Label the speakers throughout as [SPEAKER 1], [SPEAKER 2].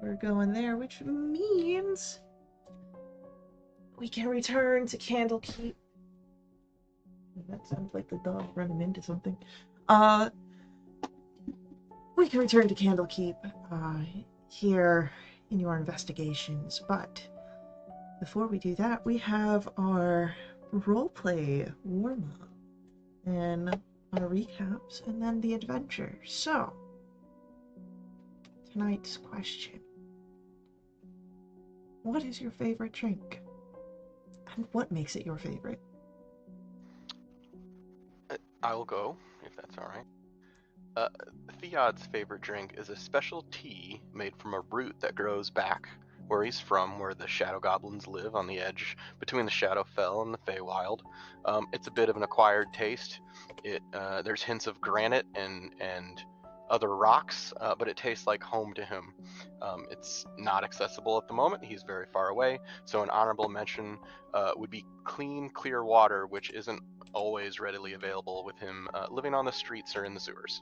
[SPEAKER 1] We're going there, which means we can return to Candlekeep. That sounds like the dog running into something. Uh, we can return to Candlekeep here in your investigations, but before we do that, we have our roleplay warm-up and our recaps and then the adventure. So, tonight's question. What is your favorite drink? And what makes it your favorite?
[SPEAKER 2] I will go, if that's all right. Theod's favorite drink is a special tea made from a root that grows back where he's from, where the shadow goblins live on the edge between the Shadowfell and the Feywild. It's a bit of an acquired taste. There's hints of granite and other rocks, but it tastes like home to him. It's not accessible at the moment. He's very far away, so an honorable mention would be clean, clear water, which isn't always readily available with him living on the streets or in the sewers.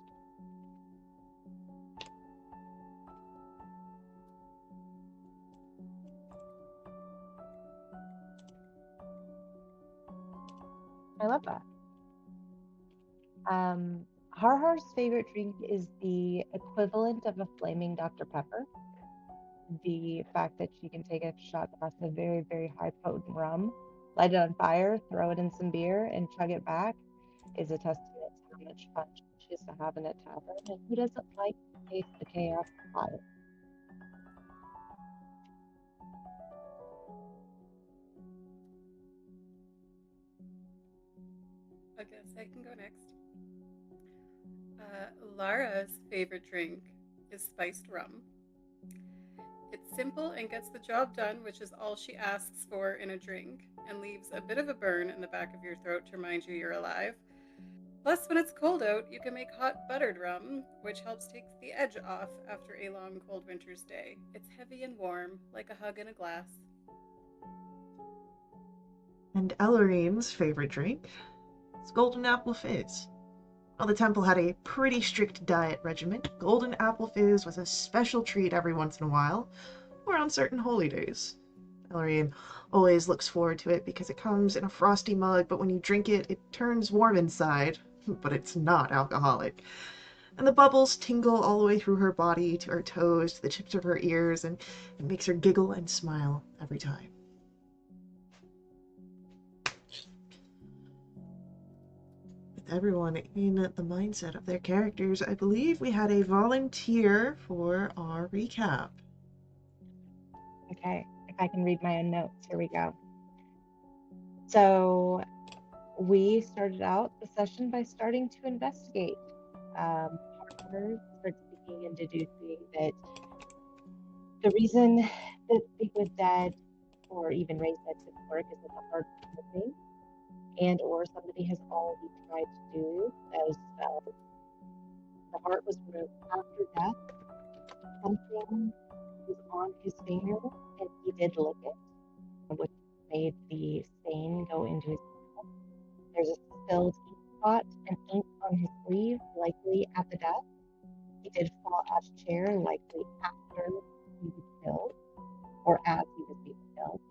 [SPEAKER 3] I love that. Harhar's favorite drink is the equivalent of a flaming Dr. Pepper. The fact that she can take a shot glass of very, very high potent rum, light it on fire, throw it in some beer, and chug it back is a testament to how much fun she is to have in a tavern. And who doesn't like to taste the chaos of fire?
[SPEAKER 4] I guess I can go next. Lara's favorite drink is spiced rum. It's simple and gets the job done, which is all she asks for in a drink, and leaves a bit of a burn in the back of your throat to remind you you're alive. Plus, when it's cold out, you can make hot buttered rum, which helps take the edge off after a long cold winter's day. It's heavy and warm, like a hug in a glass.
[SPEAKER 1] And Elorine's favorite drink is Golden Apple Fizz. While the temple had a pretty strict diet regimen, Golden Apple Fizz was a special treat every once in a while, or on certain holy days. Elorine always looks forward to it because it comes in a frosty mug, but when you drink it, it turns warm inside, but it's not alcoholic. And the bubbles tingle all the way through her body, to her toes, to the tips of her ears, and it makes her giggle and smile every time. With everyone in the mindset of their characters, I believe we had a volunteer for our recap.
[SPEAKER 3] Okay, if I can read my own notes, here we go. So we started out the session by starting to investigate. Harper starts speaking and deducing that the reason that Speak with Dead or even Raise Dead didn't work is that the heart is missing, and or somebody has already tried to do those spells. The heart was removed after death. Something was on his finger, and he did lick it, which made the stain go into his mouth. There's a spilled ink spot and ink on his sleeve, likely at the death. He did fall out of chair, likely after he was killed, or as he was being killed.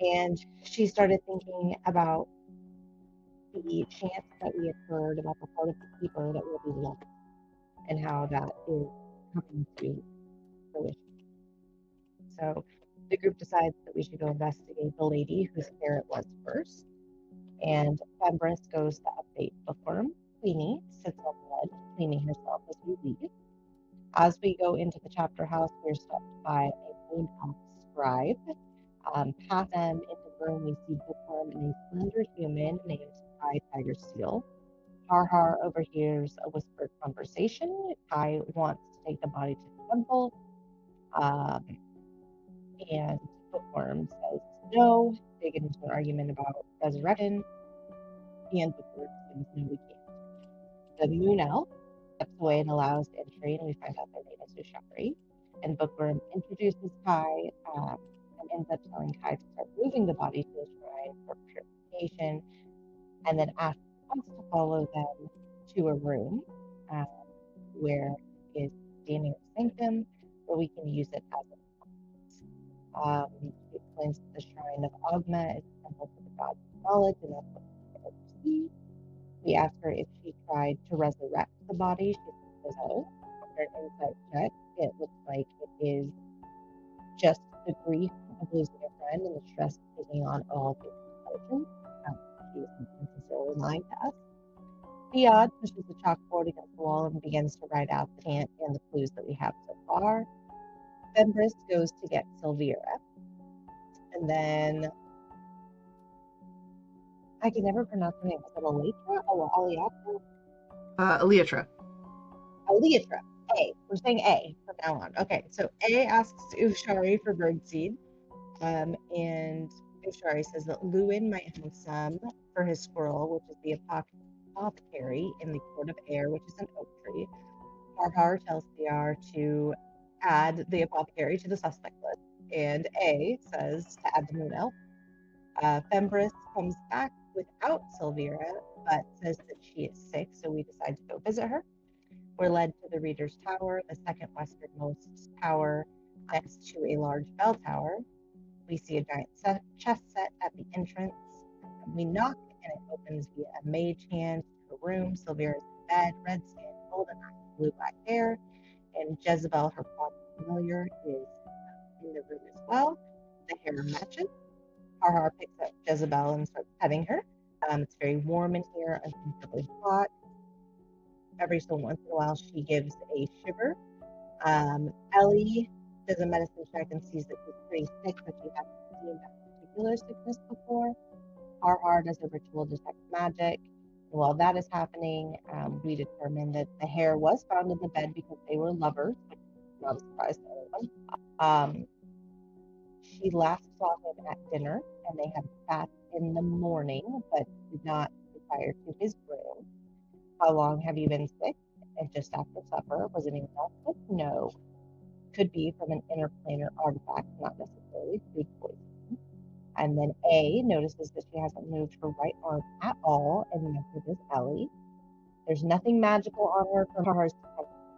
[SPEAKER 3] And she started thinking about the chant that we had heard about the heart of the keeper that will be lost, and how that is coming to fruition. So the group decides that we should go investigate the lady whose hair it was first. And Fembris goes to update Bookworm. Queenie sits on the ledge, cleaning herself as we leave. As we go into the chapter house, we're stopped by a moon elf scribe. Past them in the room, we see Bookworm and a slender human named Kai Tiger Seal. Har overhears a whispered conversation. Kai wants to take the body to the temple. And Bookworm says no. They get into an argument about resurrection. And Bookworm says no, we can't. The moon elf steps away and allows entry, and we find out their name is Ushari. And Bookworm introduces Kai and ends up telling Kai to start moving the body to the shrine for purification, and then asks us to follow them to a room where is Daniel's sanctum, where we can use it as a She explains that the shrine of Agma is a temple for the gods of knowledge, and that's what she oversees. We ask her if she tried to resurrect the body. She says no. After an insight check, it looks like it is just the grief of losing a friend and the stress of taking on all the intelligence. She isn't necessarily lying to us. Theod pushes the chalkboard against the wall and begins to write out the chant and the clues that we have so far. Fembris goes to get Silvira. And then I can never pronounce her name. Is it Elytra? Oh, Aliatra?
[SPEAKER 1] Eliatra.
[SPEAKER 3] Elytra. A. We're saying A from now on. Okay, so A asks Ushari for birdseed. And Ushari says that Lewin might have some for his squirrel, which is the apothecary in the Court of Air, which is an oak tree. Harhar tells Thear to add the apothecary to the suspect list, and A says to add the moon elf. Fembris comes back without Silvira, but says that she is sick, so we decide to go visit her. We're led to the Reader's Tower, the second westernmost tower next to a large bell tower. We see a giant chess set at the entrance. We knock, and it opens via a mage hand to a room. Silvira's in bed, red skin, golden eyes, blue black hair, and Jezebel, her familiar, is in the room as well. The hair matches. Harhar picks up Jezebel and starts petting her. It's very warm in here, uncomfortably hot. Every so once in a while, she gives a shiver. Ellie does a medicine check and sees that she's pretty sick, but she hasn't seen that particular sickness before. Harhar does a ritual detect magic. And while that is happening, we determine that the hair was found in the bed because they were lovers, which is not a surprise to anyone. She last saw him at dinner, and they had sat in the morning, but did not retire to his room. How long have you been sick? And just after supper, was anyone else sick? No. Could be from an interplanar artifact, not necessarily food poisoning. And then A notices that she hasn't moved her right arm at all, and messages Ellie. There's nothing magical on her for her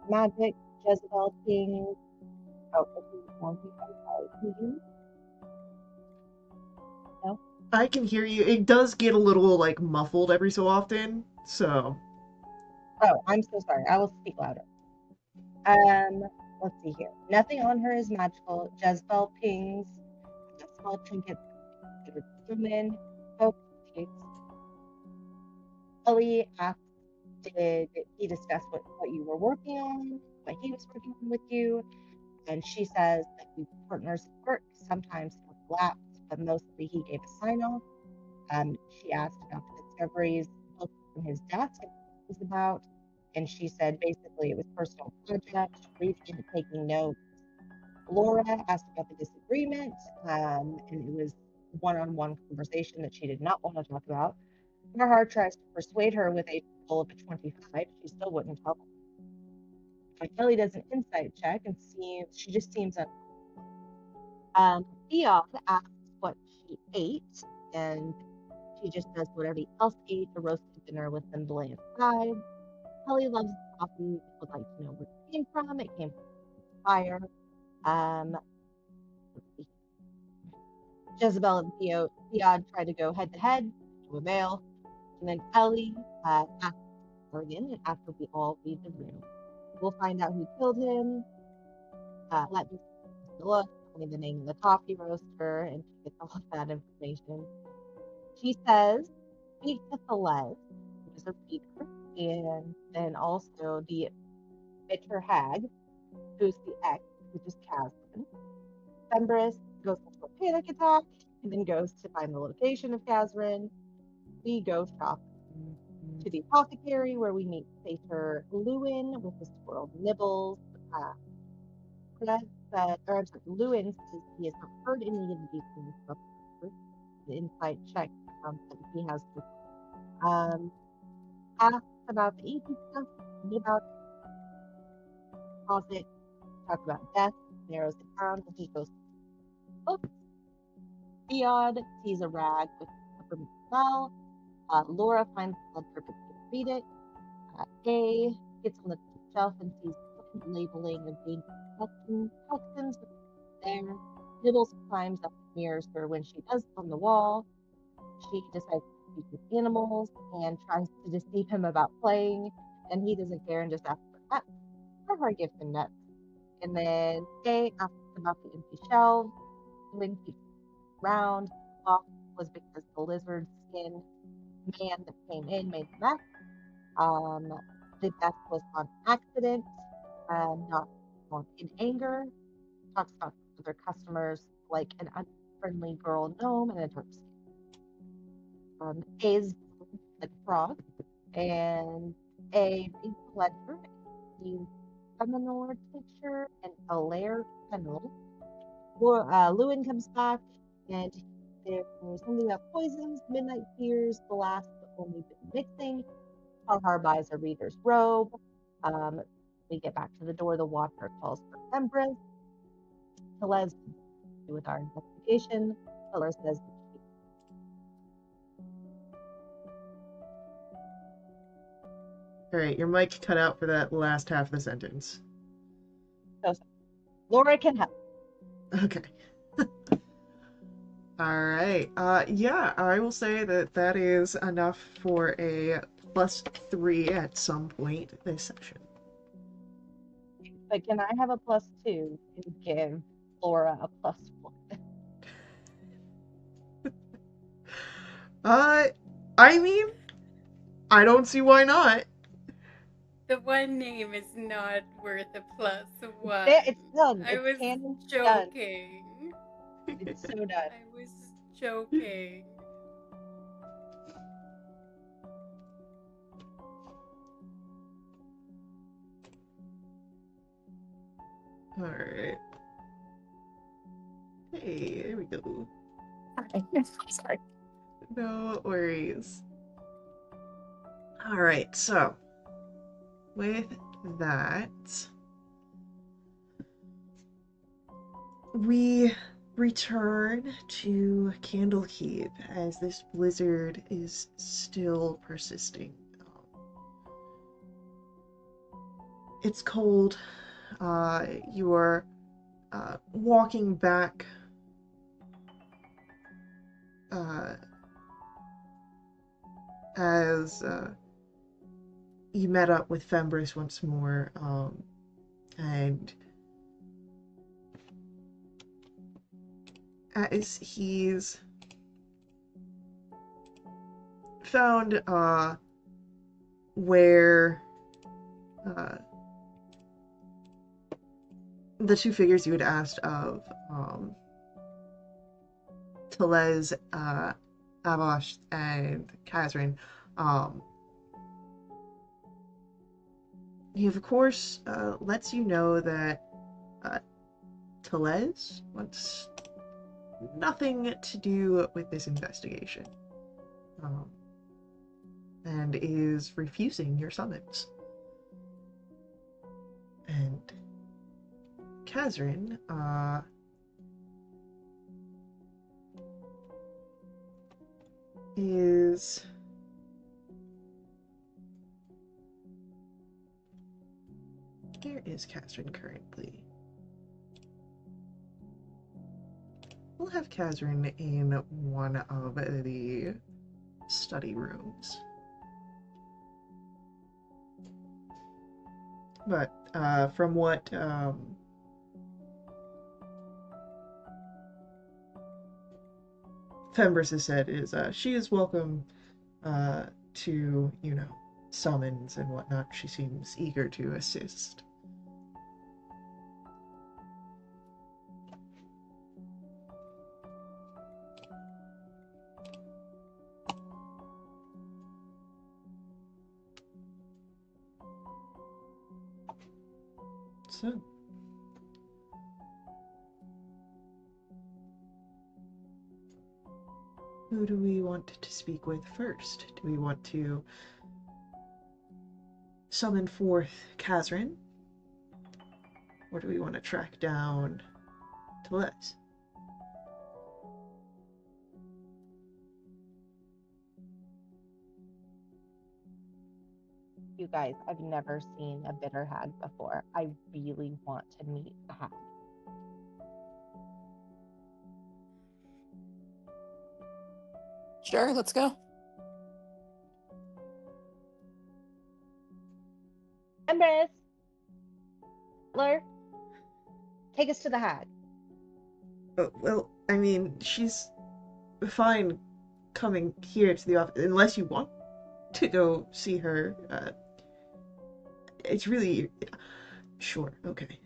[SPEAKER 3] magic. Jezebel King. Oh, I'm sorry. Can you? No?
[SPEAKER 1] I can hear you. It does get a little like muffled every so often, so
[SPEAKER 3] Oh, I'm so sorry. I will speak louder. Let's see here. Nothing on her is magical. Jezebel pings a small trinket that woman. Ellie asks, did he discuss what you were working on, what he was working on with you? And she says that we partners at work, sometimes overlapped, but mostly he gave a sign off. She asked about the discoveries from his desk and what it was about. And she said basically it was personal project, reading, taking notes. Laura asked about the disagreement, and it was one-on-one conversation that she did not want to talk about. Gerhard tries to persuade her with a roll of a 25. She still wouldn't tell him. Kelly does an insight check and she just seems Theod asks what she ate, and she just does what everybody else ate, a roasted dinner with some bland sides. Kelly loves coffee, would like to know where it came from. It came from fire. Jezebel and Theod try to go head to head, to avail. And then Ellie asks Morgan after we all leave the room. We'll find out who killed him. Let me look, tell me the name of the coffee roaster, and she gets all of that information. She says, speak to Celeste, who is a reader, and then also the bitter hag, who's the ex, which is Casman. Fembris goes into a panic attack and then goes to find the location of Casrin. We go shopping to the apothecary where we meet Satyr Lewin with his squirrel Nibbles. Lewin says he has not heard any of these things from the insight check that he has asked about the easy stuff, about closet, talk about death, narrows it down, and he goes to books. Theod sees a rag with a peppermint smell. Laura finds the blood purpose to read it. A gets on the shelf and sees labeling of dangerous there. Nibbles climbs up and mirrors her. When she does on the wall, she decides to speak with animals and tries to deceive him about playing, and he doesn't care and just asks for nuts. Her gives him nuts. And then Jay asks about the empty shelves. Lynn keeps around. Off was because the lizard skin man that came in made a mess. The death was on accident, not in anger. Talks about other customers like an unfriendly girl gnome and a dark skin. A's like a frog, and a big ledger, the Feminor picture, and a lair kennel. Lewin comes back, and there's something about poisons, midnight fears, the last but only bit mixing. Har buys a reader's robe. Um, we get back to the door. The watcher calls for Empress. Telez with our investigation. Teller says that
[SPEAKER 1] All right, your mic cut out for that last half of the sentence.
[SPEAKER 3] Laura can help.
[SPEAKER 1] Okay. All right. Yeah, I will say that that is enough for a +3 at some point this session.
[SPEAKER 3] But can I have a +2 and give Laura a +1?
[SPEAKER 1] I mean, I don't see why not.
[SPEAKER 4] The one name is not worth a +1.
[SPEAKER 3] It's done.
[SPEAKER 4] I
[SPEAKER 3] It's
[SPEAKER 4] was
[SPEAKER 3] canon.
[SPEAKER 4] joking.
[SPEAKER 3] Done. It's so done.
[SPEAKER 4] I was joking.
[SPEAKER 1] All right. Hey, there we go.
[SPEAKER 3] Sorry.
[SPEAKER 1] No worries. All right, so with that, we return to Candlekeep as this blizzard is still persisting. It's cold. You're walking back as you met up with Fembris once more, and as he's found where the two figures you had asked of, Telez, Avosh, and Kazrin, he of course lets you know that Telez wants nothing to do with this investigation, and is refusing your summons. And Kazrin, is where is Kazrin currently? We'll have Kazrin in one of the study rooms. But from what Fembris has said is she is welcome to, summons and whatnot. She seems eager to assist. So, who do we want to speak with first? Do we want to summon forth Kazrin? Or do we want to track down Telez?
[SPEAKER 3] You guys, I've never seen a bitter hag before. I really want to meet a hag.
[SPEAKER 5] Sure, let's go.
[SPEAKER 3] Empress, Butler, take us to the hag.
[SPEAKER 1] Well, I mean, she's fine coming here to the office, unless you want to go see her. It's really... Sure, okay.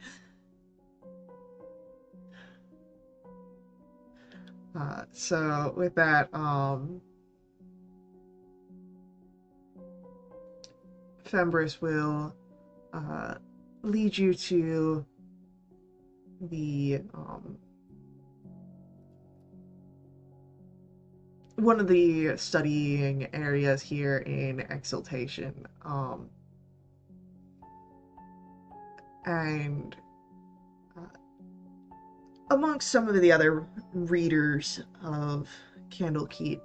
[SPEAKER 1] So with that, Fembris will lead you to the one of the studying areas here in Exaltation, and amongst some of the other readers of Candlekeep,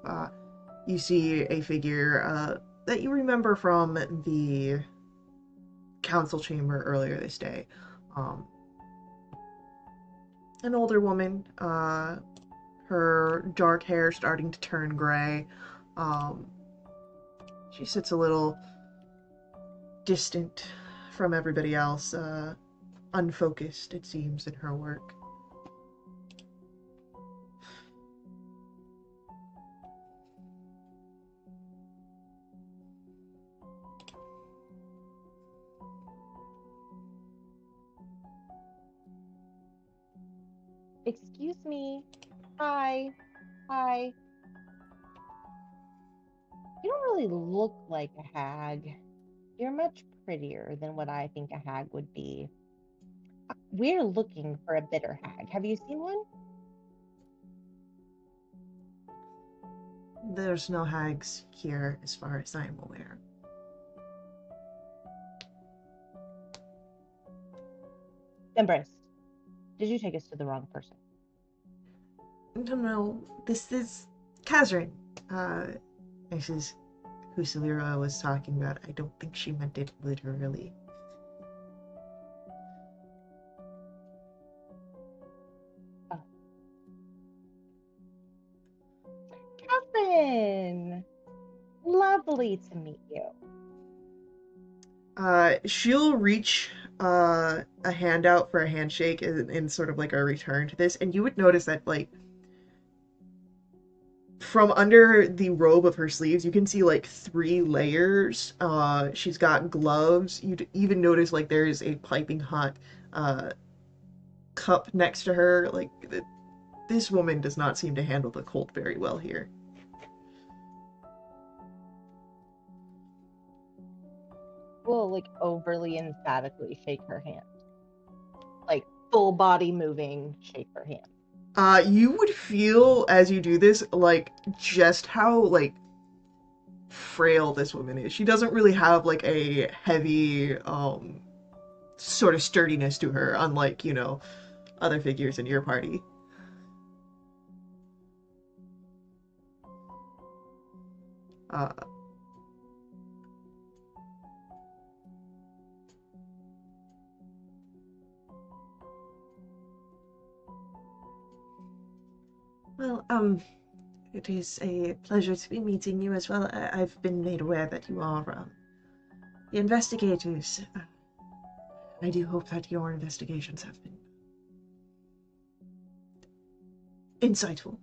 [SPEAKER 1] you see a figure that you remember from the council chamber earlier this day. An older woman, her dark hair starting to turn gray. She sits a little distant from everybody else, unfocused, it seems, in her work.
[SPEAKER 3] Excuse me. Hi. Hi. You don't really look like a hag. You're much prettier than what I think a hag would be. We're looking for a bitter hag. Have you seen one?
[SPEAKER 1] There's no hags here, as far as I'm aware.
[SPEAKER 3] Empress, did you take us to the wrong person?
[SPEAKER 1] No, this is Kazrin. This is who Severa was talking about. I don't think she meant it literally.
[SPEAKER 3] Oh. Catherine! Lovely to meet you.
[SPEAKER 1] She'll reach a hand out for a handshake in sort of like a return to this, and you would notice that, like, from under the robe of her sleeves, you can see like 3 layers. She's got gloves. You'd even notice like there is a piping hot cup next to her. Like, this woman does not seem to handle the cold very well here.
[SPEAKER 3] Will like overly emphatically shake her hand. Like full body moving, shake her hand.
[SPEAKER 1] You would feel as you do this, like, just how, like, frail this woman is. She doesn't really have, like, a heavy, sort of sturdiness to her, unlike, you know, other figures in your party. Well, it is a pleasure to be meeting you as well. I've been made aware that you are, the investigators. I do hope that your investigations have been insightful.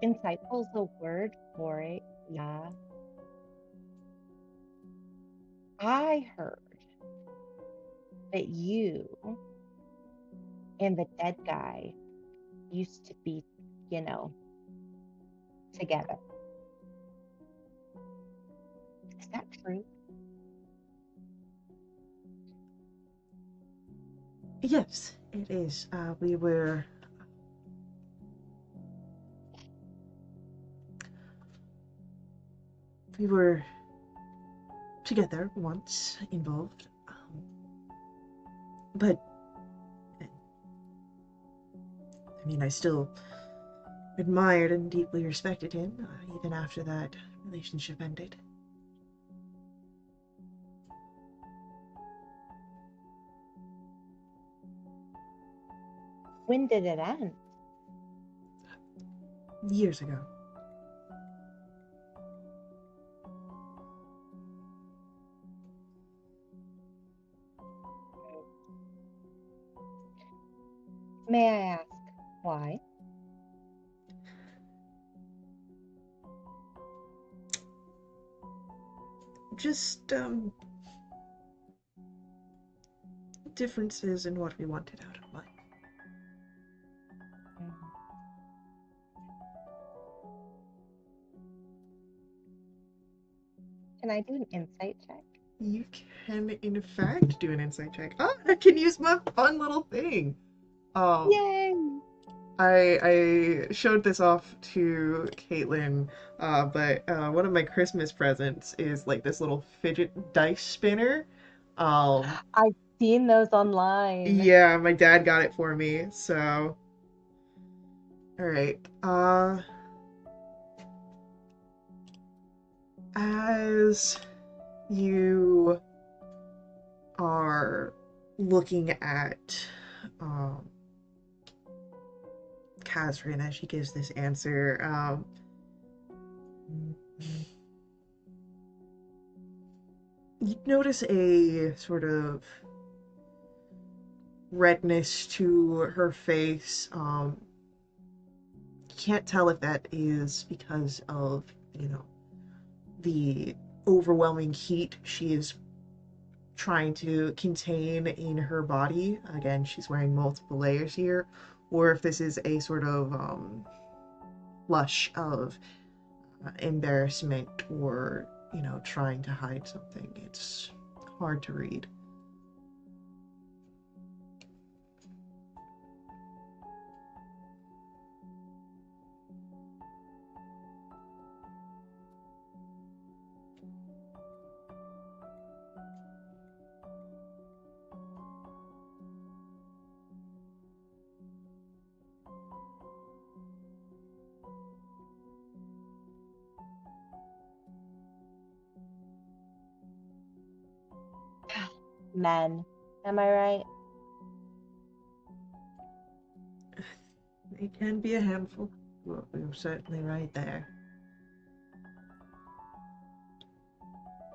[SPEAKER 3] Insightful is a word for it, yeah. I heard that you and the dead guy used to be, you know, together. Is that true?
[SPEAKER 1] Yes, it is. We were... We were together once, involved. But, I mean, I still admired and deeply respected him, even after that relationship ended.
[SPEAKER 3] When did it end?
[SPEAKER 1] Years ago.
[SPEAKER 3] May I ask why?
[SPEAKER 1] Just, differences in what we wanted out of life.
[SPEAKER 3] Mhm. Can I do an insight check?
[SPEAKER 1] You can, in fact, do an insight check. Ah, I can use my fun little thing.
[SPEAKER 3] Yay!
[SPEAKER 1] I showed this off to Caitlin, but one of my Christmas presents is like this little fidget dice spinner.
[SPEAKER 3] I've seen those online.
[SPEAKER 1] Yeah, my dad got it for me, so. Alright, as you are looking at, Kazrin as she gives this answer, you notice a sort of redness to her face. Can't tell if that is because of, the overwhelming heat she is trying to contain in her body. Again, she's wearing multiple layers here, or if this is a sort of flush of embarrassment or, trying to hide something. It's hard to read.
[SPEAKER 3] Men, am I right?
[SPEAKER 1] It can be a handful. Well, you're certainly right there.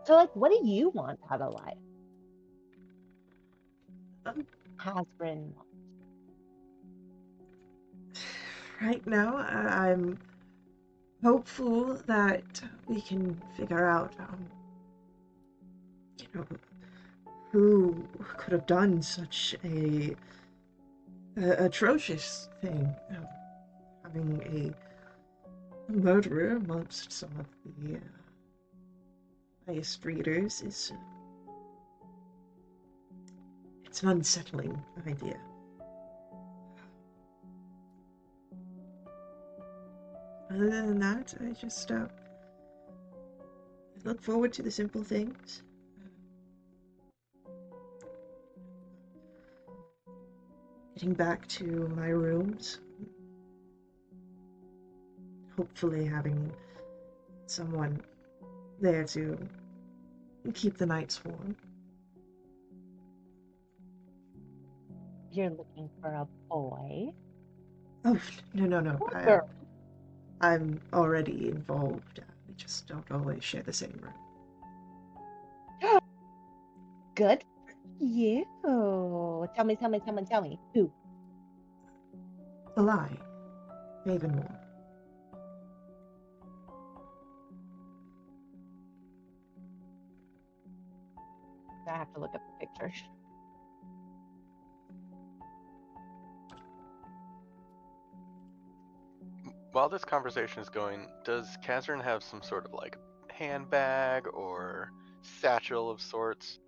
[SPEAKER 3] So, like, what do you want out of life?
[SPEAKER 1] Um,
[SPEAKER 3] Hasbrin.
[SPEAKER 1] Right now, I'm hopeful that we can figure out, who could have done such a atrocious thing. Having a murderer amongst some of the highest readers is it's an unsettling idea. Other than that, I just look forward to the simple things. Getting back to my rooms. Hopefully having someone there to keep the nights warm.
[SPEAKER 3] You're looking for a boy?
[SPEAKER 1] Oh, no.
[SPEAKER 3] Or a girl?
[SPEAKER 1] I'm already involved. We just don't always share the same room.
[SPEAKER 3] Good for you. Tell me. Who?
[SPEAKER 1] The lie. Ravenmore.
[SPEAKER 3] I have to look up the picture.
[SPEAKER 2] While this conversation is going, does Kazrin have some sort of like handbag or satchel of sorts?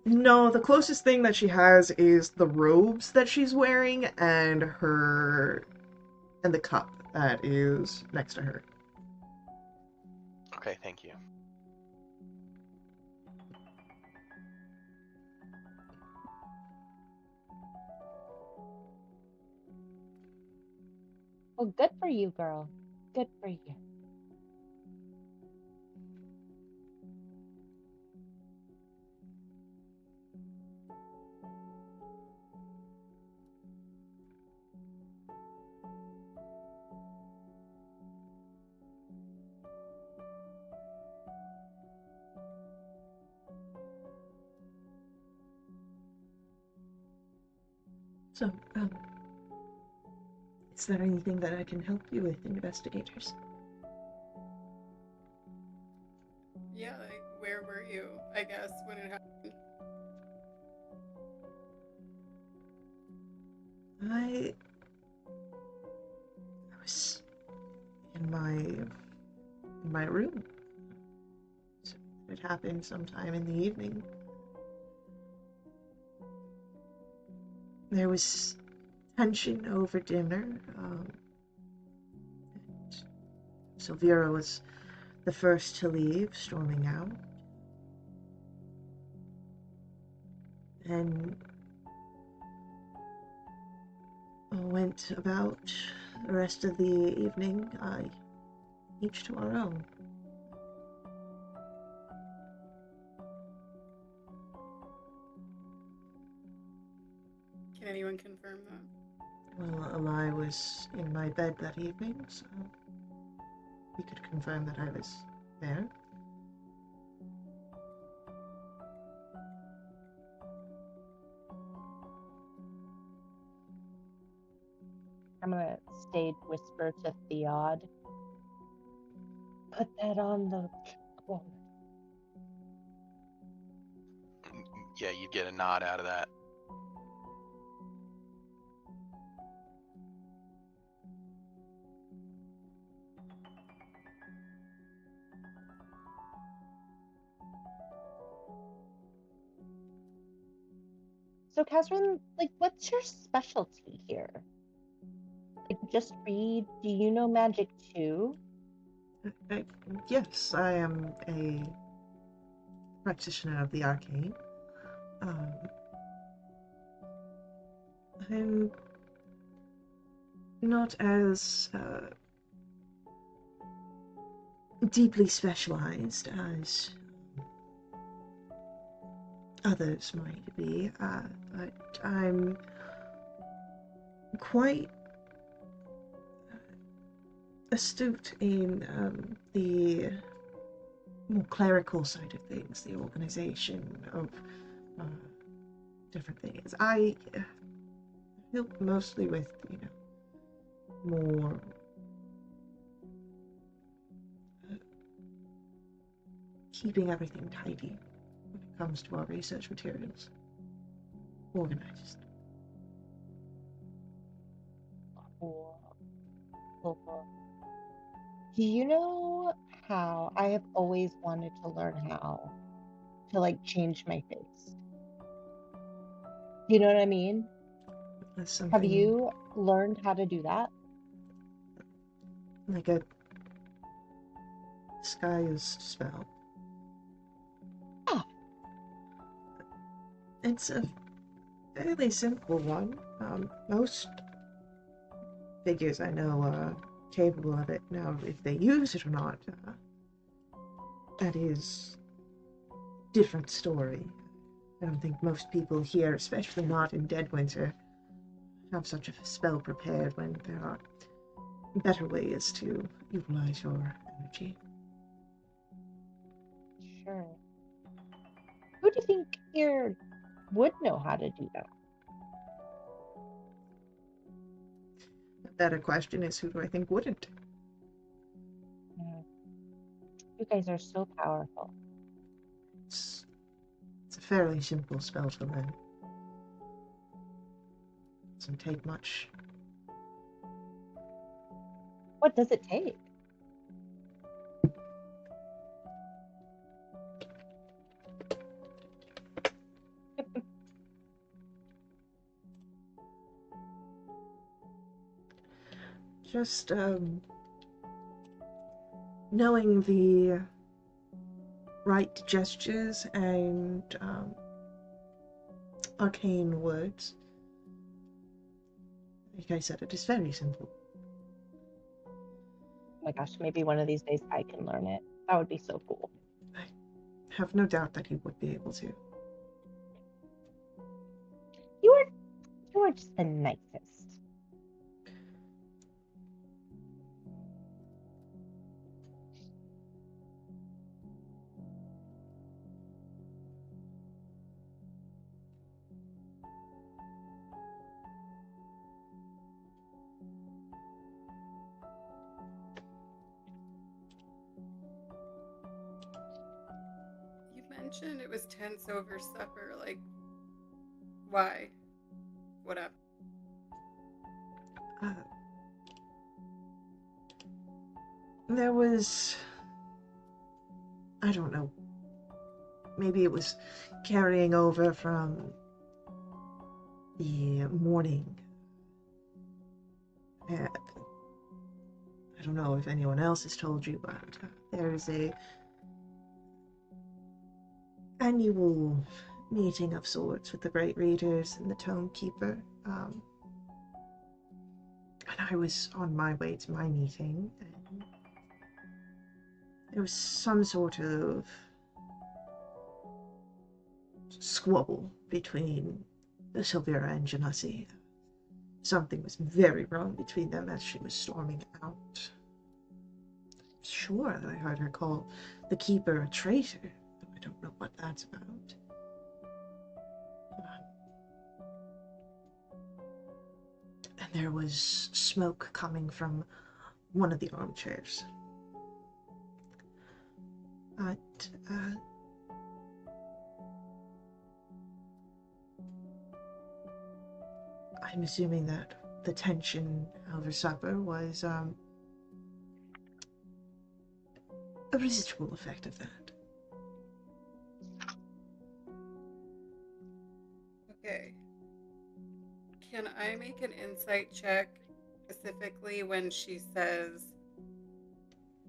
[SPEAKER 1] No, the closest thing that she has is the robes that she's wearing and her and the cup that is next to her.
[SPEAKER 2] Okay, thank you.
[SPEAKER 3] Well, good for you, girl. Good for you.
[SPEAKER 1] So, is there anything that I can help you with, investigators?
[SPEAKER 4] Yeah, like, where were you, I guess, when it happened?
[SPEAKER 1] I was in my room. So it happened sometime in the evening. There was tension over dinner. And Silvira was the first to leave, storming out. And went about the rest of the evening, each to our own.
[SPEAKER 4] Can anyone confirm that?
[SPEAKER 1] Well, Eli was in my bed that evening, so he could confirm that I was there.
[SPEAKER 3] I'm gonna stage whisper to Theod. Put that on the board.
[SPEAKER 2] Yeah, you get a nod out of that.
[SPEAKER 3] So, Catherine, like, what's your specialty here? Like, just read. Do you know magic too?
[SPEAKER 1] Yes, I am a practitioner of the arcane. I'm not as deeply specialized as others might be, but I'm quite astute in the more clerical side of things, the organization of different things. I help mostly with, more keeping everything tidy when it comes to our research materials. Organized.
[SPEAKER 3] Cool. Do you know how I have always wanted to learn how to like change my face? You know what I mean?
[SPEAKER 1] That's something.
[SPEAKER 3] Have you learned how to do that?
[SPEAKER 1] Like a disguised spell.
[SPEAKER 3] Ah.
[SPEAKER 1] It's a fairly simple one. Most figures I know are capable of it. Now, if they use it or not, that is a different story. I don't think most people here, especially not in Deadwinter, have such a spell prepared when there are better ways to utilize your energy.
[SPEAKER 3] Sure. Who do you think here would know how to do that?
[SPEAKER 1] A better question is, who do I think wouldn't?
[SPEAKER 3] Yeah. You guys are so powerful.
[SPEAKER 1] It's a fairly simple spell to learn. Doesn't take much.
[SPEAKER 3] What does it take?
[SPEAKER 1] just, knowing the right gestures and, arcane words. Like I said, it is very simple.
[SPEAKER 3] Oh my gosh, maybe one of these days I can learn it. That would be so cool.
[SPEAKER 1] I have no doubt that you would be able to.
[SPEAKER 3] You are just the nicest.
[SPEAKER 4] You mentioned it was tense over supper. Like, why? What up?
[SPEAKER 1] There was, I don't know, maybe it was carrying over from the morning. I don't know if anyone else has told you, but there is a annual meeting of sorts with the Great Readers and the Tonekeeper. And I was on my way to my meeting, and there was some sort of squabble between Sylvira and Genasi. Something was very wrong between them as she was storming out. Sure, I heard her call the Keeper a traitor, though I don't know what that's about. And there was smoke coming from one of the armchairs. But, I'm assuming that the tension over supper was, a residual effect of that.
[SPEAKER 4] Okay. Can I make an insight check specifically when she says,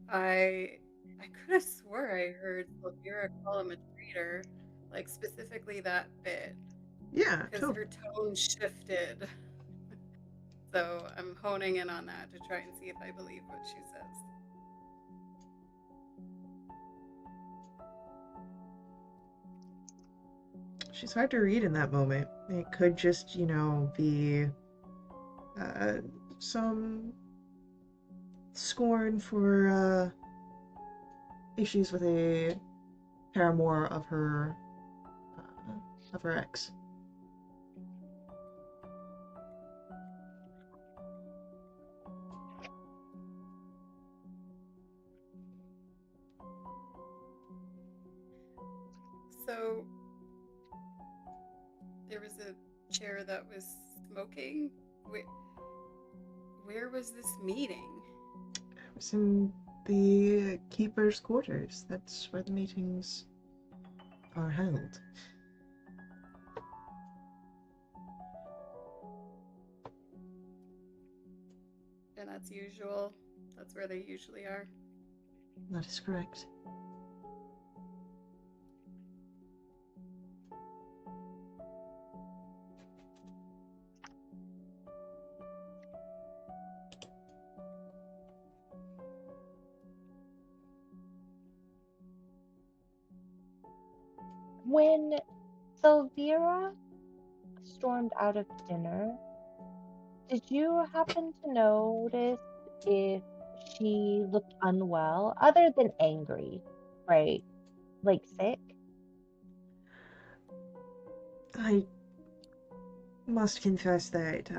[SPEAKER 4] I could have swore I heard Sylvira call him a traitor, like specifically that bit,
[SPEAKER 1] Yeah,
[SPEAKER 4] because her tone shifted. So I'm honing in on that to try and see if I believe what she says.
[SPEAKER 1] She's hard to read in that moment. It could just, be some scorn for issues with a paramour of her ex.
[SPEAKER 4] So there was a chair that was smoking. Where was this meeting?
[SPEAKER 1] It was in the keeper's quarters. That's where the meetings are held.
[SPEAKER 4] And that's usual. That's where they usually are.
[SPEAKER 1] That is correct.
[SPEAKER 3] When Sylvira stormed out of dinner, did you happen to notice if she looked unwell, other than angry, right? Like sick?
[SPEAKER 1] I must confess that,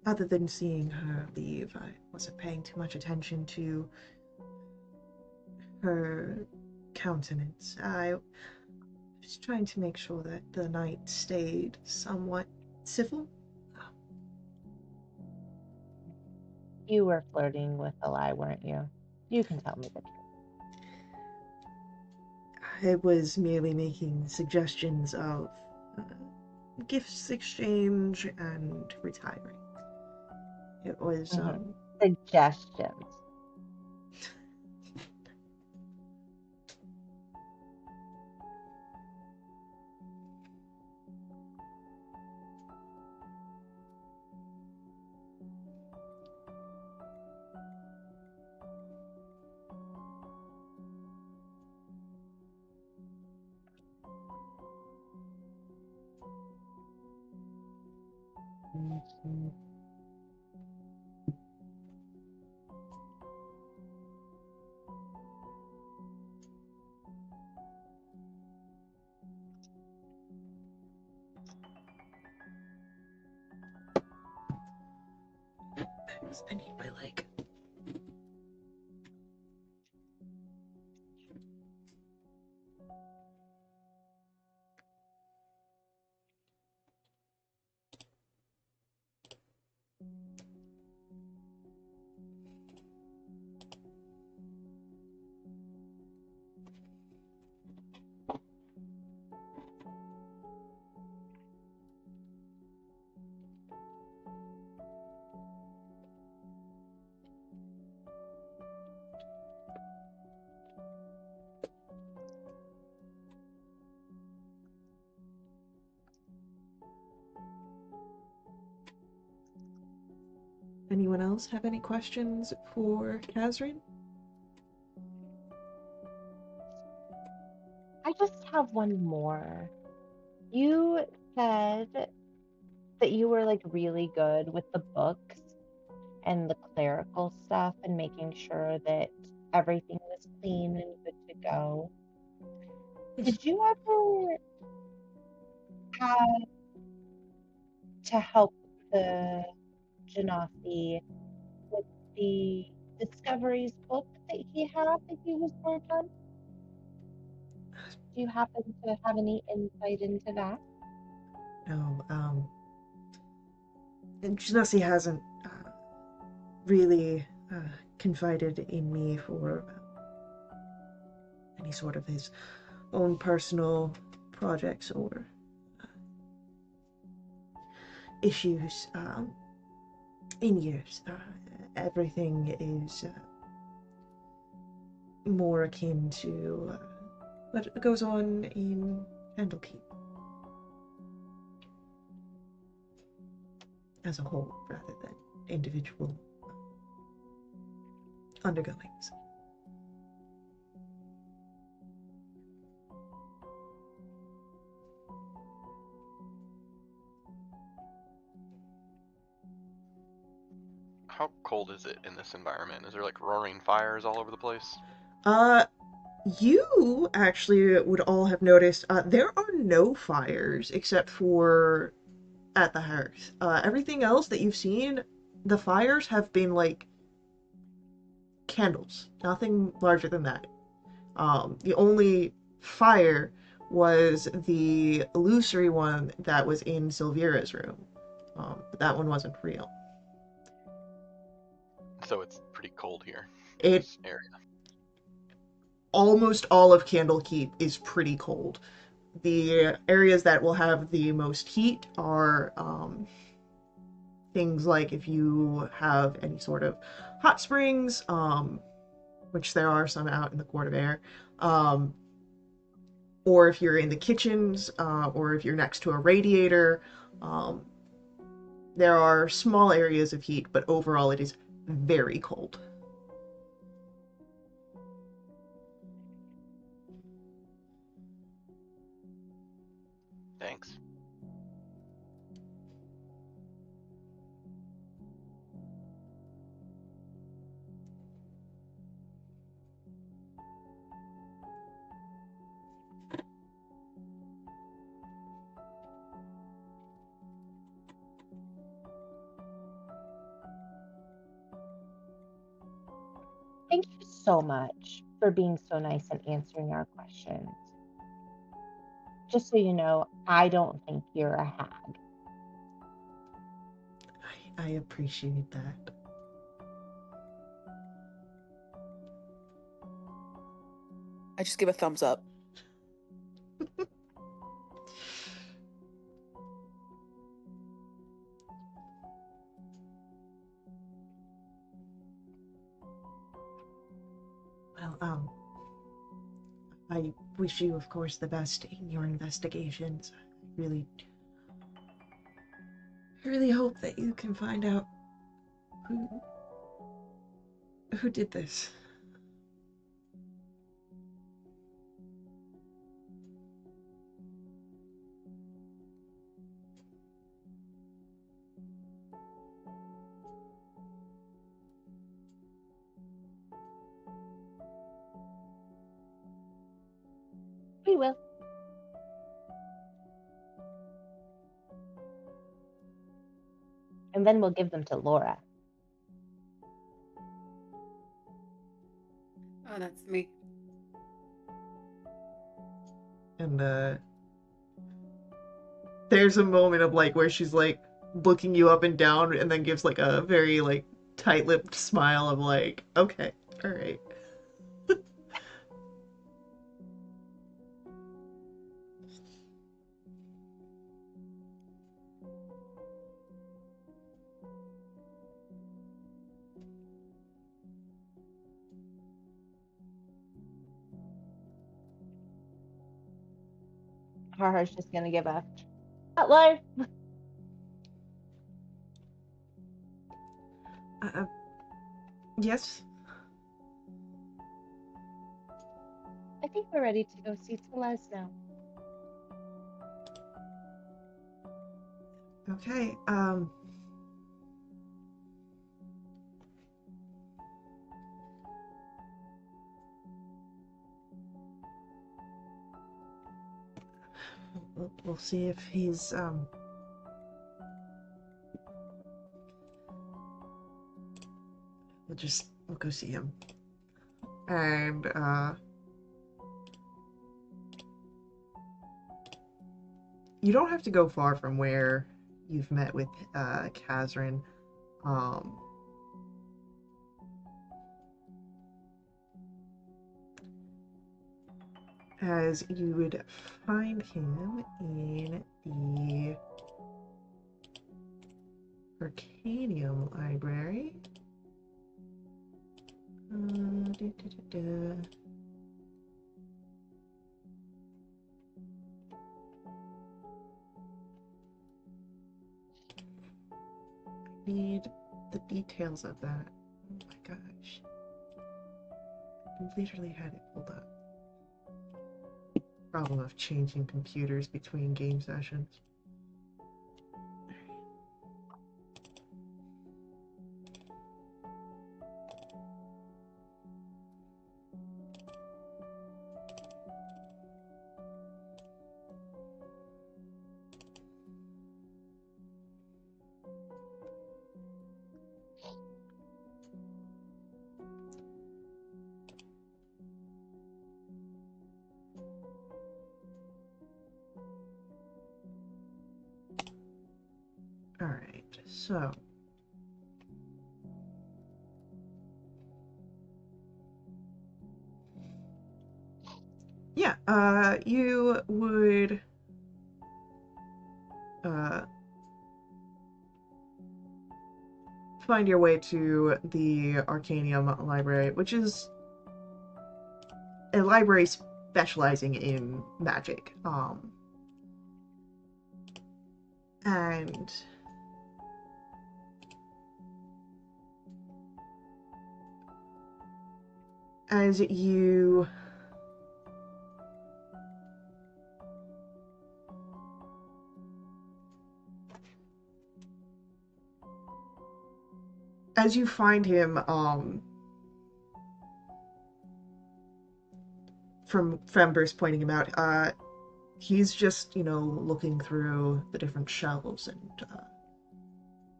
[SPEAKER 1] other than seeing her leave, I wasn't paying too much attention to her countenance. I was trying to make sure that the night stayed somewhat civil.
[SPEAKER 3] You were flirting with a lie, weren't you? You can tell me the truth.
[SPEAKER 1] I was merely making suggestions of gifts exchange and retiring. It was
[SPEAKER 3] Suggestions.
[SPEAKER 1] I need my leg. Anyone else have any questions for Kazrin?
[SPEAKER 3] I just have one more. You said that you were like really good with the books and the clerical stuff and making sure that everything was clean and good to go. Did you ever have to help the Genasi with the Discoveries book that he had that he was working on? Do you happen to have any insight into that?
[SPEAKER 1] No, and Genasi hasn't really confided in me for any sort of his own personal projects or issues in years. Everything is more akin to what goes on in Candlekeep as a whole, rather than individual undergoings.
[SPEAKER 2] How cold is it in this environment? Is there like roaring fires all over the place?
[SPEAKER 1] You actually would all have noticed there are no fires except for at the hearth. Everything else that you've seen, the fires have been like candles, nothing larger than that. The only fire was the illusory one that was in Sylvira's room, but that one wasn't real.
[SPEAKER 2] So it's pretty cold here.
[SPEAKER 1] It
[SPEAKER 2] This area.
[SPEAKER 1] almost all of Candlekeep is pretty cold. The areas that will have the most heat are things like if you have any sort of hot springs, which there are some out in the Court of Air, or if you're in the kitchens, or if you're next to a radiator. There are small areas of heat, but overall it is very cold.
[SPEAKER 2] Thanks.
[SPEAKER 3] Thank you so much for being so nice and answering our questions. Just so you know, I don't think you're a hag.
[SPEAKER 1] I appreciate that.
[SPEAKER 5] I just give a thumbs up.
[SPEAKER 1] Well, I wish you, of course, the best in your investigations. I really hope that you can find out who did this.
[SPEAKER 3] We will. And then we'll give them to Laura.
[SPEAKER 4] Oh, that's me.
[SPEAKER 1] And there's a moment of like where she's like looking you up and down, and then gives like a very like tight-lipped smile of like, okay, all right.
[SPEAKER 3] Harhar's just gonna give a hello.
[SPEAKER 1] Yes.
[SPEAKER 3] I think we're ready to go see Celeste now.
[SPEAKER 1] Okay. We'll see if he's we'll go see him. And you don't have to go far from where you've met with Kazrin. As you would find him in the Arcanium Library. Need the details of that. Oh my gosh. I literally had it pulled up. Problem of changing computers between game sessions. Alright, so yeah, you would find your way to the Arcanium Library, which is a library specializing in magic. And as you find him, from Fember's pointing him out, he's just, looking through the different shelves and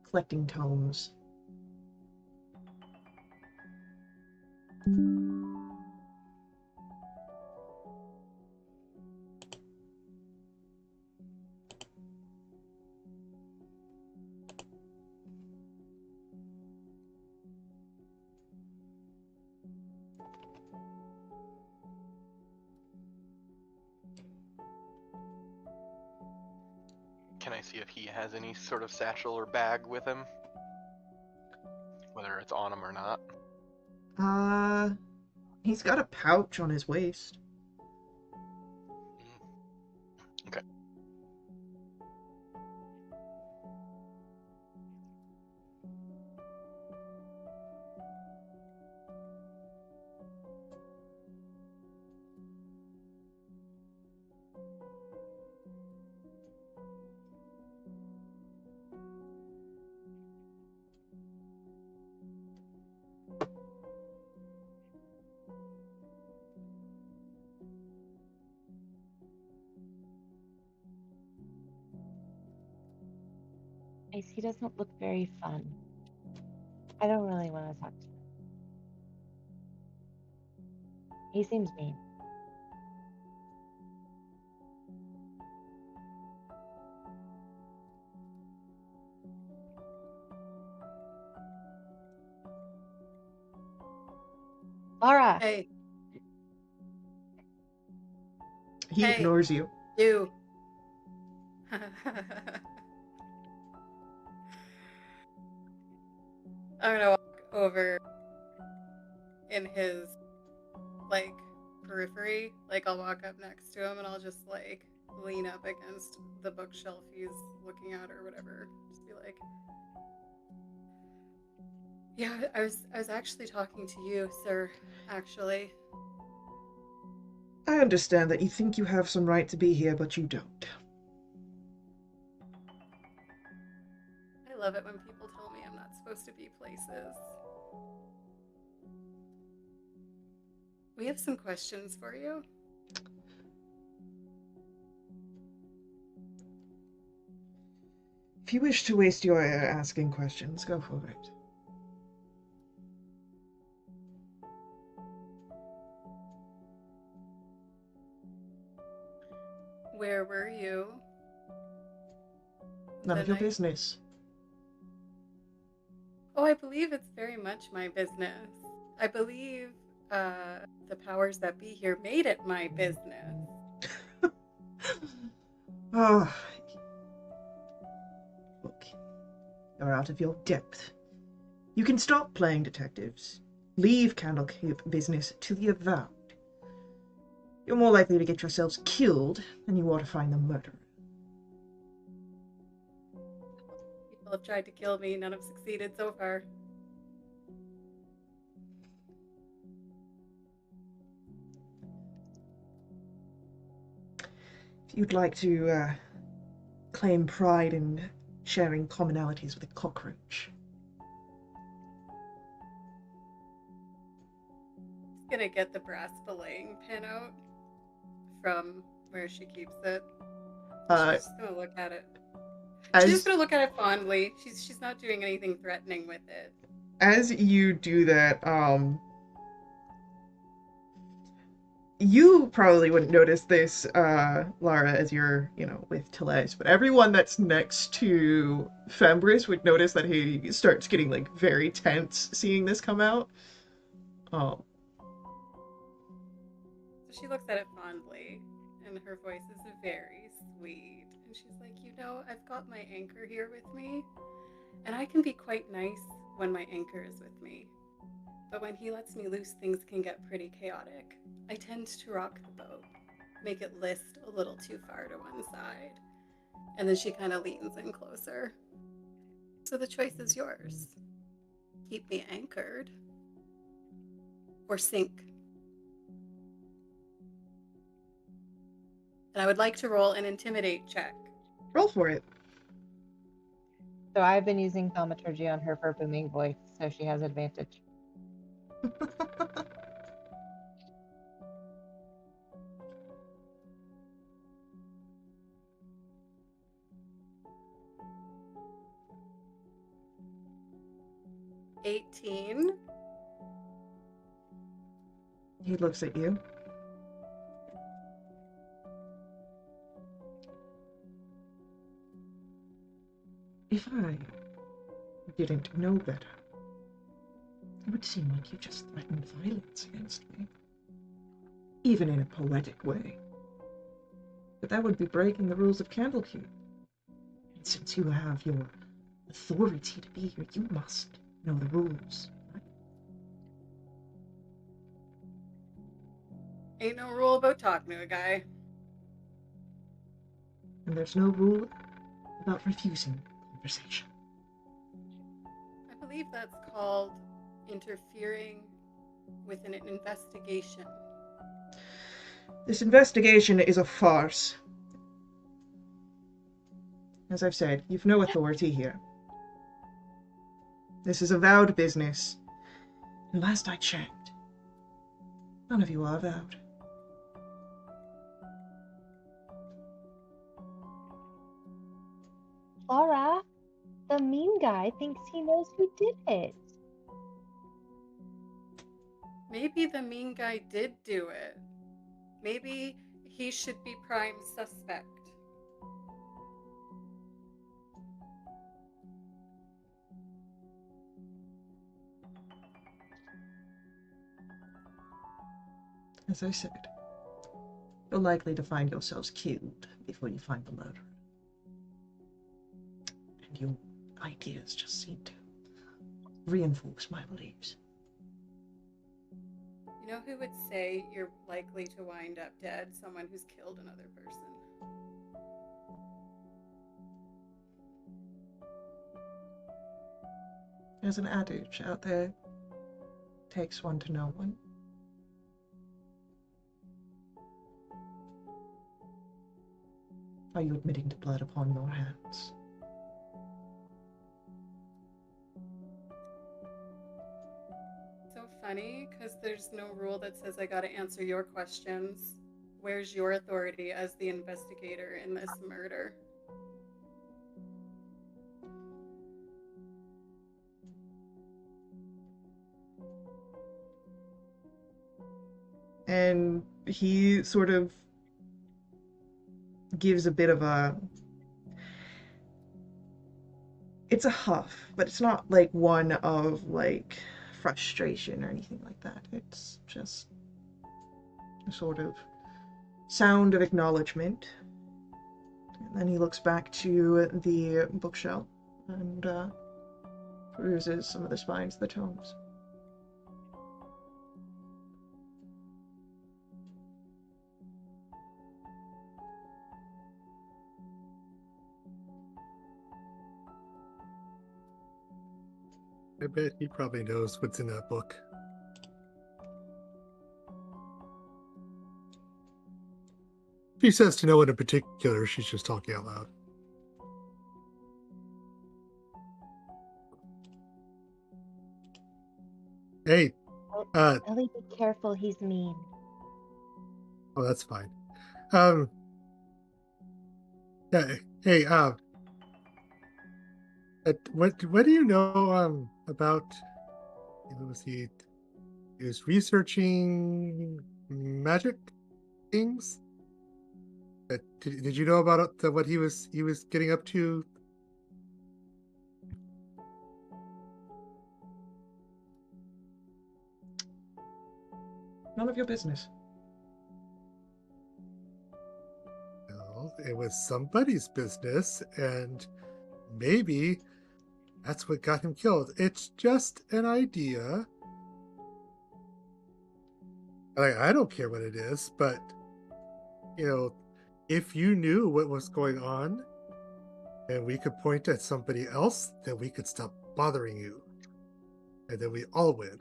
[SPEAKER 1] collecting tomes.
[SPEAKER 2] Can I see if he has any sort of satchel or bag with him? Whether it's on him or not.
[SPEAKER 1] He's got a pouch on his waist.
[SPEAKER 2] Okay.
[SPEAKER 3] Ace, he doesn't look very fun. I don't really want to talk to him. He seems mean. Laura!
[SPEAKER 4] Hey,
[SPEAKER 1] He
[SPEAKER 4] Hey.
[SPEAKER 1] ignores you.
[SPEAKER 4] you. I'm gonna walk over in his, like, periphery. Like, I'll walk up next to him and I'll just, like, lean up against the bookshelf he's looking at or whatever. Just be like, yeah, I was actually talking to you, sir, actually.
[SPEAKER 1] I understand that you think you have some right to be here, but you don't.
[SPEAKER 4] I love it when people tell me I'm not supposed to be places. We have some questions for you.
[SPEAKER 1] If you wish to waste your air asking questions, go for it.
[SPEAKER 4] Where were you?
[SPEAKER 1] None
[SPEAKER 4] the
[SPEAKER 1] of your
[SPEAKER 4] night-
[SPEAKER 1] business.
[SPEAKER 4] Oh, I believe it's very much my business. I believe the powers that be here made it my business.
[SPEAKER 1] Ah. Look, you're out of your depth. You can stop playing detectives. Leave Candlekeep business to the avowed. You're more likely to get yourselves killed than you are to find the murderer.
[SPEAKER 4] People have tried to kill me, none have succeeded so far.
[SPEAKER 1] If you'd like to claim pride in sharing commonalities with a cockroach.
[SPEAKER 4] Just gonna get the brass belaying pin out from where she keeps it. She's just gonna look at it. She's just gonna look at it fondly. She's not doing anything threatening with it.
[SPEAKER 1] As you do that, you probably wouldn't notice this, Lara, as you're, with Therese, but everyone that's next to Fembris would notice that he starts getting, like, very tense seeing this come out.
[SPEAKER 4] So she looks at it fondly, and her voice is very sweet. And she's like, I've got my anchor here with me, and I can be quite nice when my anchor is with me. But when he lets me loose, things can get pretty chaotic. I tend to rock the boat, make it list a little too far to one side. And then she kind of leans in closer. So the choice is yours. Keep me anchored or sink. And I would like to roll an intimidate check.
[SPEAKER 1] Roll for it.
[SPEAKER 3] So I've been using thaumaturgy on her for a booming voice, so she has advantage.
[SPEAKER 4] $18.
[SPEAKER 1] He looks at you. If I didn't know better, it would seem like you just threatened violence against me. Even in a poetic way. But that would be breaking the rules of Candlekeep. And since you have your authority to be here, you must know the rules. Right?
[SPEAKER 4] Ain't no rule about talking to a guy.
[SPEAKER 1] And there's no rule about refusing conversation.
[SPEAKER 4] I believe that's called interfering with an investigation.
[SPEAKER 1] This investigation is a farce. As I've said, you've no authority here. This is avowed business. And last I checked, none of you are avowed.
[SPEAKER 3] Laura, the mean guy thinks he knows who did it.
[SPEAKER 4] Maybe the mean guy did do it. Maybe he should be prime suspect.
[SPEAKER 1] As I said, you're likely to find yourselves killed before you find the murderer. And your ideas just seem to reinforce my beliefs.
[SPEAKER 4] You know who would say you're likely to wind up dead? Someone who's killed another person.
[SPEAKER 1] There's an adage out there, takes one to know one. Are you admitting to blood upon your hands?
[SPEAKER 4] So funny, because there's no rule that says I gotta answer your questions. Where's your authority as the investigator in this murder?
[SPEAKER 1] And he sort of gives a bit of a... It's a huff, but it's not like one of like frustration or anything like that. It's just a sort of sound of acknowledgement. And then he looks back to the bookshelf and peruses some of the spines of the tomes.
[SPEAKER 6] I bet he probably knows what's in that book. She says to no one in particular, she's just talking out loud. Hey,
[SPEAKER 3] Ellie, be careful, he's mean.
[SPEAKER 6] Oh, that's fine. Yeah, hey, what do you know about? Was he was researching magic things? Did you know about what he was getting up to?
[SPEAKER 1] None of your business.
[SPEAKER 6] Well, it was somebody's business, and maybe that's what got him killed. It's just an idea. I don't care what it is, but if you knew what was going on and we could point at somebody else, then we could stop bothering you. And then we all win.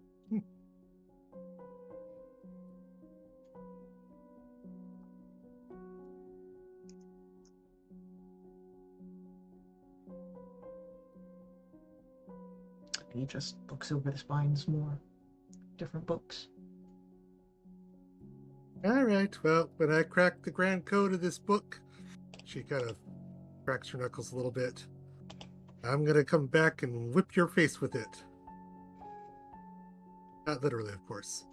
[SPEAKER 1] He just looks over the spines more. Different books.
[SPEAKER 6] All right, well, when I crack the grand code of this book, she kind of cracks her knuckles a little bit. I'm going to come back and whip your face with it. Not literally, of course.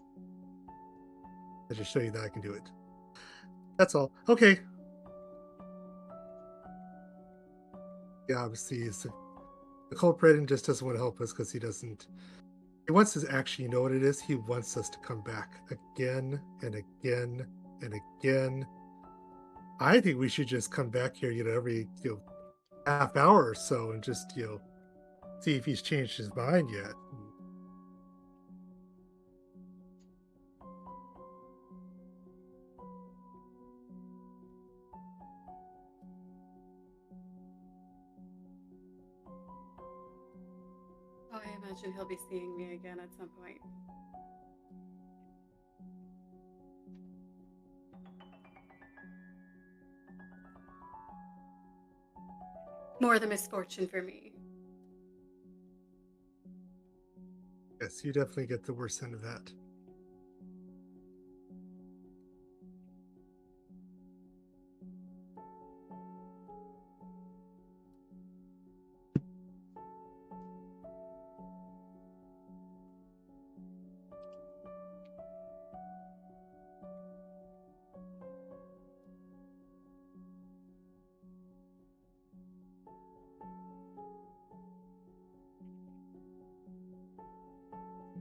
[SPEAKER 6] I just show you that I can do it. That's all. Okay. Yeah, obviously, the culprit just doesn't want to help us because he doesn't. He wants us actually, you know what it is? He wants us to come back again and again and again. I think we should just come back here, every half hour or so and just see if he's changed his mind yet.
[SPEAKER 4] Oh, I imagine he'll be seeing me again at some point. More the misfortune for me.
[SPEAKER 6] Yes, you definitely get the worst end of that.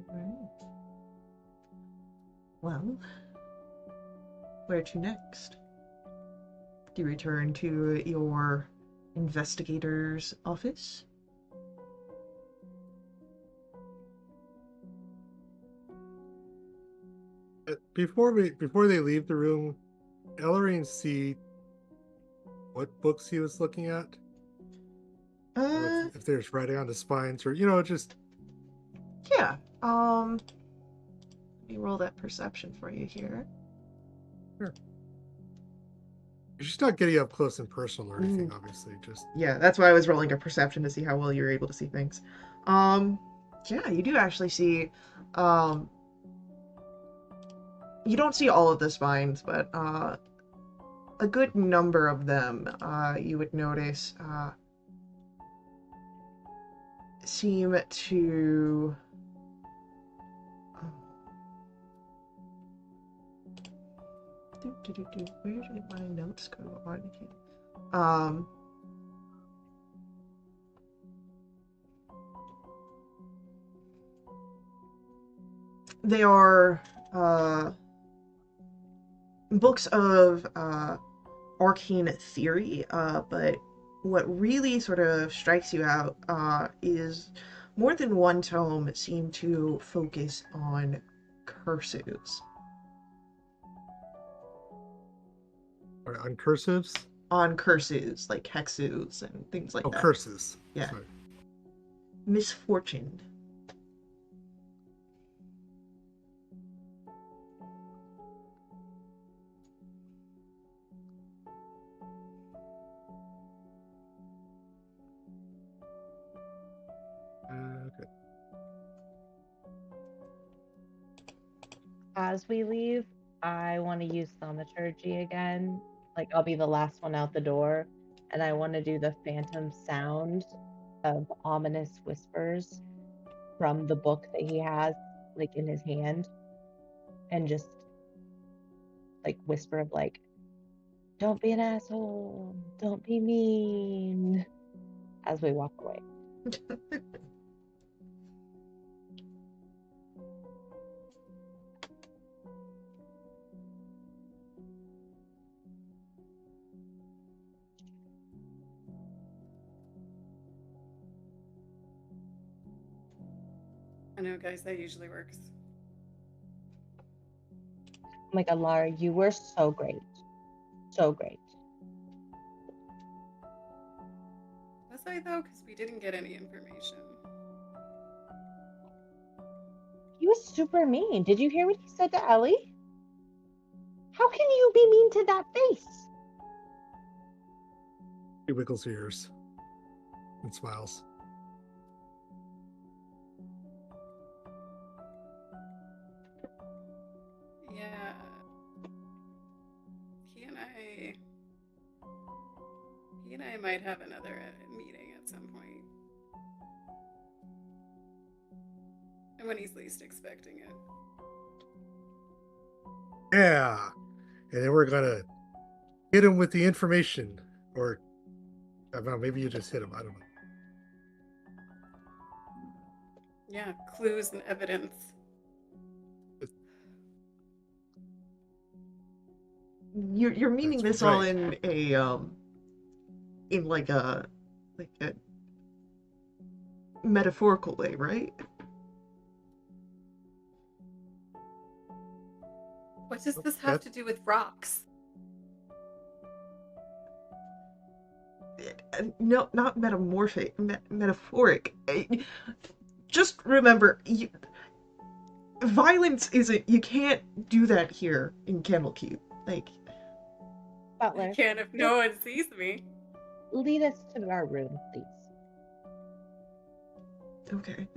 [SPEAKER 1] Right. Well, where to next? Do you return to your investigator's office?
[SPEAKER 6] Before they leave the room, Ellery see what books he was looking at.
[SPEAKER 1] Uh,
[SPEAKER 6] If there's writing on the spines, or just
[SPEAKER 1] yeah. Let me roll that perception for you here.
[SPEAKER 6] sure. You're just not getting up close and personal or anything,
[SPEAKER 1] Ooh.
[SPEAKER 6] obviously. Just
[SPEAKER 1] Yeah, that's why I was rolling a perception to see how well you're able to see things. Yeah, you do actually see, you don't see all of the spines, but, a good number of them, you would notice, seem to, where did my notes go on here? They are, books of, arcane theory, but what really sort of strikes you out is more than one tome seem to focus on curses.
[SPEAKER 6] or on cursives.
[SPEAKER 1] On curses, like hexes and things like
[SPEAKER 6] Oh,
[SPEAKER 1] that.
[SPEAKER 6] curses.
[SPEAKER 1] Yeah.
[SPEAKER 6] Sorry.
[SPEAKER 1] Misfortune.
[SPEAKER 6] Okay.
[SPEAKER 3] As we leave, I want to use thaumaturgy again. Like, I'll be the last one out the door, and I want to do the phantom sound of ominous whispers from the book that he has, like, in his hand, and just, like, whisper of, like, don't be an asshole, don't be mean, as we walk away.
[SPEAKER 4] I know, guys, that usually works.
[SPEAKER 3] Oh my god, Lara, you were so great. So great.
[SPEAKER 4] Was I, though? Because we didn't get any information.
[SPEAKER 3] He was super mean. Did you hear what he said to Ellie? How can you be mean to that face?
[SPEAKER 6] He wiggles her ears and smiles.
[SPEAKER 4] Yeah. He and I might have another meeting at some point. And when he's least expecting it.
[SPEAKER 6] Yeah. And then we're gonna hit him with the information, or I don't know, maybe you just hit him. I don't know.
[SPEAKER 4] Yeah, clues and evidence.
[SPEAKER 1] You're meaning
[SPEAKER 6] That's
[SPEAKER 1] this all
[SPEAKER 6] right.
[SPEAKER 1] in like a metaphorical way, right?
[SPEAKER 4] What does
[SPEAKER 6] Oh,
[SPEAKER 4] this have to do with rocks?
[SPEAKER 1] No, not metamorphic, metaphoric. just remember, violence isn't. You can't do that here in Candlekeep. Like,
[SPEAKER 4] I
[SPEAKER 3] Butler,
[SPEAKER 4] can't if no one sees me.
[SPEAKER 3] lead us to our room, please.
[SPEAKER 1] okay.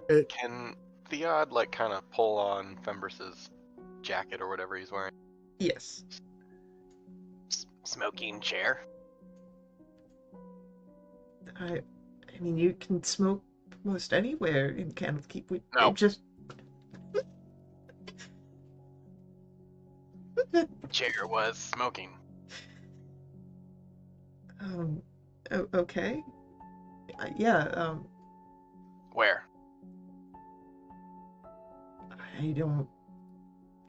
[SPEAKER 6] It,
[SPEAKER 2] Can Theod like kind of pull on Fembris's jacket or whatever he's wearing?
[SPEAKER 1] Yes.
[SPEAKER 2] Smoking chair.
[SPEAKER 1] I mean, you can smoke most anywhere in Candlekeep.
[SPEAKER 2] No.
[SPEAKER 1] It just.
[SPEAKER 2] Chair was smoking.
[SPEAKER 1] Okay. Yeah.
[SPEAKER 2] Where?
[SPEAKER 1] I don't.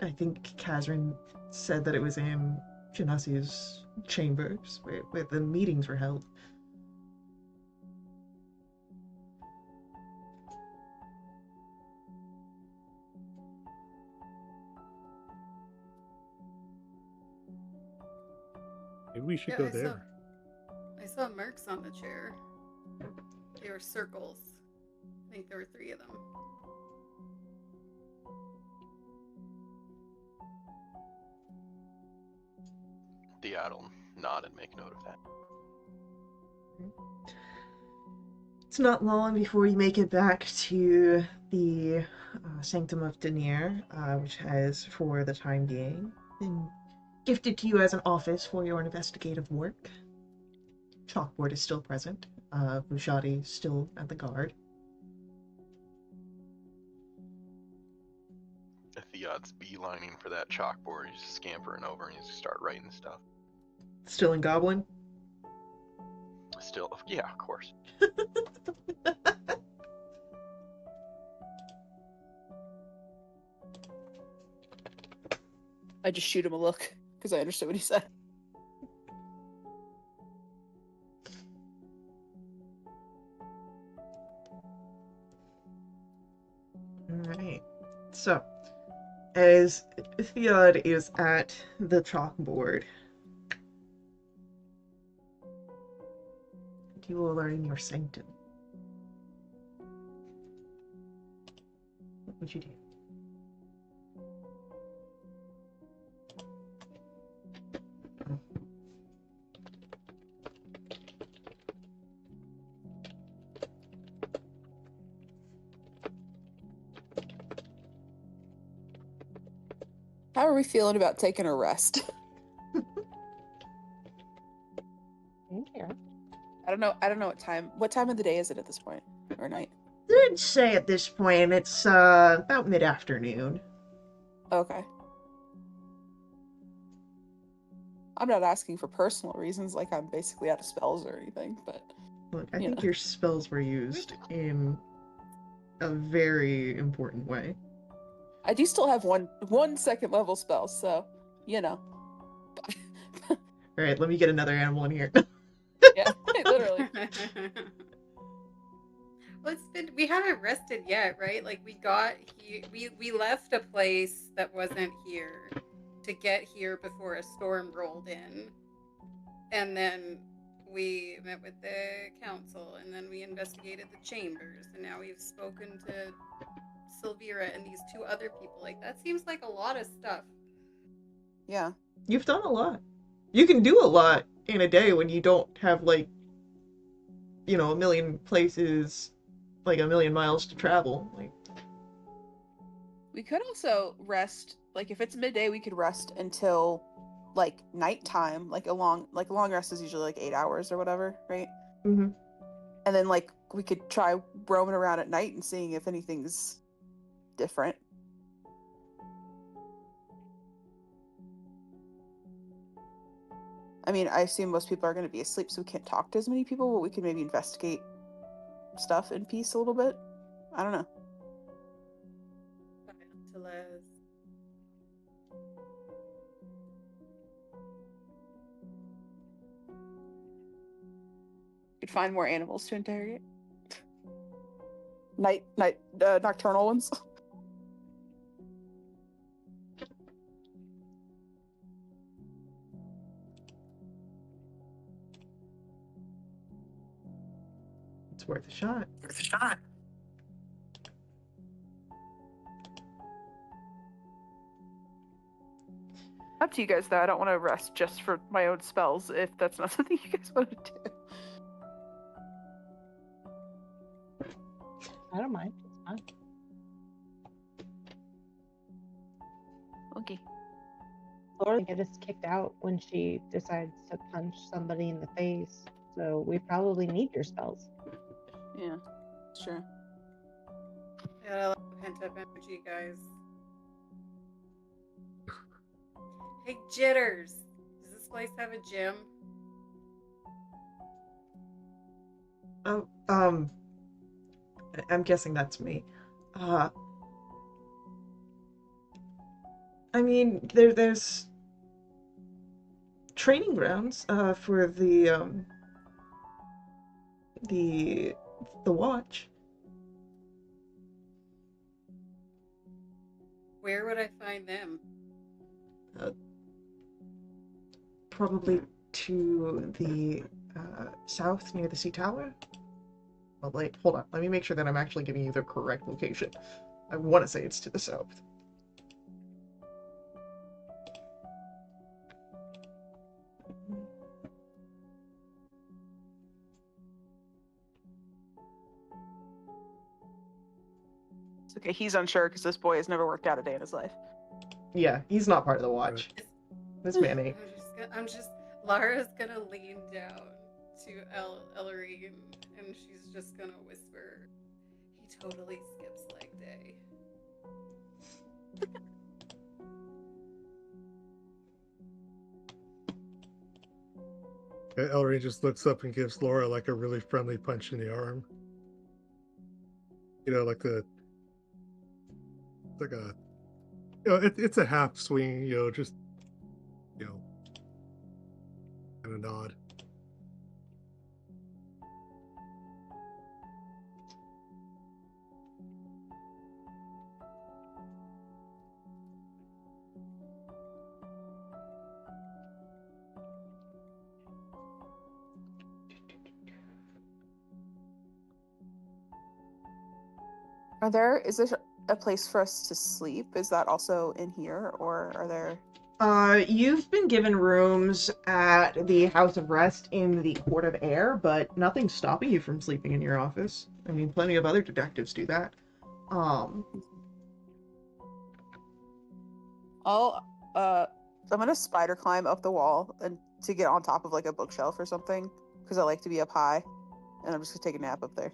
[SPEAKER 1] I think Kazrin said that it was in Genasia's chambers where the meetings were held.
[SPEAKER 6] maybe we should
[SPEAKER 4] Yeah,
[SPEAKER 6] go there.
[SPEAKER 4] I saw marks on the chair. They were circles. I think there were 3 of them.
[SPEAKER 2] Theod will nod and make note of that.
[SPEAKER 1] It's not long before you make it back to the Sanctum of Denier, which has, for the time being, been gifted to you as an office for your investigative work. Chalkboard is still present. Bushati still at the guard.
[SPEAKER 2] Theod's beelining for that chalkboard. He's just scampering over and he's just start writing stuff.
[SPEAKER 1] Still in Goblin?
[SPEAKER 2] Still, yeah, of course.
[SPEAKER 5] I just shoot him a look because I understood what he said.
[SPEAKER 1] Alright. So, as Theod is at the chalkboard, you will learn your sanctum. What would you do?
[SPEAKER 5] How are we feeling about taking a rest?
[SPEAKER 3] Thank you.
[SPEAKER 5] I don't know what time of the day is it at this point? Or night?
[SPEAKER 1] I'd say at this point it's about mid-afternoon.
[SPEAKER 5] Okay. I'm not asking for personal reasons, like I'm basically out of spells or anything, but
[SPEAKER 1] Look, I
[SPEAKER 5] You
[SPEAKER 1] think
[SPEAKER 5] know.
[SPEAKER 1] your spells were used in a very important way.
[SPEAKER 5] I do still have one second level spell, so you know.
[SPEAKER 1] Alright, let me get another animal in here.
[SPEAKER 5] Yeah, literally.
[SPEAKER 4] Well, we haven't rested yet, right? Like we got here, we left a place that wasn't here to get here before a storm rolled in, and then we met with the council, and then we investigated the chambers, and now we've spoken to Sylvira and these 2 other people. Like that seems like a lot of stuff.
[SPEAKER 5] Yeah.
[SPEAKER 1] You've done a lot. You can do a lot in a day when you don't have, like, you know, a million places, like a million miles to travel. Like,
[SPEAKER 5] We could also rest, like if it's midday, we could rest until like nighttime. Like a long rest is usually like 8 hours or whatever, right?
[SPEAKER 1] mm-hmm.
[SPEAKER 5] And then like we could try roaming around at night and seeing if anything's different. I mean, I assume most people are going to be asleep, so we can't talk to as many people, but we could maybe investigate stuff in peace a little bit. I don't know.
[SPEAKER 4] To Les.
[SPEAKER 5] Could find more animals to interrogate. Nocturnal ones.
[SPEAKER 1] It's worth a shot.
[SPEAKER 5] Up to you guys, though. I don't want to rest just for my own spells if that's not something you guys want to do.
[SPEAKER 3] I don't mind. It's fine.
[SPEAKER 5] Okay.
[SPEAKER 3] Laura get us kicked out when she decides to punch somebody in the face. So we probably need your spells.
[SPEAKER 5] Yeah, sure.
[SPEAKER 4] I got a lot of pent up energy, guys. Hey, Jitters! Does this place have a gym?
[SPEAKER 1] Oh, I'm guessing that's me. I mean, there's training grounds for the watch.
[SPEAKER 4] Where would I find them?
[SPEAKER 1] Probably to the south near the sea tower. Well, wait, hold on. Let me make sure that I'm actually giving you the correct location. I want to say it's to the south.
[SPEAKER 5] It's okay. He's unsure because this boy has never worked out a day in his life.
[SPEAKER 1] Yeah, he's not part of the watch. This man ain't.
[SPEAKER 4] Lara's gonna lean down to Ellery and she's just gonna whisper, "He totally skips leg day."
[SPEAKER 6] Ellery just looks up and gives Laura like a really friendly punch in the arm. You know, like it's a half swing, just, kind of nod.
[SPEAKER 5] Is there a place for us to sleep? Is that also in here, or are there...
[SPEAKER 1] You've been given rooms at the House of Rest in the Court of Air, but nothing's stopping you from sleeping in your office. I mean, plenty of other detectives do that.
[SPEAKER 5] I'm gonna spider climb up the wall and to get on top of like a bookshelf or something, because I like to be up high, and I'm just gonna take a nap up there.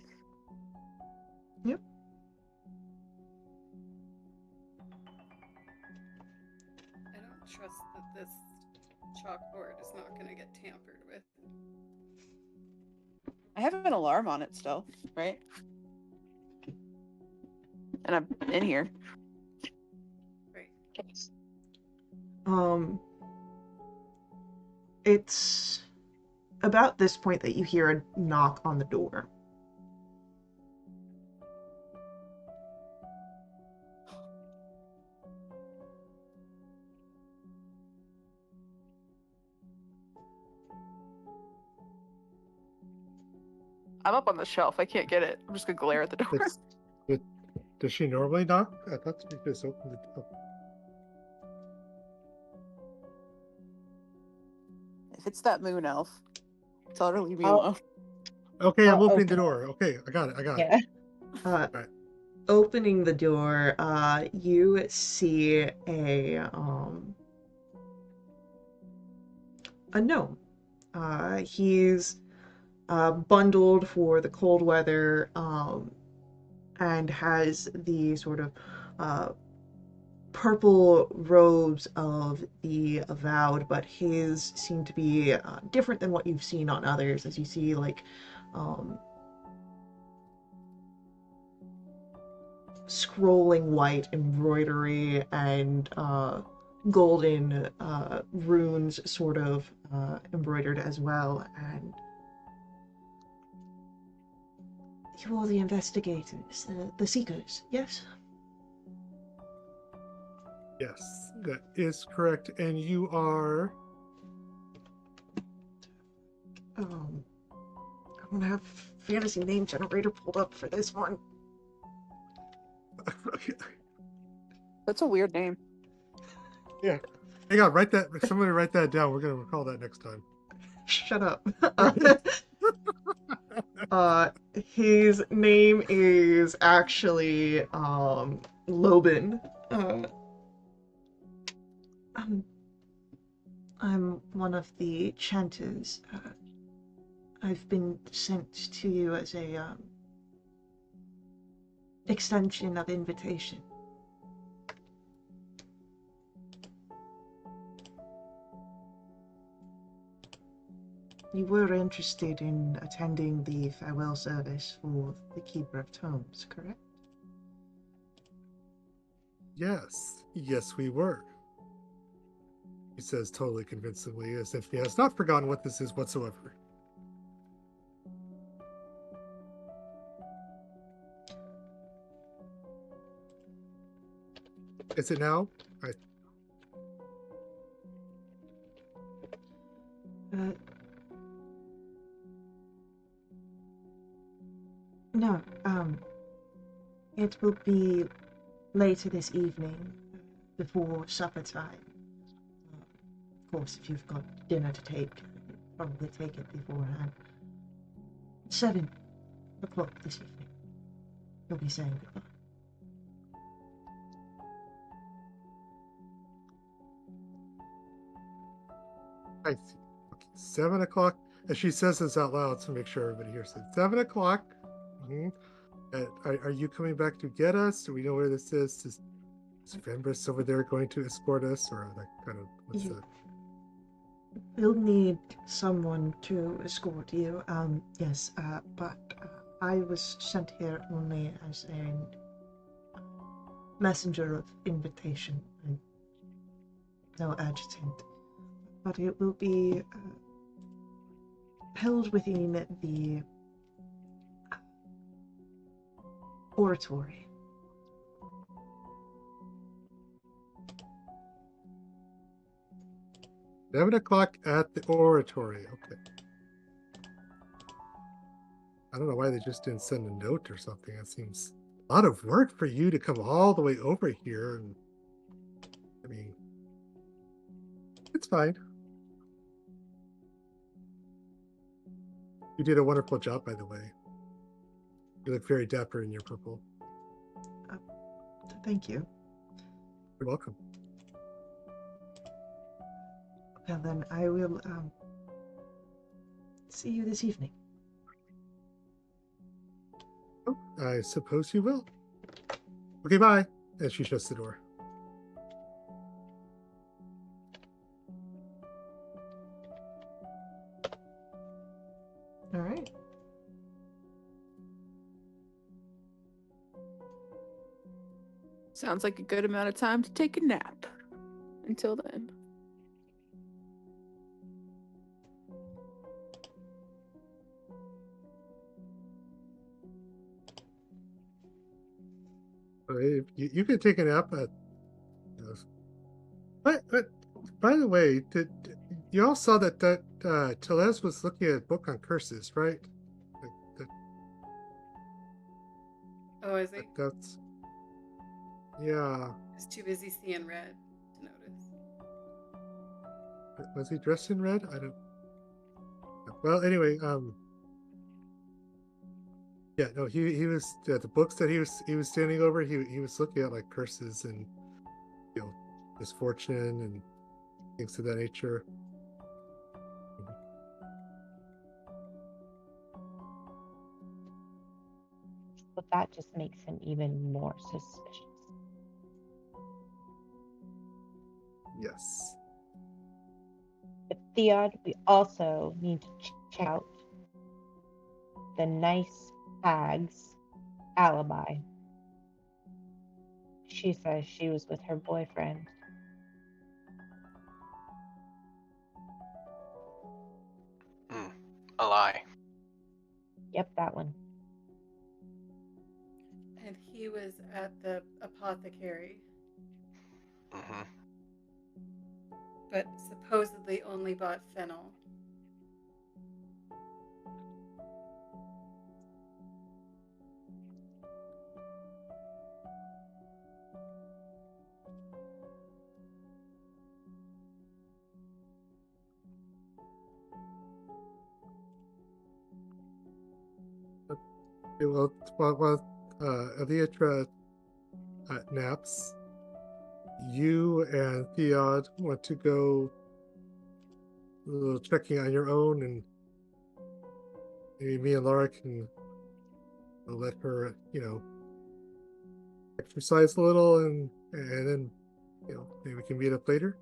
[SPEAKER 1] Yep.
[SPEAKER 4] I don't trust that this chalkboard is not gonna get tampered with.
[SPEAKER 5] I have an alarm on it still, right? And I'm in here.
[SPEAKER 4] Right.
[SPEAKER 1] It's about this point that you hear a knock on the door.
[SPEAKER 5] I'm up on the shelf. I can't get it. I'm just gonna glare at the door.
[SPEAKER 6] Does she normally knock? I thought she just opened the door.
[SPEAKER 5] If it's that moon elf, tell her to leave me alone.
[SPEAKER 6] Okay, I'm opening the
[SPEAKER 3] okay.
[SPEAKER 6] door. Okay, I got it.
[SPEAKER 3] Yeah.
[SPEAKER 6] Right.
[SPEAKER 1] Opening the door, you see a gnome. He's bundled for the cold weather, and has the sort of purple robes of the Avowed, but his seem to be different than what you've seen on others, as you see like scrolling white embroidery and golden runes sort of embroidered as well. And you are the investigators, the seekers, yes?
[SPEAKER 6] Yes, that is correct. And you are?
[SPEAKER 1] I want to have fantasy name generator pulled up for this one.
[SPEAKER 5] That's a weird name.
[SPEAKER 6] Yeah. Hang on, write that. Somebody write that down. We're gonna recall that next time.
[SPEAKER 1] Shut up. His name is actually Lobin. I'm one of the chanters. I've been sent to you as a extension of invitation. You were interested in attending the farewell service for the Keeper of Tomes, correct?
[SPEAKER 6] Yes. Yes, we were. He says totally convincingly, as if he has not forgotten what this is whatsoever. Is it now?
[SPEAKER 1] No, it will be later this evening, before supper time. Of course, if you've got dinner to take, probably take it beforehand. 7 o'clock this evening. You'll be saying goodbye.
[SPEAKER 6] I see. Okay, 7 o'clock. As she says this out loud to make sure everybody hears it. 7 o'clock. Are you coming back to get us? Do we know where this is? Is Fembris over there going to escort us, or like kind of what's that?
[SPEAKER 1] We'll need someone to escort you. Yes, but I was sent here only as a messenger of invitation. I'm no adjutant. But it will be held within the oratory.
[SPEAKER 6] Seven o'clock at the oratory. Okay. I don't know why they just didn't send a note or something. That seems a lot of work for you to come all the way over here. And I mean, it's fine. You did a wonderful job, by the way. You look very dapper in your purple.
[SPEAKER 1] Thank you.
[SPEAKER 6] You're welcome.
[SPEAKER 1] Well, then I will see you this evening.
[SPEAKER 6] Oh, I suppose you will. Okay, bye. And she shuts the door.
[SPEAKER 1] All right.
[SPEAKER 5] Sounds like a good amount of time to take a nap. Until then.
[SPEAKER 6] You can take a nap at. But by the way, you all saw that Telez was looking at a book on curses, right?
[SPEAKER 4] Oh, is he?
[SPEAKER 6] That's yeah.
[SPEAKER 4] He's too busy seeing red to notice.
[SPEAKER 6] Was he dressed in red? I don't. Well, anyway, yeah, no, he was the books that he was standing over. He was looking at like curses and misfortune and things of that nature.
[SPEAKER 3] But that just makes him even more suspicious.
[SPEAKER 6] Yes.
[SPEAKER 3] But Theod, we also need to check out the nice hag's alibi. She says she was with her boyfriend.
[SPEAKER 2] A lie.
[SPEAKER 3] Yep, that one.
[SPEAKER 4] And he was at the apothecary,
[SPEAKER 2] Mm-hmm.
[SPEAKER 4] but supposedly only bought fennel.
[SPEAKER 6] While Eliatra naps, you and Theod want to go a little checking on your own, and maybe me and Laura can let her, exercise a little, and then, maybe we can meet up later.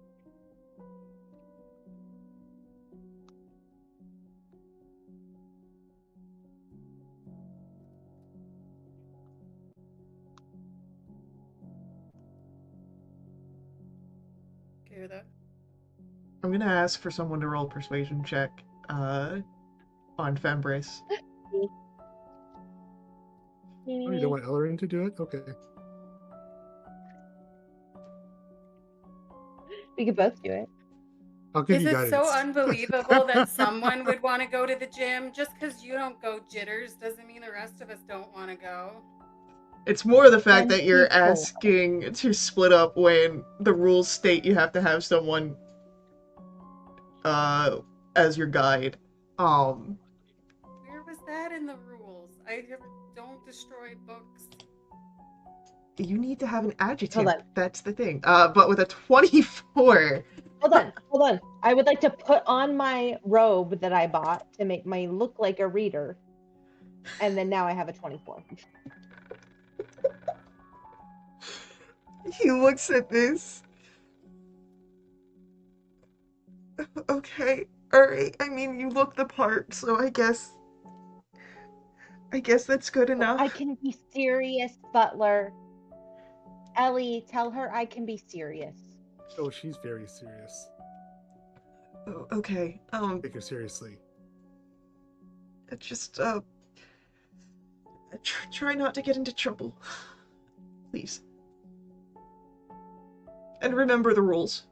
[SPEAKER 4] Okay with that?
[SPEAKER 1] I'm gonna ask for someone to roll a persuasion check on Fembris.
[SPEAKER 6] Oh, you don't want Ellerin to do it? Okay.
[SPEAKER 3] We could both do it.
[SPEAKER 6] I'll give
[SPEAKER 4] Is
[SPEAKER 6] you
[SPEAKER 4] it
[SPEAKER 6] guidance.
[SPEAKER 4] so unbelievable that someone would want to go to the gym? Just because you don't go jitters doesn't mean the rest of us don't want to go.
[SPEAKER 1] It's more the fact
[SPEAKER 3] And
[SPEAKER 1] that you're
[SPEAKER 3] people.
[SPEAKER 1] asking to split up when the rules state you have to have someone as your guide.
[SPEAKER 4] Where was that in the rules? I don't destroy books.
[SPEAKER 1] You need to have an
[SPEAKER 3] Hold
[SPEAKER 1] adjutant.
[SPEAKER 3] on.
[SPEAKER 1] That's the thing. But with a 24.
[SPEAKER 3] Hold on. I would like to put on my robe that I bought to make me look like a reader. And then now I have a 24.
[SPEAKER 1] He looks at this. Okay, alright. I mean, you look the part, so I guess that's good enough.
[SPEAKER 3] I can be serious, Butler. Ellie, tell her I can be serious.
[SPEAKER 6] Oh, she's very serious.
[SPEAKER 1] Oh, okay.
[SPEAKER 6] Take her seriously.
[SPEAKER 1] Just try not to get into trouble, please. And remember the rules,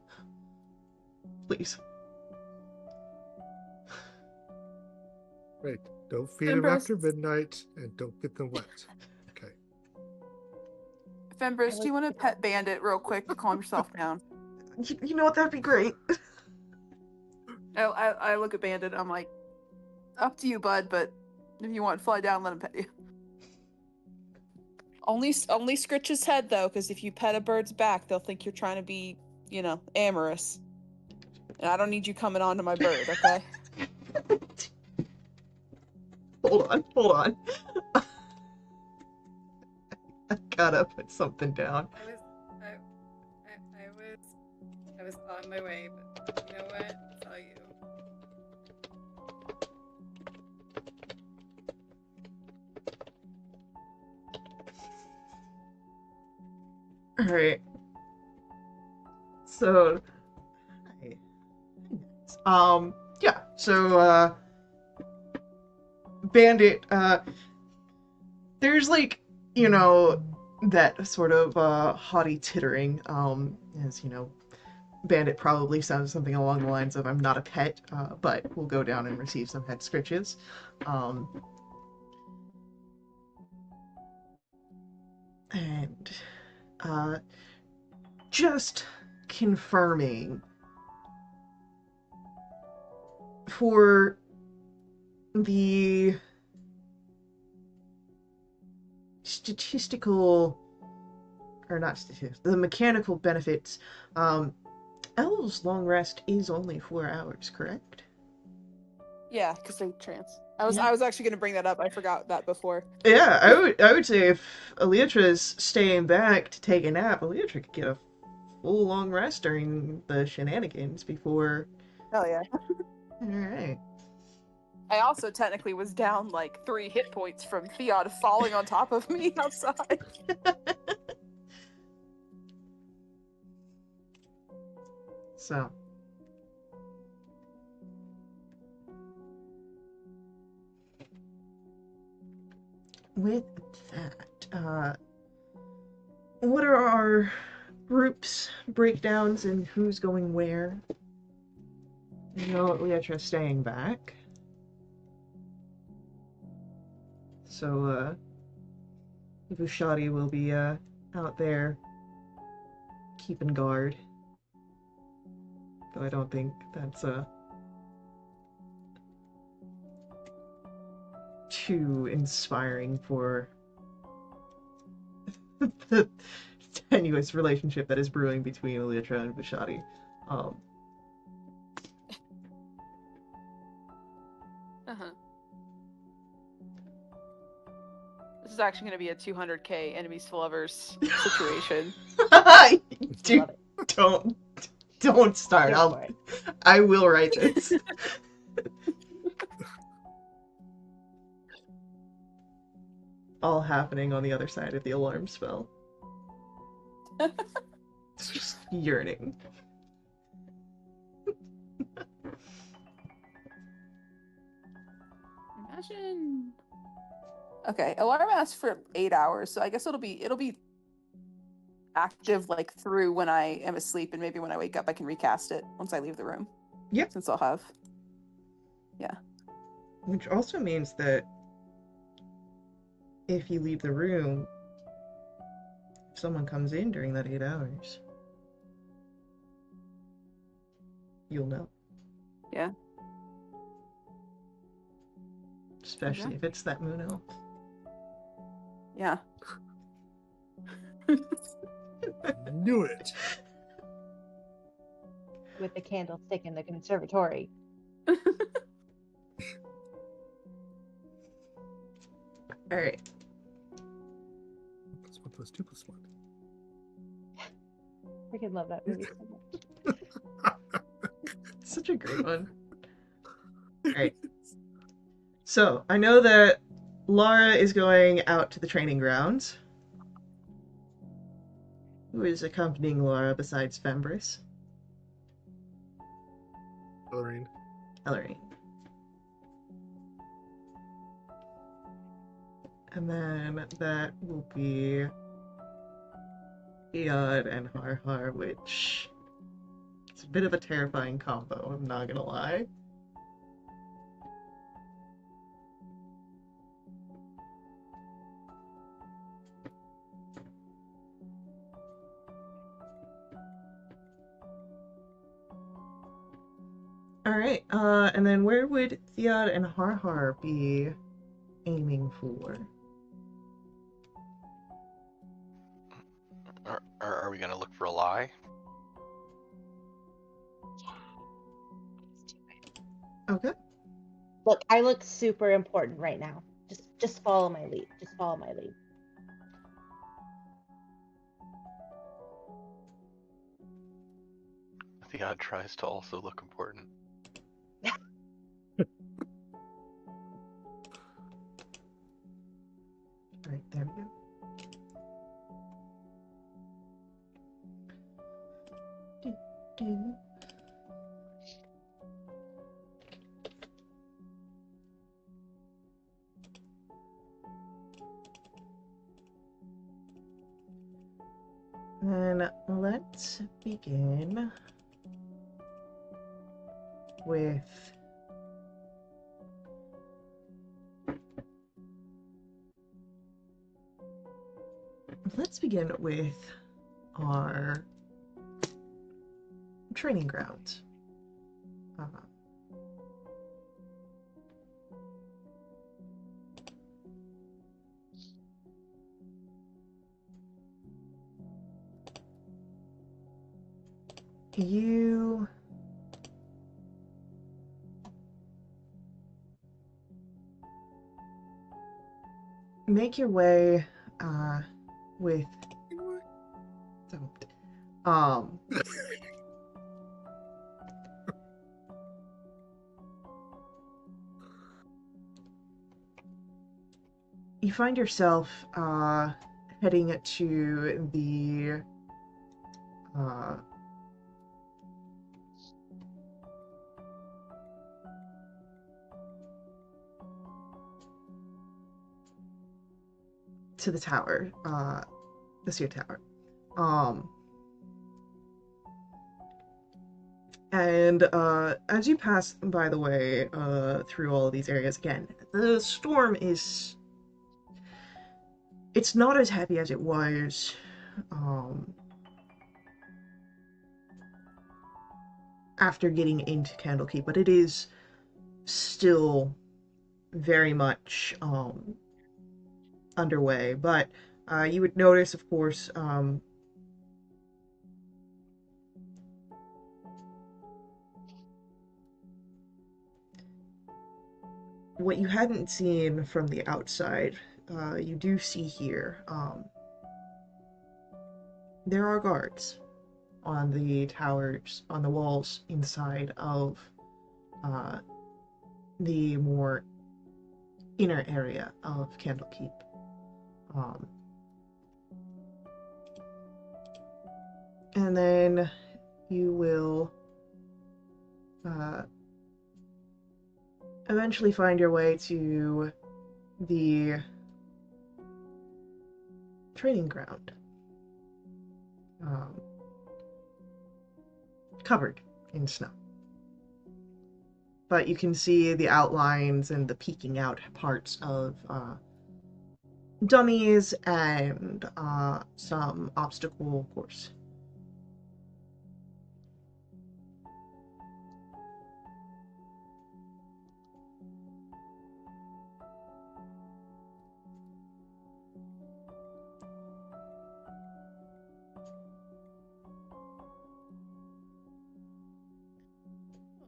[SPEAKER 1] please.
[SPEAKER 6] Right. Don't feed them after midnight, and don't get them wet. Okay.
[SPEAKER 5] Fembris, do you want to pet Bandit real quick to calm yourself down?
[SPEAKER 1] You know what? That'd be great.
[SPEAKER 5] I look at Bandit. I'm like, up to you, bud. But if you want, fly down, let him pet you. Only scritch his head though, because if you pet a bird's back, they'll think you're trying to be, amorous. And I don't need you coming onto my bird, okay?
[SPEAKER 1] Hold on. I gotta put something down.
[SPEAKER 4] I was on my way, but you know what? It's all you.
[SPEAKER 1] Alright. So yeah, so Bandit, there's like, that sort of haughty tittering, as Bandit probably sounds something along the lines of, I'm not a pet, but we'll go down and receive some head scritches. And just confirming, for the the mechanical benefits, Elle's long rest is only 4 hours, correct?
[SPEAKER 5] Yeah, because they trance. I
[SPEAKER 1] Yeah.
[SPEAKER 5] was actually gonna bring that up. I forgot that before.
[SPEAKER 1] Yeah, I would say if Eliatra's staying back to take a nap, Eliatra could get a full long rest during the shenanigans before.
[SPEAKER 5] Hell yeah.
[SPEAKER 1] Alright.
[SPEAKER 5] I also technically was down like 3 hit points from Theod falling on top of me outside.
[SPEAKER 1] So. With that, what are our groups breakdowns and who's going where? You know, Eliatra's staying back. So, Vushati will be, out there keeping guard. Though I don't think that's, too inspiring for the tenuous relationship that is brewing between Elytra and Vishati.
[SPEAKER 5] Uh-huh. This is actually going to be a 200k enemies to lovers situation.
[SPEAKER 1] Dude,
[SPEAKER 3] Love it.
[SPEAKER 1] don't start.
[SPEAKER 3] Go for it.
[SPEAKER 1] I will write this. All happening on the other side of the alarm spell. It's just yearning.
[SPEAKER 5] Imagine. Okay, alarm lasts for 8 hours, so I guess it'll be active like through when I am asleep, and maybe when I wake up I can recast it once I leave the room.
[SPEAKER 1] Yep.
[SPEAKER 5] Since I'll have.
[SPEAKER 1] Which also means that if you leave the room, if someone comes in during that 8 hours, you'll know.
[SPEAKER 5] Yeah.
[SPEAKER 1] Especially if it's that moon elf.
[SPEAKER 5] Yeah.
[SPEAKER 6] Knew it.
[SPEAKER 3] With the candlestick in the conservatory.
[SPEAKER 1] Alright.
[SPEAKER 6] +1 +2 +1.
[SPEAKER 3] Freaking love that movie so much.
[SPEAKER 1] Such a great one. Alright. So, I know that Laura is going out to the training grounds. Who is accompanying Laura besides Fembris?
[SPEAKER 6] Lorraine.
[SPEAKER 1] Ellery. And then that will be Eod and Harhar, which it's a bit of a terrifying combo, I'm not gonna lie. Alright, and then where would Theod and Harhar be aiming for?
[SPEAKER 2] Are we gonna look for a lie?
[SPEAKER 1] Okay.
[SPEAKER 3] Look, I look super important right now. Just follow my lead. Just follow my lead.
[SPEAKER 2] Theod tries to also look important.
[SPEAKER 1] Alright, there we go. Do. Then let's begin with our training grounds. You make your way with you find yourself heading to the tower, the Seer Tower. And as you pass, by the way, through all of these areas, again, the storm is... It's not as heavy as it was after getting into Candlekeep, but it is still very much underway. But you would notice, of course, what you hadn't seen from the outside, you do see here. There are guards on the towers, on the walls inside of the more inner area of Candlekeep. And then you will eventually find your way to the training ground. Covered in snow. But you can see the outlines and the peeking out parts of dummies and some obstacle course.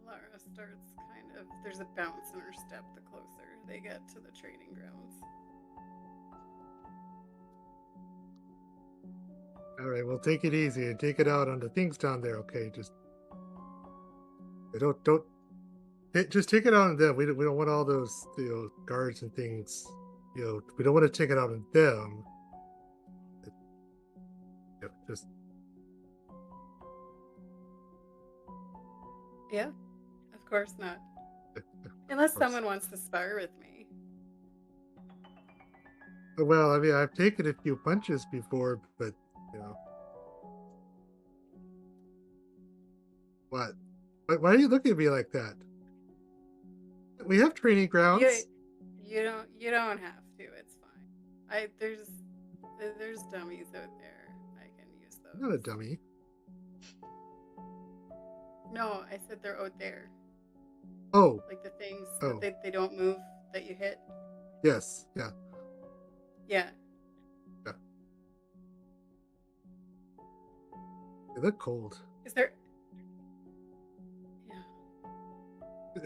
[SPEAKER 4] Lara starts there's a bounce in her step the closer they get to the training grounds.
[SPEAKER 6] All right, well, take it easy and take it out on the things down there. Okay, just just take it out on them. We don't want all those guards and things. We don't want to take it out on them. Just
[SPEAKER 4] Yeah, of course not. Unless someone wants to spar with me.
[SPEAKER 6] Well, I mean, I've taken a few punches before, but what? Why are you looking at me like that? We have training grounds.
[SPEAKER 4] You don't have to. It's fine. There's dummies out there. I can use those.
[SPEAKER 6] I'm not a dummy.
[SPEAKER 4] No, I said they're out there.
[SPEAKER 6] Oh.
[SPEAKER 4] Like the things that they don't move that you hit.
[SPEAKER 6] Yes. Yeah.
[SPEAKER 4] Yeah.
[SPEAKER 6] Yeah. They look cold.
[SPEAKER 4] Is there? Yeah.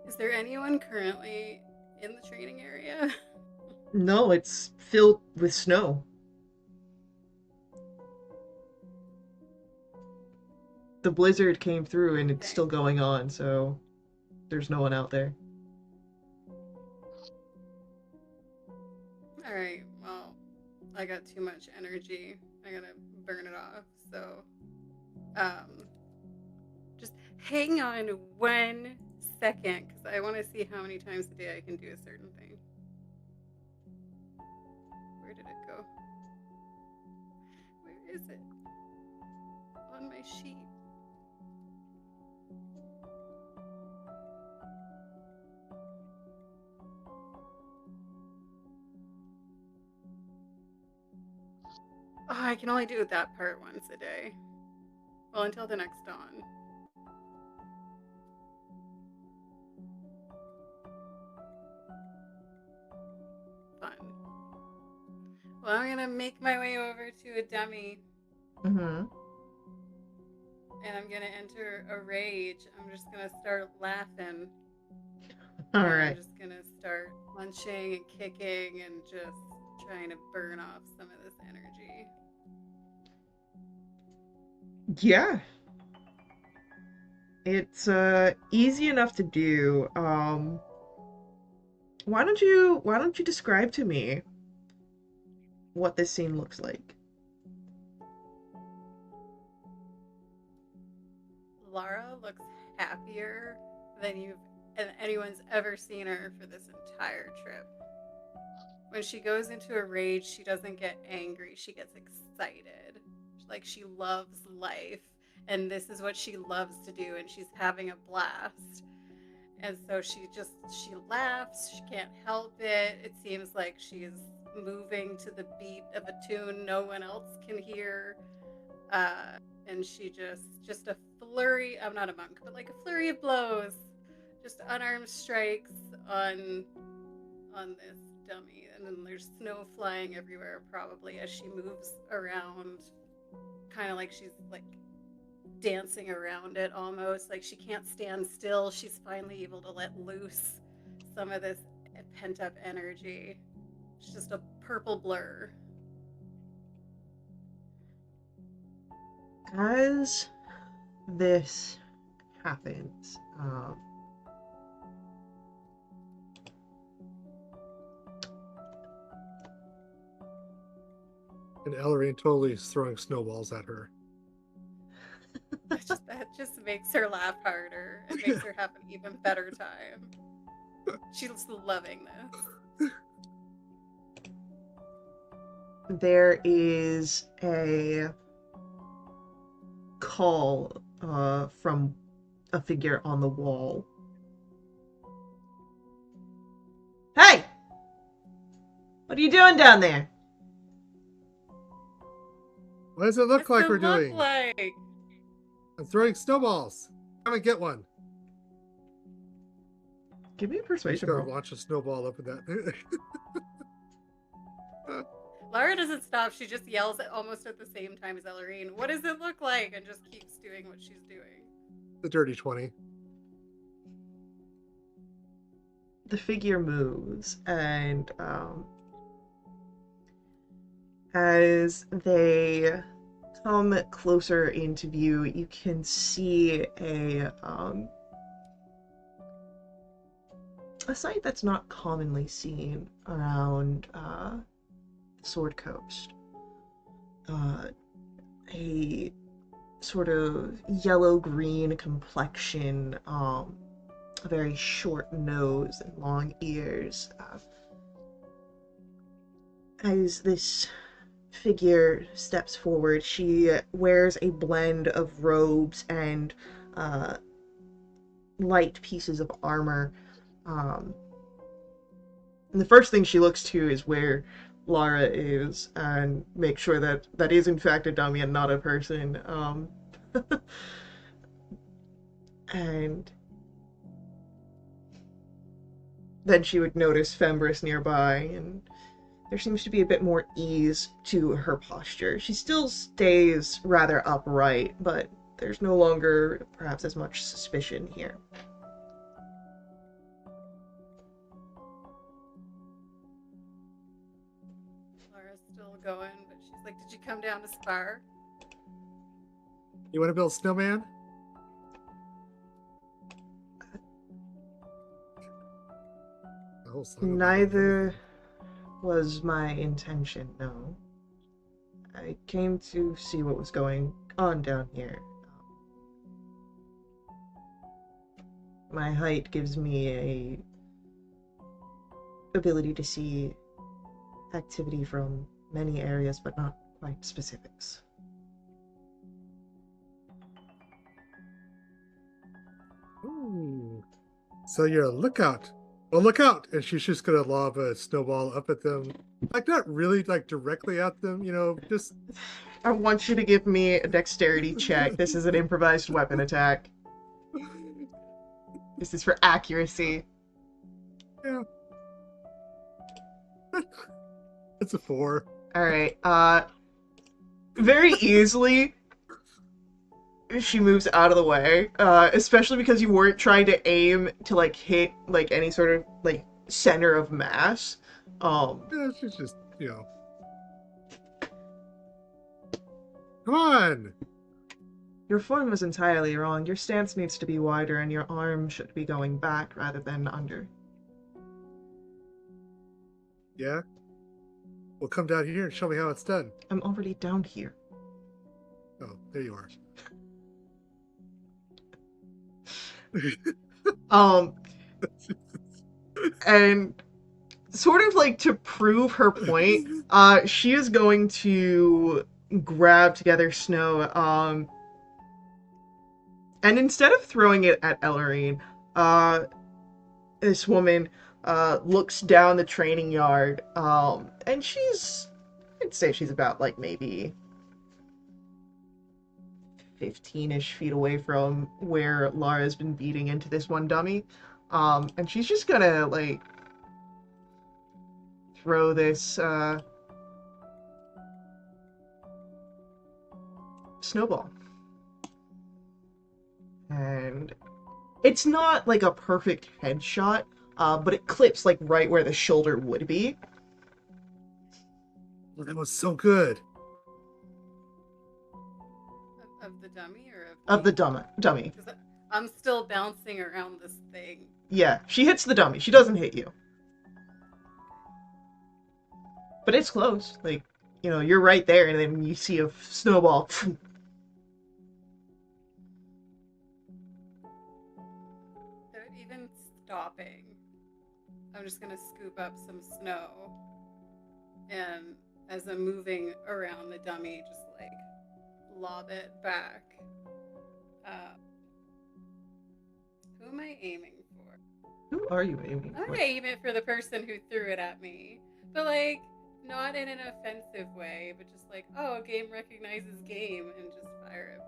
[SPEAKER 4] Is there anyone currently in the training area?
[SPEAKER 1] No, it's filled with snow. The blizzard came through and it's still going on, so there's no one out there.
[SPEAKER 4] Alright, well, I got too much energy. I gotta burn it off, so just hang on 1 second, because I want to see how many times a day I can do a certain thing. Where did it go? Where is it? On my sheet. Oh, I can only do that part once a day. Well, until the next dawn. Fun. Well, I'm gonna make my way over to a dummy.
[SPEAKER 1] Mm-hmm.
[SPEAKER 4] And I'm gonna enter a rage. I'm just gonna start laughing.
[SPEAKER 1] Alright.
[SPEAKER 4] I'm just gonna start punching and kicking and just trying to burn off some of this energy.
[SPEAKER 1] Yeah. It's easy enough to do. Why don't you describe to me what this scene looks like?
[SPEAKER 4] Lara looks happier than anyone's ever seen her for this entire trip. When she goes into a rage, she doesn't get angry, she gets excited. Like she loves life, and this is what she loves to do, and she's having a blast. And so she laughs, she can't help it. It seems like she's moving to the beat of a tune no one else can hear. And she just a flurry, I'm not a monk, but like a flurry of blows just unarmed strikes on this dummy, and then there's snow flying everywhere probably as she moves around, kind of like she's like dancing around it almost, like she can't stand still. She's finally able to let loose some of this pent up energy. It's just a purple blur.
[SPEAKER 1] As this happens,
[SPEAKER 6] And Ellery totally is throwing snowballs at her.
[SPEAKER 4] That just makes her laugh harder. It makes her have an even better time. She's loving this.
[SPEAKER 1] there is a call from a figure on the wall. Hey! What are you doing down there?
[SPEAKER 6] What does it look like we're doing?
[SPEAKER 4] Like?
[SPEAKER 6] I'm throwing snowballs. Come and get one.
[SPEAKER 1] Give me a
[SPEAKER 6] Just
[SPEAKER 1] persuasion
[SPEAKER 6] gotta
[SPEAKER 1] roll.
[SPEAKER 6] launch a snowball up at that.
[SPEAKER 4] Lara doesn't stop. She just yells almost at the same time as Ellerine, "What does it look like?" and just keeps doing what she's doing.
[SPEAKER 6] The dirty 20.
[SPEAKER 1] The figure moves, and as they come closer into view, you can see a sight that's not commonly seen around Sword Coast. A sort of yellow-green complexion, a very short nose and long ears. As this figure steps forward, she wears a blend of robes and light pieces of armor. And the first thing she looks to is where Lara is and make sure that that is in fact a dummy and not a person. And then she would notice Fembris nearby, and there seems to be a bit more ease to her posture. She still stays rather upright, but there's no longer perhaps as much suspicion here.
[SPEAKER 4] Lara's still going, but she's like, "Did you come down to spar?"
[SPEAKER 6] You want to build a snowman? Oh, son of a-
[SPEAKER 1] Neither was my intention, no. I came to see what was going on down here. My height gives me a ability to see activity from many areas, but not quite specifics.
[SPEAKER 6] Ooh. So you're a lookout. Well, look out! And she's just gonna lob a snowball up at them. Like, not really, like, directly at them, just...
[SPEAKER 1] I want you to give me a dexterity check. This is an improvised weapon attack. This is for accuracy.
[SPEAKER 6] Yeah. It's a 4.
[SPEAKER 1] Alright, very easily, she moves out of the way, especially because you weren't trying to aim to, like, hit, like, any sort of, like, center of mass.
[SPEAKER 6] Yeah, she's just, Come on!
[SPEAKER 1] Your form was entirely wrong. Your stance needs to be wider, and your arm should be going back rather than under.
[SPEAKER 6] Yeah? Well, come down here and show me how it's done.
[SPEAKER 1] I'm already down here.
[SPEAKER 6] Oh, there you are.
[SPEAKER 1] And sort of like to prove her point, she is going to grab together snow, and instead of throwing it at Ellerine, this woman looks down the training yard, and I'd say she's about like maybe 15-ish feet away from where Lara's been beating into this one dummy. And she's just gonna like throw this snowball. And it's not like a perfect headshot, but it clips like right where the shoulder would be.
[SPEAKER 6] Well, that was so good.
[SPEAKER 4] Of the dummy or
[SPEAKER 1] Of the
[SPEAKER 4] me?
[SPEAKER 1] dummy.
[SPEAKER 4] 'Cause I'm still bouncing around this thing.
[SPEAKER 1] Yeah, she hits the dummy. She doesn't hit you. But it's close. Like, you know, you're right there, and then you see a snowball.
[SPEAKER 4] So even stopping, I'm just gonna scoop up some snow, and as I'm moving around the dummy, just like lob it back. Who am I aiming for?
[SPEAKER 1] Who are you aiming
[SPEAKER 4] I'm
[SPEAKER 1] for?
[SPEAKER 4] gonna aim it for the person who threw it at me, but like not in an offensive way, but just like, oh, game recognizes game, and just fire it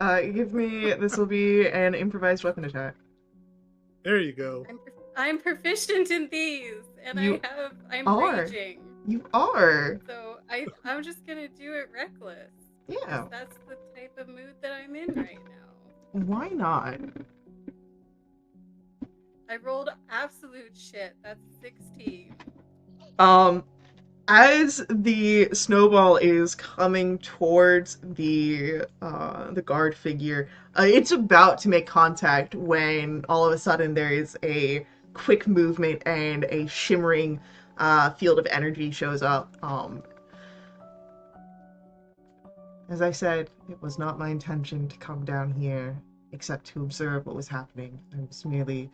[SPEAKER 4] back.
[SPEAKER 1] Give me. This will be an improvised weapon attack.
[SPEAKER 6] There you go.
[SPEAKER 4] I'm proficient in these, and
[SPEAKER 1] You
[SPEAKER 4] I'm
[SPEAKER 1] are.
[SPEAKER 4] raging.
[SPEAKER 1] You are.
[SPEAKER 4] So I'm just gonna do it reckless.
[SPEAKER 1] Yeah.
[SPEAKER 4] Because that's the type of mood that I'm in right now.
[SPEAKER 1] Why not?
[SPEAKER 4] I rolled absolute shit. That's 16.
[SPEAKER 1] As the snowball is coming towards the guard figure, it's about to make contact when all of a sudden there is a quick movement and a shimmering field of energy shows up. As I said, it was not my intention to come down here except to observe what was happening. I was merely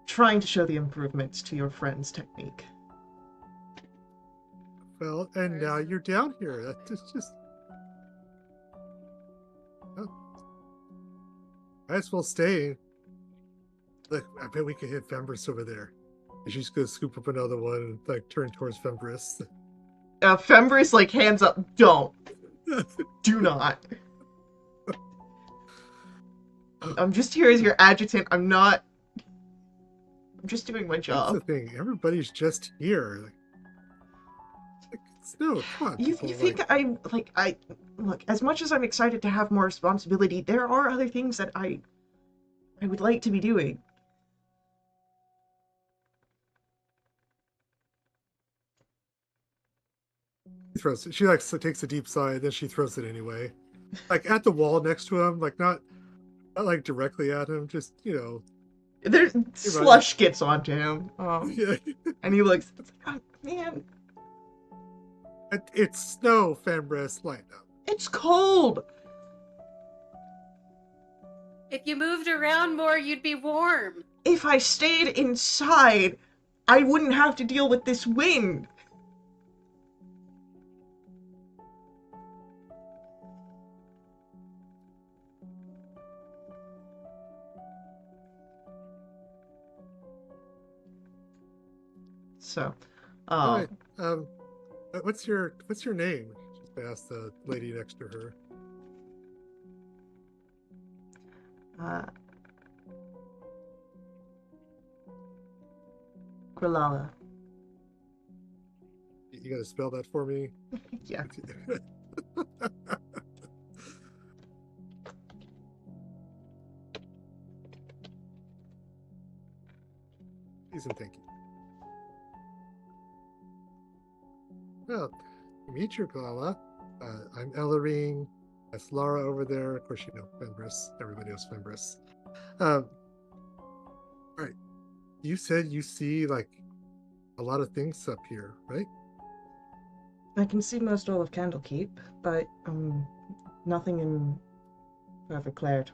[SPEAKER 1] trying to show the improvements to your friend's technique.
[SPEAKER 6] Well, and now you're down here. That's just. Oh. Might as well stay. Look, I bet we could hit Fembris over there. And she's gonna scoop up another one and like turn towards Fembris.
[SPEAKER 1] Fembris, like, hands up, don't. Do not. I'm just here as your adjutant. I'm just doing my job.
[SPEAKER 6] That's the thing. Everybody's just here. No, come on.
[SPEAKER 1] You think I look, as much as I'm excited to have more responsibility, there are other things that I would like to be doing.
[SPEAKER 6] She like takes a deep sigh, then she throws it anyway. Like at the wall next to him, like not like directly at him, just
[SPEAKER 1] There's slush gets onto him.
[SPEAKER 6] Yeah.
[SPEAKER 1] And he looks, oh, man.
[SPEAKER 6] It's snow, Fembris, light up.
[SPEAKER 1] It's cold.
[SPEAKER 4] If you moved around more, you'd be warm.
[SPEAKER 1] If I stayed inside, I wouldn't have to deal with this wind. So,
[SPEAKER 6] all right. What's your name? Just asked the lady next to her.
[SPEAKER 1] Gralala.
[SPEAKER 6] You gotta spell that for me?
[SPEAKER 1] Yeah.
[SPEAKER 6] Please and thank you. Well, meet you, Glala. I'm Ellering. That's Laura over there. Of course, Fembris. Everybody knows Fembris. All right. You said you see like a lot of things up here, right?
[SPEAKER 1] I can see most all of Candlekeep, but nothing in further clarity.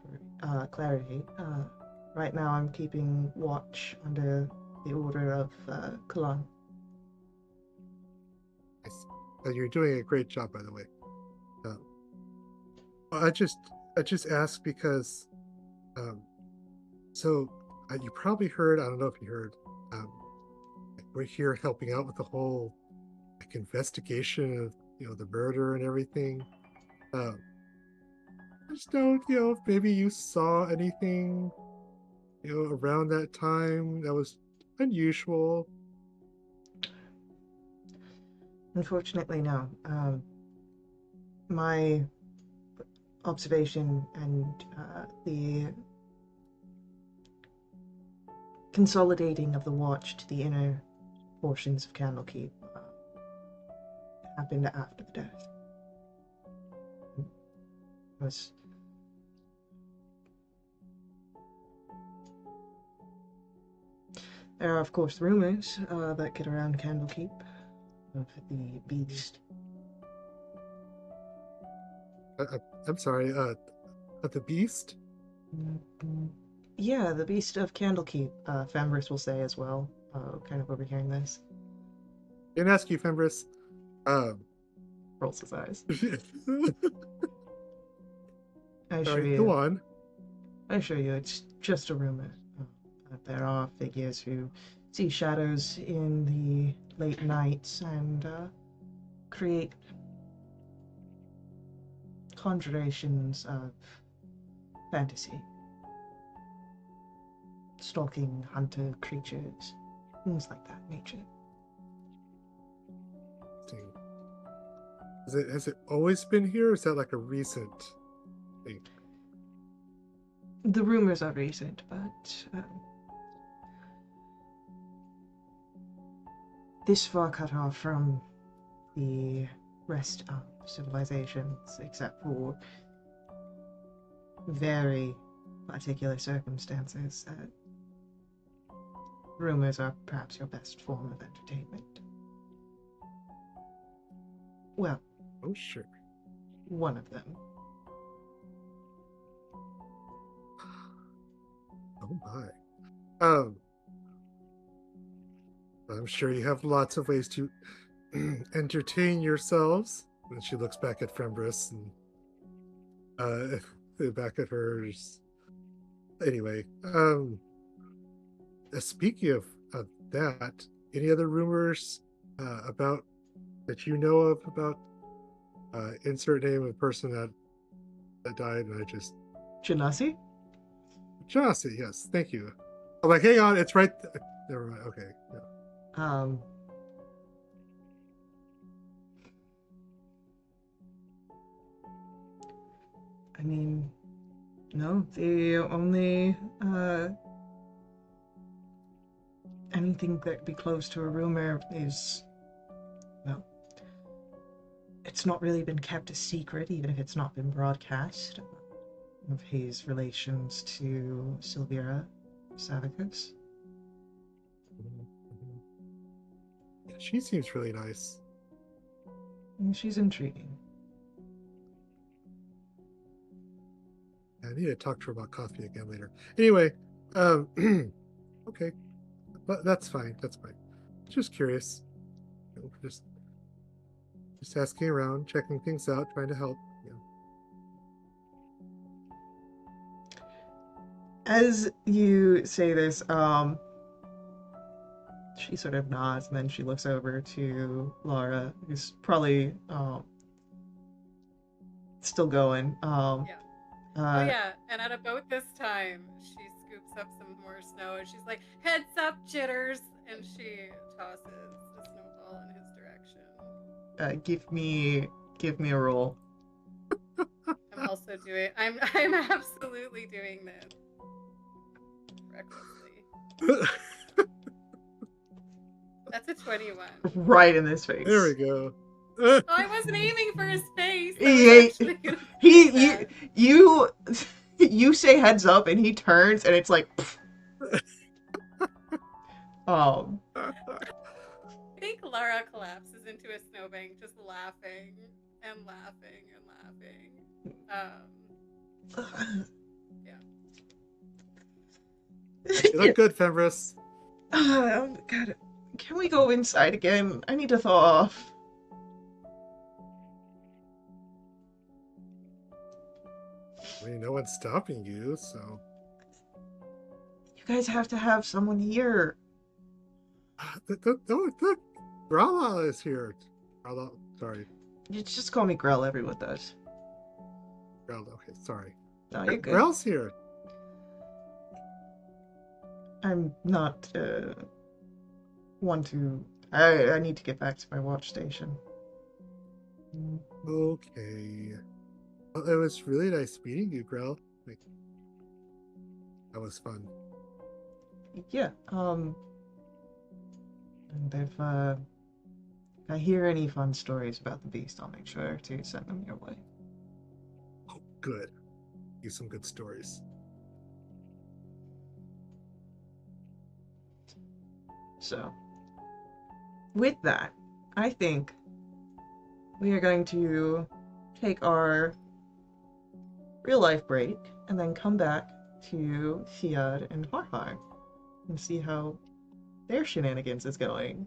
[SPEAKER 1] Right now, I'm keeping watch under the order of Kulan.
[SPEAKER 6] You're doing a great job, by the way. I just asked because, so you probably heard. I don't know if you heard. We're here helping out with the whole investigation of the murder and everything. Just don't, if maybe you saw anything, around that time that was unusual.
[SPEAKER 1] Unfortunately, no. My observation and the consolidating of the watch to the inner portions of Candlekeep happened after the death. Was there are, of course, rumors that get around Candlekeep of the beast.
[SPEAKER 6] I'm sorry, the beast?
[SPEAKER 1] Yeah, the beast of Candlekeep, Fambris will say as well, kind of overhearing this.
[SPEAKER 6] Didn't ask you, Fembris.
[SPEAKER 1] Rolls his eyes. I assure
[SPEAKER 6] Sorry,
[SPEAKER 1] you.
[SPEAKER 6] go on.
[SPEAKER 1] I assure you, it's just a rumor. There are figures who see shadows in the late nights and create conjurations of fantasy. Stalking hunter creatures, things like that nature.
[SPEAKER 6] Has it always been here, or is that like a recent thing?
[SPEAKER 1] The rumors are recent, but this far cut off from the rest of civilizations, except for very particular circumstances. Rumors are perhaps your best form of entertainment. Well,
[SPEAKER 6] Oh, sure.
[SPEAKER 1] one of them.
[SPEAKER 6] Oh my. I'm sure you have lots of ways to entertain yourselves. And she looks back at Fembris and back at hers. Anyway, speaking of that, any other rumors about that you know of about insert name of person that died? And I just
[SPEAKER 1] Genasi?
[SPEAKER 6] Jossie, yes, thank you. I'm like, hang on, it's right. Never mind. Okay. Yeah.
[SPEAKER 1] I mean, no, the only anything that would be close to a rumor is, well, it's not really been kept a secret, even if it's not been broadcast, of his relations to Sylvira Savicus.
[SPEAKER 6] Yeah, she seems really nice.
[SPEAKER 1] And she's intriguing.
[SPEAKER 6] I need to talk to her about coffee again later. Anyway, okay, but that's fine. That's fine. Just curious. Just asking around, checking things out, trying to help.
[SPEAKER 1] As you say this, she sort of nods and then she looks over to Laura, who's probably still going.
[SPEAKER 4] Yeah. Oh yeah, and at about this time, she scoops up some more snow and she's like, "Heads up, Jitters!" and she tosses a snowball in his direction.
[SPEAKER 1] Give me a roll.
[SPEAKER 4] I'm also doing. I'm absolutely doing this recklessly. That's a 21.
[SPEAKER 1] Right in his face.
[SPEAKER 6] There we go.
[SPEAKER 4] Oh, I wasn't aiming for his face.
[SPEAKER 1] You say heads up and he turns and it's like
[SPEAKER 4] I think Lara collapses into a snowbank just laughing and laughing and laughing. Yeah.
[SPEAKER 6] You look good, Fembris.
[SPEAKER 1] God, can we go inside again? I need to thaw off.
[SPEAKER 6] I mean, no one's stopping you, so.
[SPEAKER 1] You guys have to have someone here.
[SPEAKER 6] Look, Grala is here. Grala, sorry.
[SPEAKER 1] You just call me Grell, everyone does.
[SPEAKER 6] Grell, okay, sorry.
[SPEAKER 1] No, you're good.
[SPEAKER 6] Grell's here.
[SPEAKER 1] I'm not one to. I need to get back to my watch station.
[SPEAKER 6] Okay. Well, it was really nice meeting you, Grell. Like, that was fun.
[SPEAKER 1] Yeah. And if I hear any fun stories about the beast, I'll make sure to send them your way.
[SPEAKER 6] Oh, good. You some good stories.
[SPEAKER 1] So, with that, I think we are going to take our real life break and then come back to Fiad and Harhar and see how their shenanigans is going.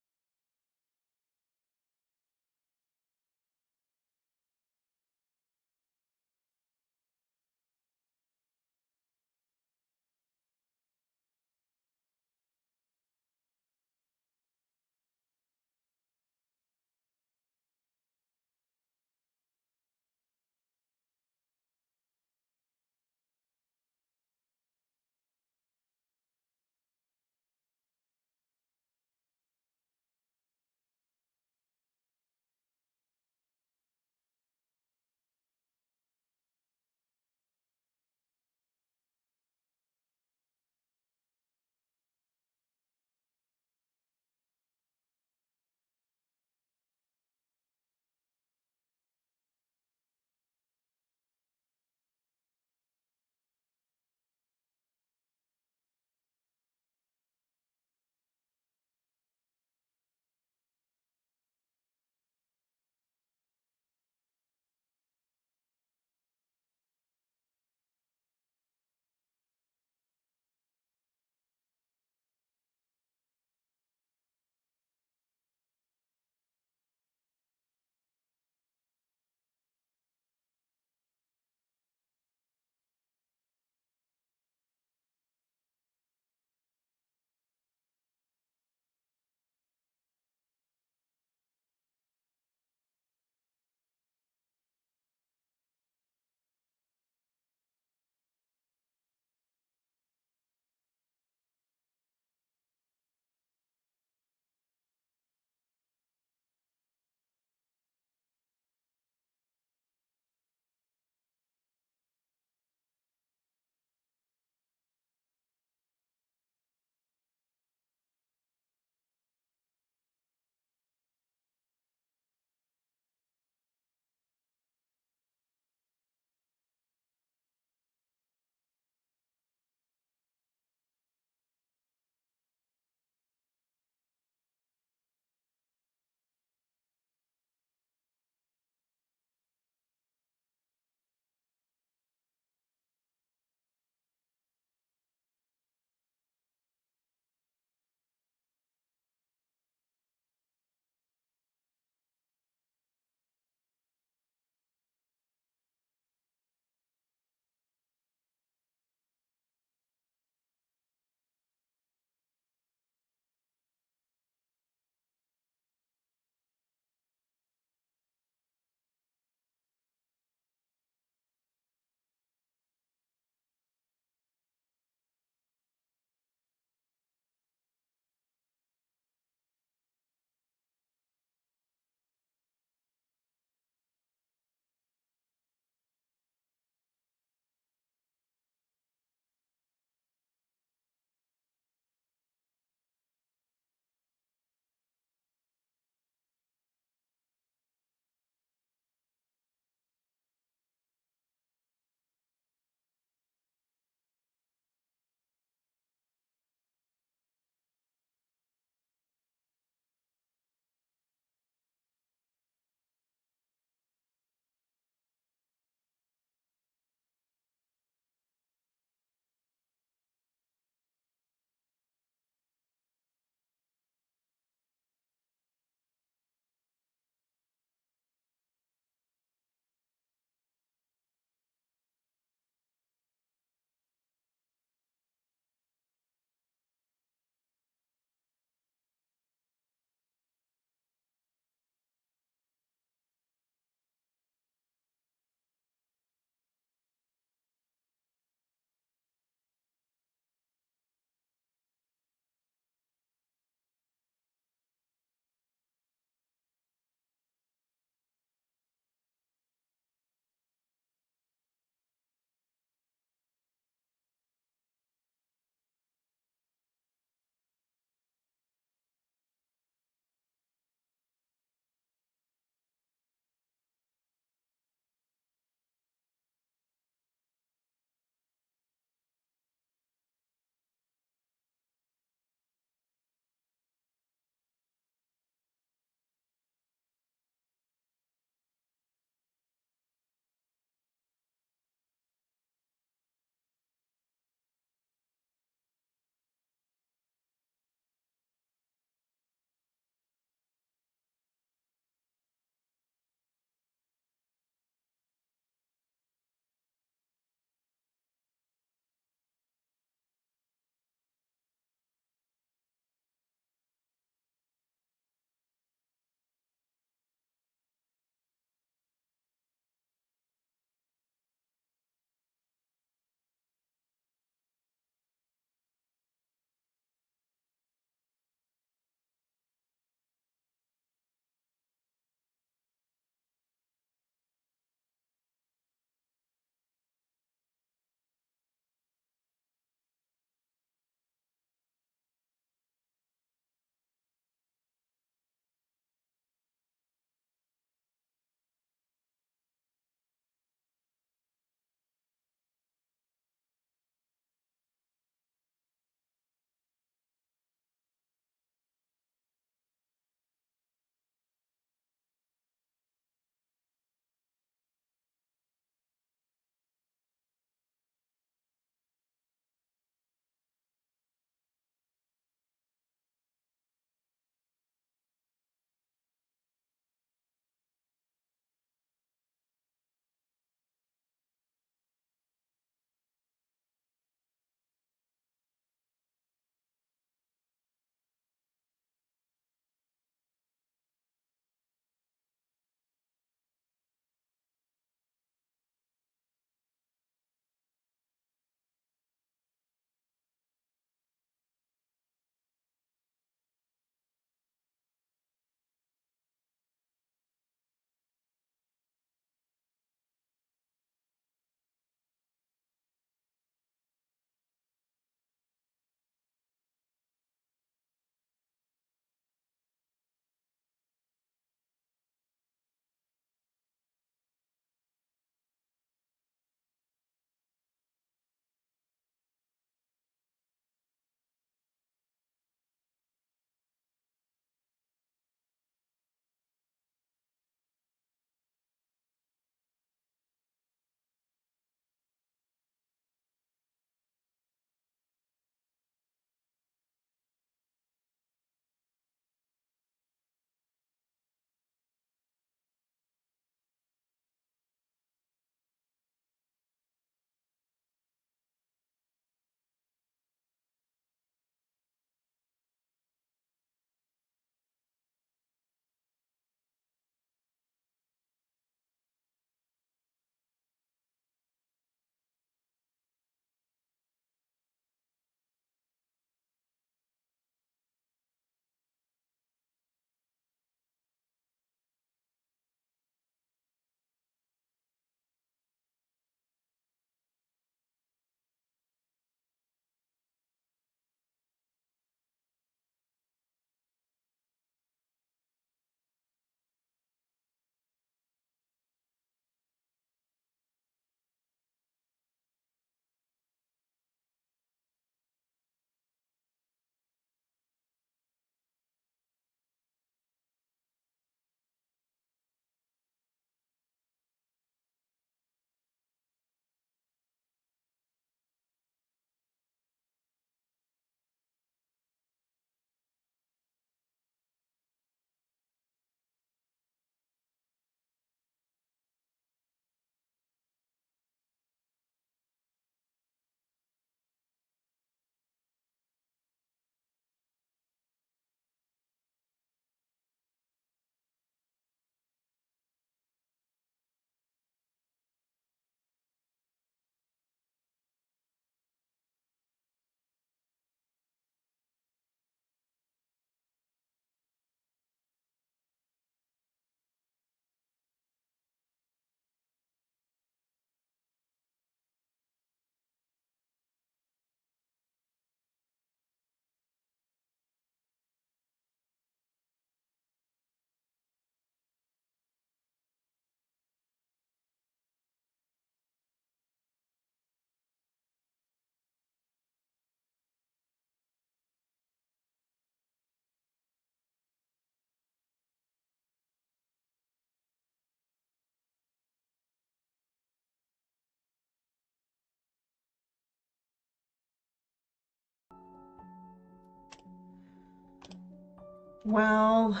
[SPEAKER 1] Well,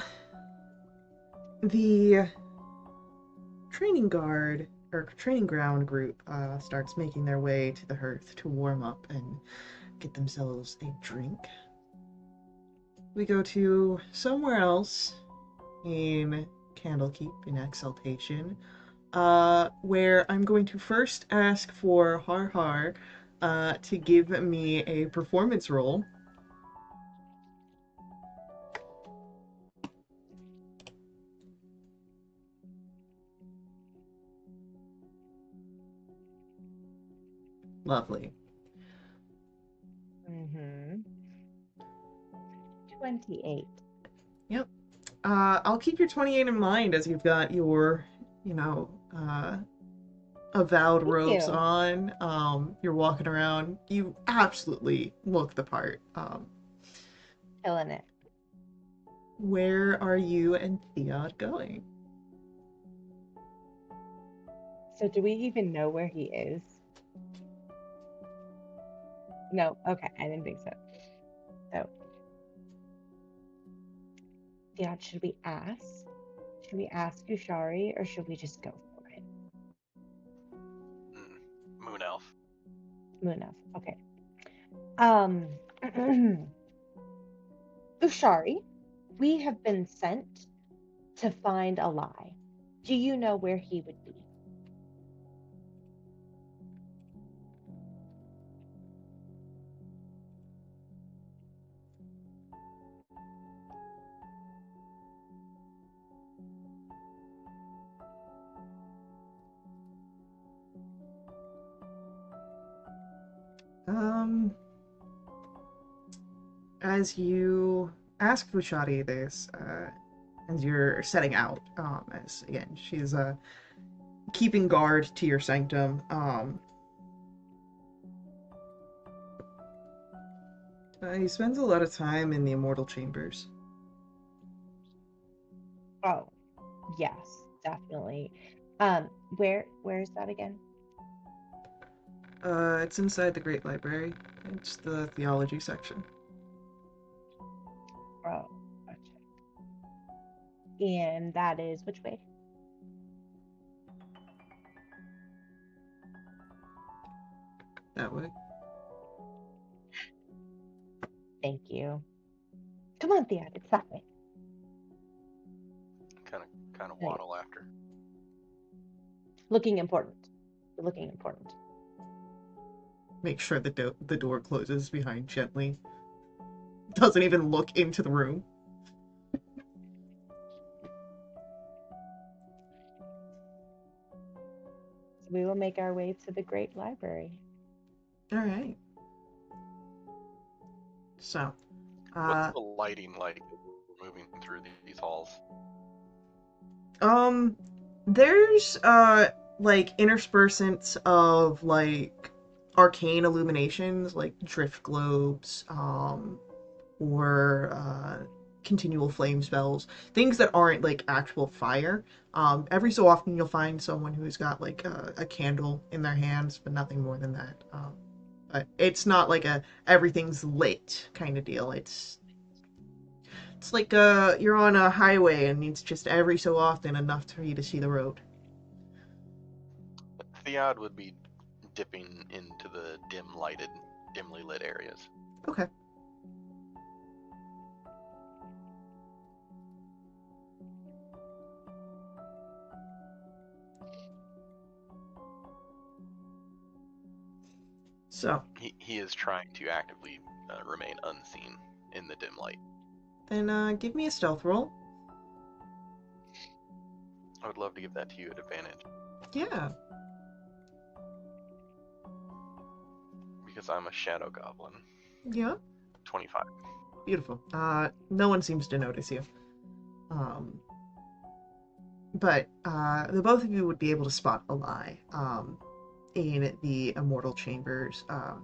[SPEAKER 1] the training guard or training ground group starts making their way to the hearth to warm up and get themselves a drink. We go to somewhere else in Candlekeep in Exaltation, where I'm going to first ask for Har Har to give me a performance roll. Lovely.
[SPEAKER 3] 28.
[SPEAKER 1] Yep. I'll keep your 28 in mind as you've got your, avowed
[SPEAKER 3] Thank
[SPEAKER 1] robes
[SPEAKER 3] you.
[SPEAKER 1] on. You're walking around. You absolutely look the part.
[SPEAKER 3] Killing it.
[SPEAKER 1] Where are you and Theod going?
[SPEAKER 3] So do we even know where he is? No, okay, I didn't think so. So, Theod, should we ask? Should we ask Ushari or should we just go for it?
[SPEAKER 2] Moon Elf.
[SPEAKER 3] Moon Elf, okay. Ushari, we have been sent to find a lie. Do you know where he would be?
[SPEAKER 1] As you ask Fushadi this, as you're setting out, as again, she's keeping guard to your sanctum, he spends a lot of time in the immortal chambers.
[SPEAKER 3] Oh, yes, definitely. Where is that again?
[SPEAKER 1] It's inside the Great Library. It's the theology section.
[SPEAKER 3] Oh, gotcha. And that is which way?
[SPEAKER 1] That way.
[SPEAKER 3] Thank you. Come on, Theod, it's that way.
[SPEAKER 2] Kind of waddle after.
[SPEAKER 3] Looking important. You're looking important.
[SPEAKER 1] Make sure the door closes behind gently. Doesn't even look into the room.
[SPEAKER 3] So we will make our way to the Great Library.
[SPEAKER 1] All right. So,
[SPEAKER 2] What's the lighting like as we're moving through these halls?
[SPEAKER 1] there's like interspersants of like arcane illuminations, like drift globes, or continual flame spells, things that aren't like actual fire. Every so often you'll find someone who's got like a candle in their hands, but nothing more than that. But it's not like a everything's lit kind of deal. It's like you're on a highway and it's just every so often enough for you to see the road.
[SPEAKER 2] Theod would be dipping into the dimly lit areas.
[SPEAKER 1] Okay. So
[SPEAKER 2] He is trying to actively remain unseen in the dim light.
[SPEAKER 1] then give me a stealth roll.
[SPEAKER 2] I would love to give that to you at advantage.
[SPEAKER 1] Yeah.
[SPEAKER 2] Because I'm a shadow goblin.
[SPEAKER 1] Yeah.
[SPEAKER 2] 25.
[SPEAKER 1] Beautiful. No one seems to notice you. But the both of you would be able to spot a lie in the immortal chambers.
[SPEAKER 3] Can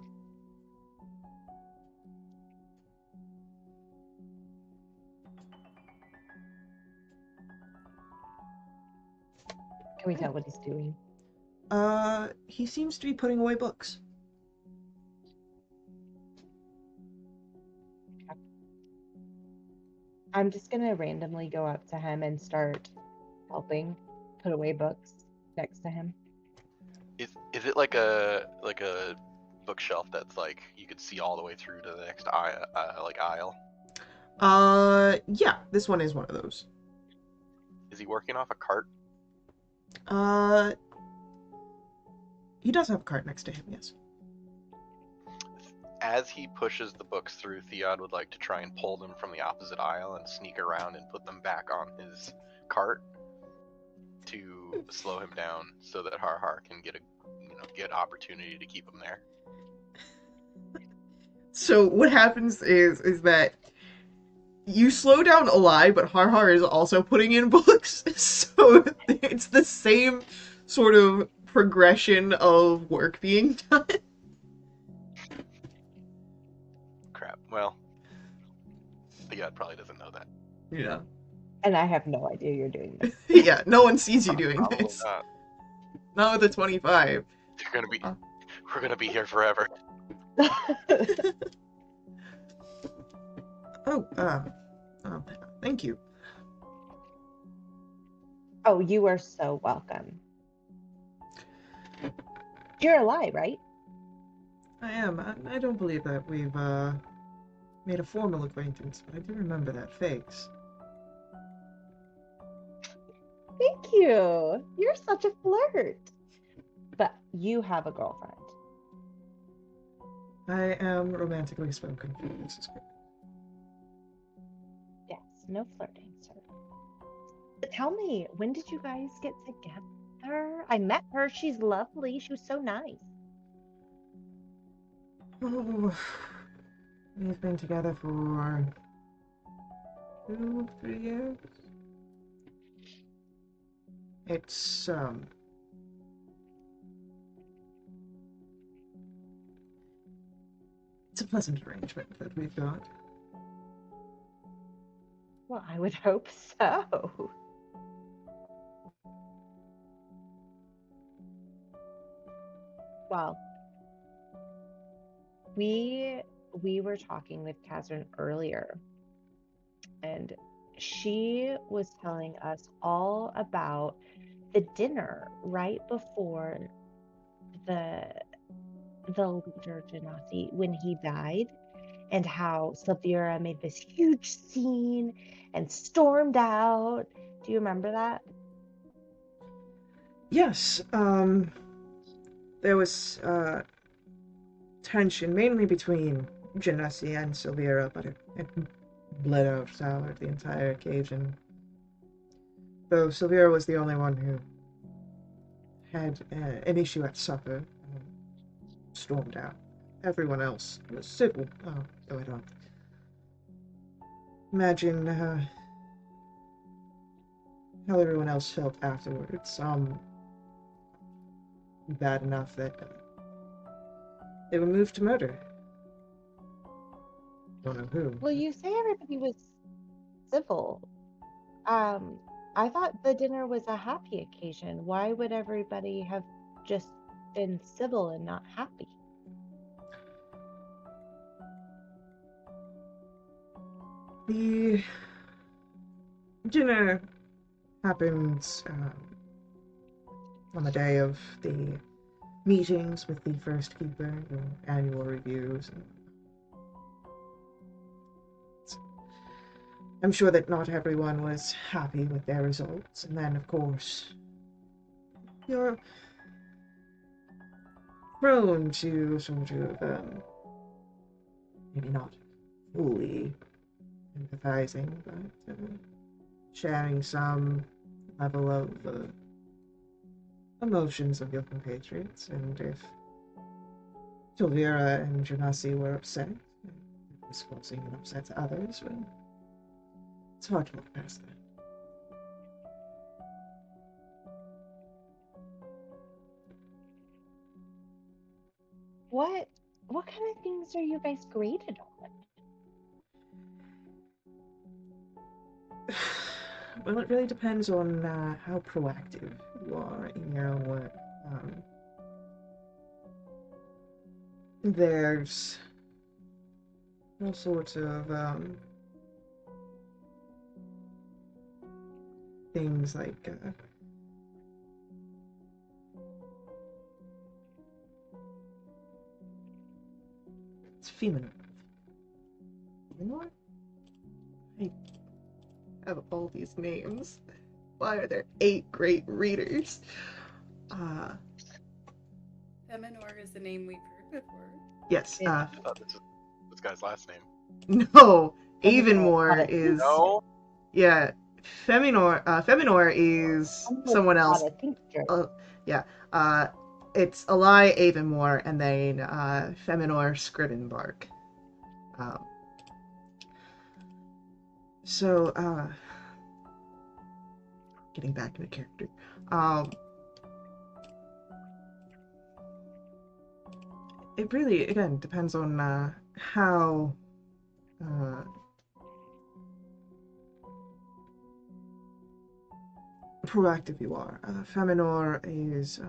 [SPEAKER 3] we tell what he's doing?
[SPEAKER 1] He seems to be putting away books.
[SPEAKER 3] I'm just gonna randomly go up to him and start helping put away books next to him.
[SPEAKER 2] Is it like a bookshelf that's like you could see all the way through to the next aisle?
[SPEAKER 1] Yeah, this one is one of those.
[SPEAKER 2] Is he working off a cart?
[SPEAKER 1] He does have a cart next to him, yes.
[SPEAKER 2] As he pushes the books through, Theod would like to try and pull them from the opposite aisle and sneak around and put them back on his cart to slow him down so that Har can get get opportunity to keep him there.
[SPEAKER 1] So what happens is that you slow down Eli, but Har is also putting in books, so it's the same sort of progression of work being done.
[SPEAKER 2] Crap. Well, Theod probably doesn't know that.
[SPEAKER 1] Yeah.
[SPEAKER 3] And I have no idea you're doing this.
[SPEAKER 1] Yeah, no one sees you doing
[SPEAKER 2] Probably
[SPEAKER 1] this.
[SPEAKER 2] not.
[SPEAKER 1] Not with a 25.
[SPEAKER 2] We're gonna be here forever.
[SPEAKER 1] Oh, thank you.
[SPEAKER 3] Oh, you are so welcome. You're Eli, right?
[SPEAKER 1] I am. I don't believe that we've made a formal acquaintance, but I do remember that face.
[SPEAKER 3] Thank you. You're such a flirt. But you have a girlfriend.
[SPEAKER 1] I am romantically spoken for Mrs. Crick.
[SPEAKER 3] Yes, no flirting, sir. But tell me, when did you guys get together? I met her. She's lovely. She was so nice.
[SPEAKER 1] Oh, we've been together for 2-3 years. It's a pleasant arrangement that we've got.
[SPEAKER 3] Well, I would hope so. Well, we were talking with Catherine earlier, and she was telling us all about the dinner right before the leader Genasi when he died, and how Sylvira made this huge scene and stormed out. Do you remember that?
[SPEAKER 1] Yes, there was tension mainly between Genasi and Sylvira, but it bled out sour the entire occasion. Though Sylvira was the only one who had an issue at supper and stormed out. Everyone else was civil, though I don't imagine how everyone else felt afterwards. Bad enough that they were moved to murder. Don't know who.
[SPEAKER 3] Well, you say everybody was civil. I thought the dinner was a happy occasion. Why would everybody have just been civil and not happy?
[SPEAKER 1] The dinner happened on the day of the meetings with the First Keeper, the annual reviews. And I'm sure that not everyone was happy with their results. And then, of course, you're prone to sort of, maybe not fully empathizing, but sharing some level of emotions of your compatriots. And if Sylvira and Genasi were upset, it was causing an upset to others, well, it's hard to look past that.
[SPEAKER 3] What kind of things are you guys graded on?
[SPEAKER 1] Well, it really depends on how proactive you are in your own work. There's all sorts of things like it's feminine. You know what? I have all these names. Why are there 8 great readers?
[SPEAKER 4] Feminor is a name we've heard before.
[SPEAKER 1] Yes.
[SPEAKER 2] I thought this guy's last name.
[SPEAKER 1] No.
[SPEAKER 3] Feminor,
[SPEAKER 1] Avonmore
[SPEAKER 3] not a
[SPEAKER 1] is.
[SPEAKER 2] No.
[SPEAKER 1] Yeah. Feminor is someone else. Yeah. It's Eli Avonmore and then Feminor Scrivenbark. So, getting back into character. It really, again, depends on how proactive you are. Feminor is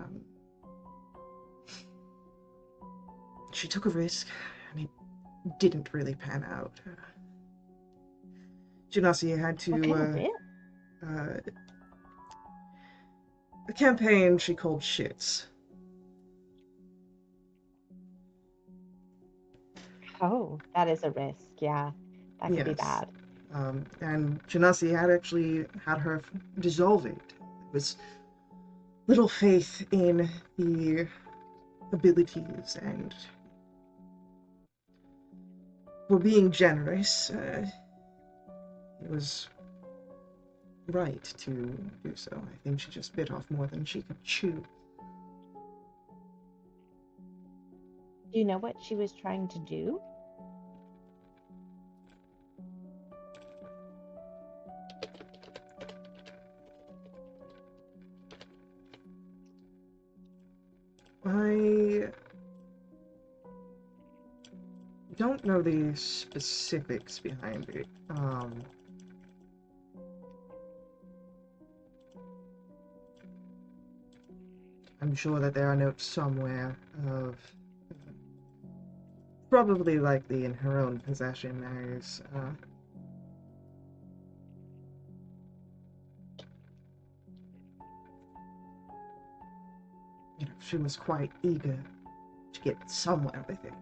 [SPEAKER 1] she took a risk and it didn't really pan out. Genasi had to
[SPEAKER 3] What kind of risk?
[SPEAKER 1] a campaign she called Shits.
[SPEAKER 3] Oh, that is a risk. Yeah, that could be
[SPEAKER 1] Yes.
[SPEAKER 3] bad.
[SPEAKER 1] And Genasi had actually had her dissolve it. It was little faith in the abilities and for being generous, it was right to do so. I think she just bit off more than she could chew.
[SPEAKER 3] Do you know what she was trying to do?
[SPEAKER 1] I don't know the specifics behind it. I'm sure that there are notes somewhere of probably likely in her own possession as she was quite eager to get somewhere with it.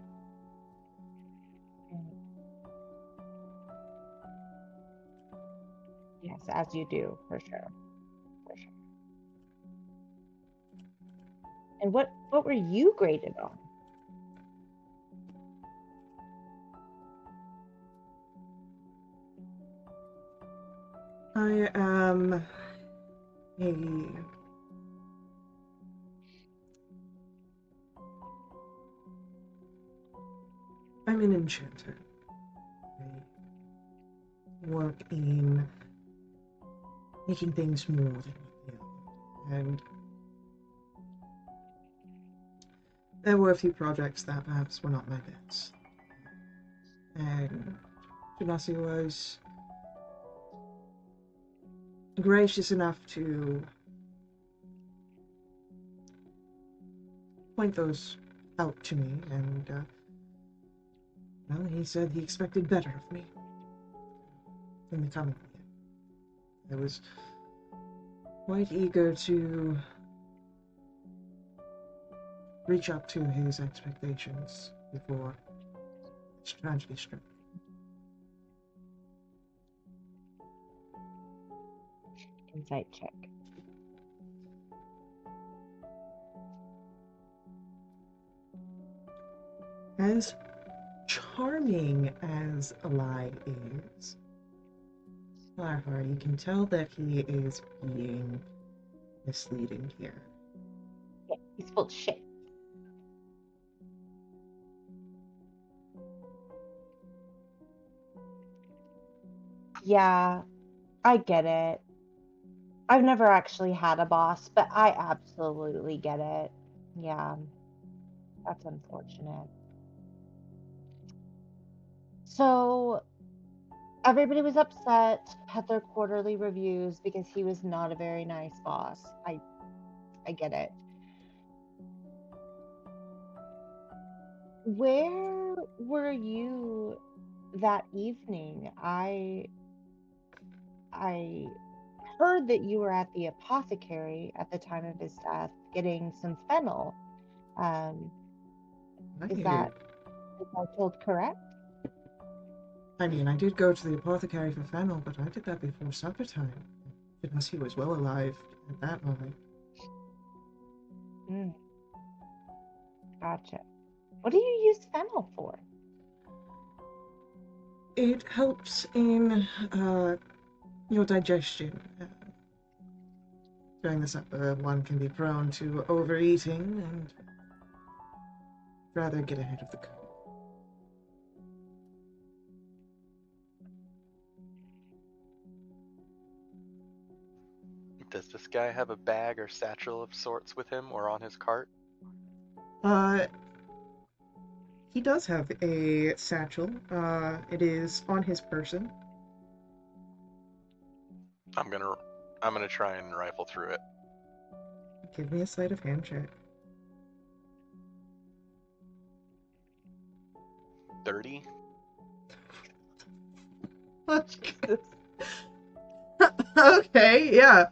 [SPEAKER 3] Yes, as you do, for sure. For sure. And what were you graded on?
[SPEAKER 1] I am I'm an enchanter. I work in making things more than what they are. And there were a few projects that perhaps were not my best. And Genasi was gracious enough to point those out to me, and well, he said he expected better of me in the coming year. I was quite eager to reach up to his expectations before this tragedy struck.
[SPEAKER 3] Insight check.
[SPEAKER 1] As charming as Eli is, however, you can tell that he is being misleading here.
[SPEAKER 3] Yeah, he's full of shit. Yeah, I get it. I've never actually had a boss, but I absolutely get it. Yeah, that's unfortunate. So everybody was upset at their quarterly reviews because he was not a very nice boss. I get it. Where were you that evening? I heard that you were at the apothecary at the time of his death getting some fennel. Is that told correct?
[SPEAKER 1] I mean, I did go to the apothecary for fennel, but I did that before supper time. Unless he was well alive at that moment.
[SPEAKER 3] Gotcha. What do you use fennel for?
[SPEAKER 1] It helps in your digestion. During the supper, one can be prone to overeating and rather get ahead of the curve.
[SPEAKER 2] Does this guy have a bag or satchel of sorts with him or on his cart?
[SPEAKER 1] He does have a satchel. It is on his person.
[SPEAKER 2] I'm gonna try and rifle through it.
[SPEAKER 1] Give me a sleight of hand check.
[SPEAKER 2] 30?
[SPEAKER 1] Okay, yeah.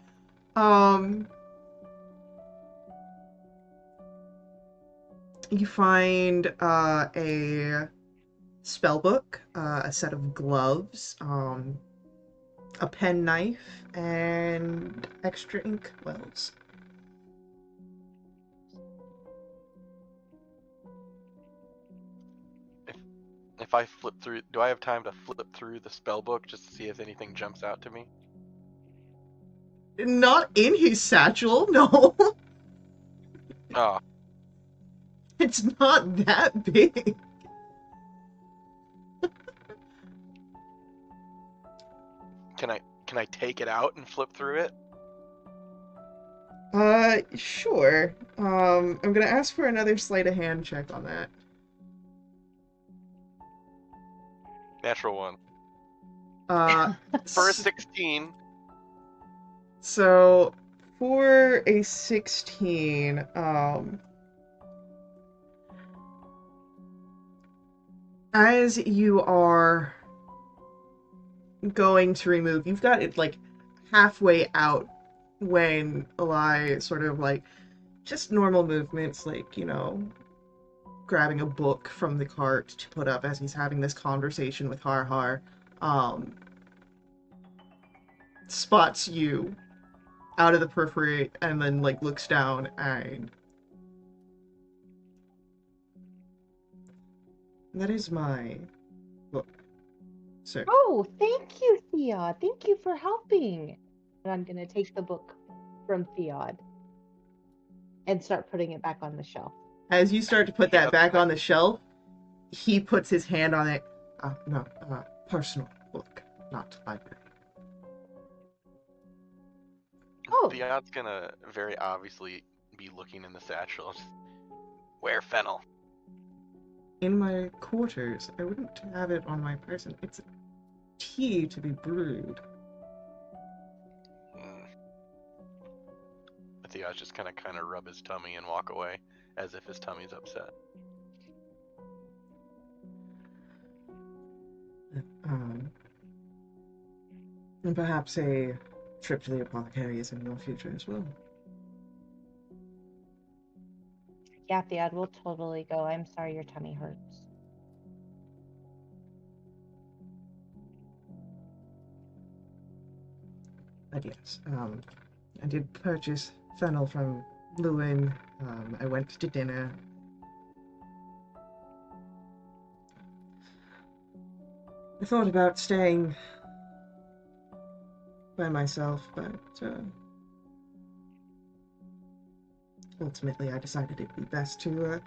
[SPEAKER 1] You find a spell book, a set of gloves, a pen knife, and extra ink wells.
[SPEAKER 2] If I flip through, do I have time to flip through the spell book just to see if anything jumps out to me?
[SPEAKER 1] Not in his satchel, no.
[SPEAKER 2] Oh,
[SPEAKER 1] It's not that big.
[SPEAKER 2] can I take it out and flip through it?
[SPEAKER 1] Sure. I'm gonna ask for another sleight of hand check on that.
[SPEAKER 2] Natural one. For a
[SPEAKER 1] S-
[SPEAKER 2] 16.
[SPEAKER 1] So for a 16, as you are going to remove, you've got it like halfway out when Eli sort of like just normal movements, like, you know, grabbing a book from the cart to put up as he's having this conversation with Har Har, spots you out of the periphery and then like looks down and that is my book, sir.
[SPEAKER 3] Oh, thank you, Theod. Thank you for helping. And I'm going to take the book from Theod and start putting it back on the shelf.
[SPEAKER 1] As you start to put
[SPEAKER 2] He
[SPEAKER 1] that back
[SPEAKER 2] doesn't
[SPEAKER 1] on the shelf, he puts his hand on it. No, personal book, not library.
[SPEAKER 3] Oh.
[SPEAKER 2] Theod's gonna very obviously be looking in the satchel. Where fennel?
[SPEAKER 1] In my quarters, I wouldn't have it on my person. It's tea to be brewed.
[SPEAKER 2] Theod's just kind of rub his tummy and walk away, as if his tummy's upset.
[SPEAKER 1] And perhaps a trip to the apothecary is in your future as well.
[SPEAKER 3] Yeah, Theod, we'll totally go. I'm sorry your tummy hurts.
[SPEAKER 1] But yes, I did purchase fennel from Lewin. I went to dinner. I thought about staying by myself, but ultimately I decided it'd be best to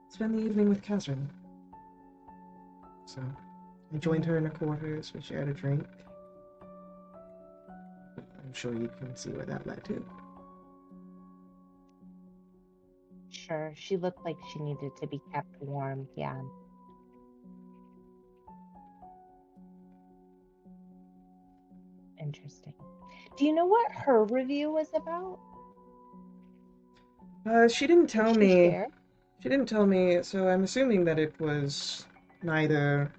[SPEAKER 1] spend the evening with Catherine. So I joined her in her quarters. We shared a drink. I'm sure you can see where that led to.
[SPEAKER 3] Sure, she looked like she needed to be kept warm, yeah. Interesting. Do you know what her review was about?
[SPEAKER 1] She didn't tell
[SPEAKER 3] Did she
[SPEAKER 1] me.
[SPEAKER 3] share?
[SPEAKER 1] She didn't tell me, so I'm assuming that it was neither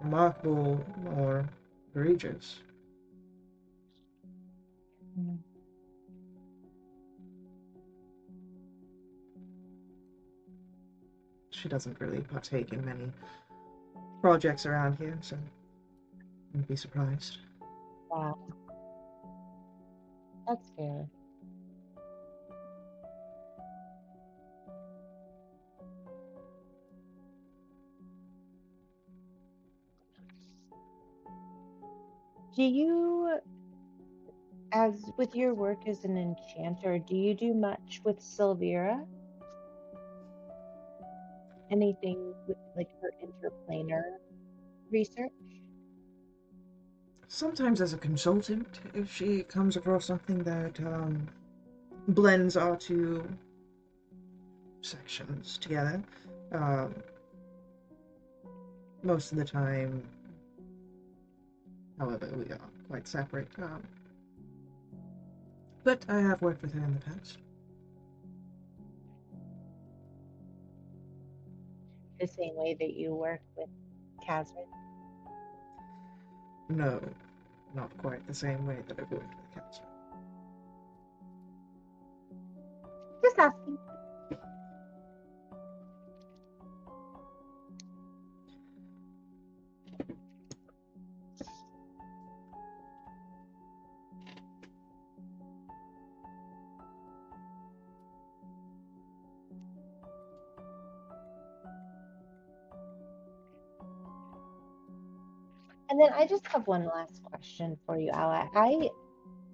[SPEAKER 1] remarkable nor egregious.
[SPEAKER 3] Mm.
[SPEAKER 1] She doesn't really partake in many projects around here, so I wouldn't be surprised.
[SPEAKER 3] Wow, that's fair. Do you, as with your work as an enchanter, do you do much with Sylvira? Anything with like her interplanar research?
[SPEAKER 1] Sometimes as a consultant, if she comes across something that blends our two sections together. Um, Most of the time, however, we are quite separate. But I have worked with her in the past.
[SPEAKER 3] The same way that you work with Catherine?
[SPEAKER 1] No, not quite the same way that I've worked with Catherine.
[SPEAKER 3] Just asking. And then I just have one last question for you, Ella.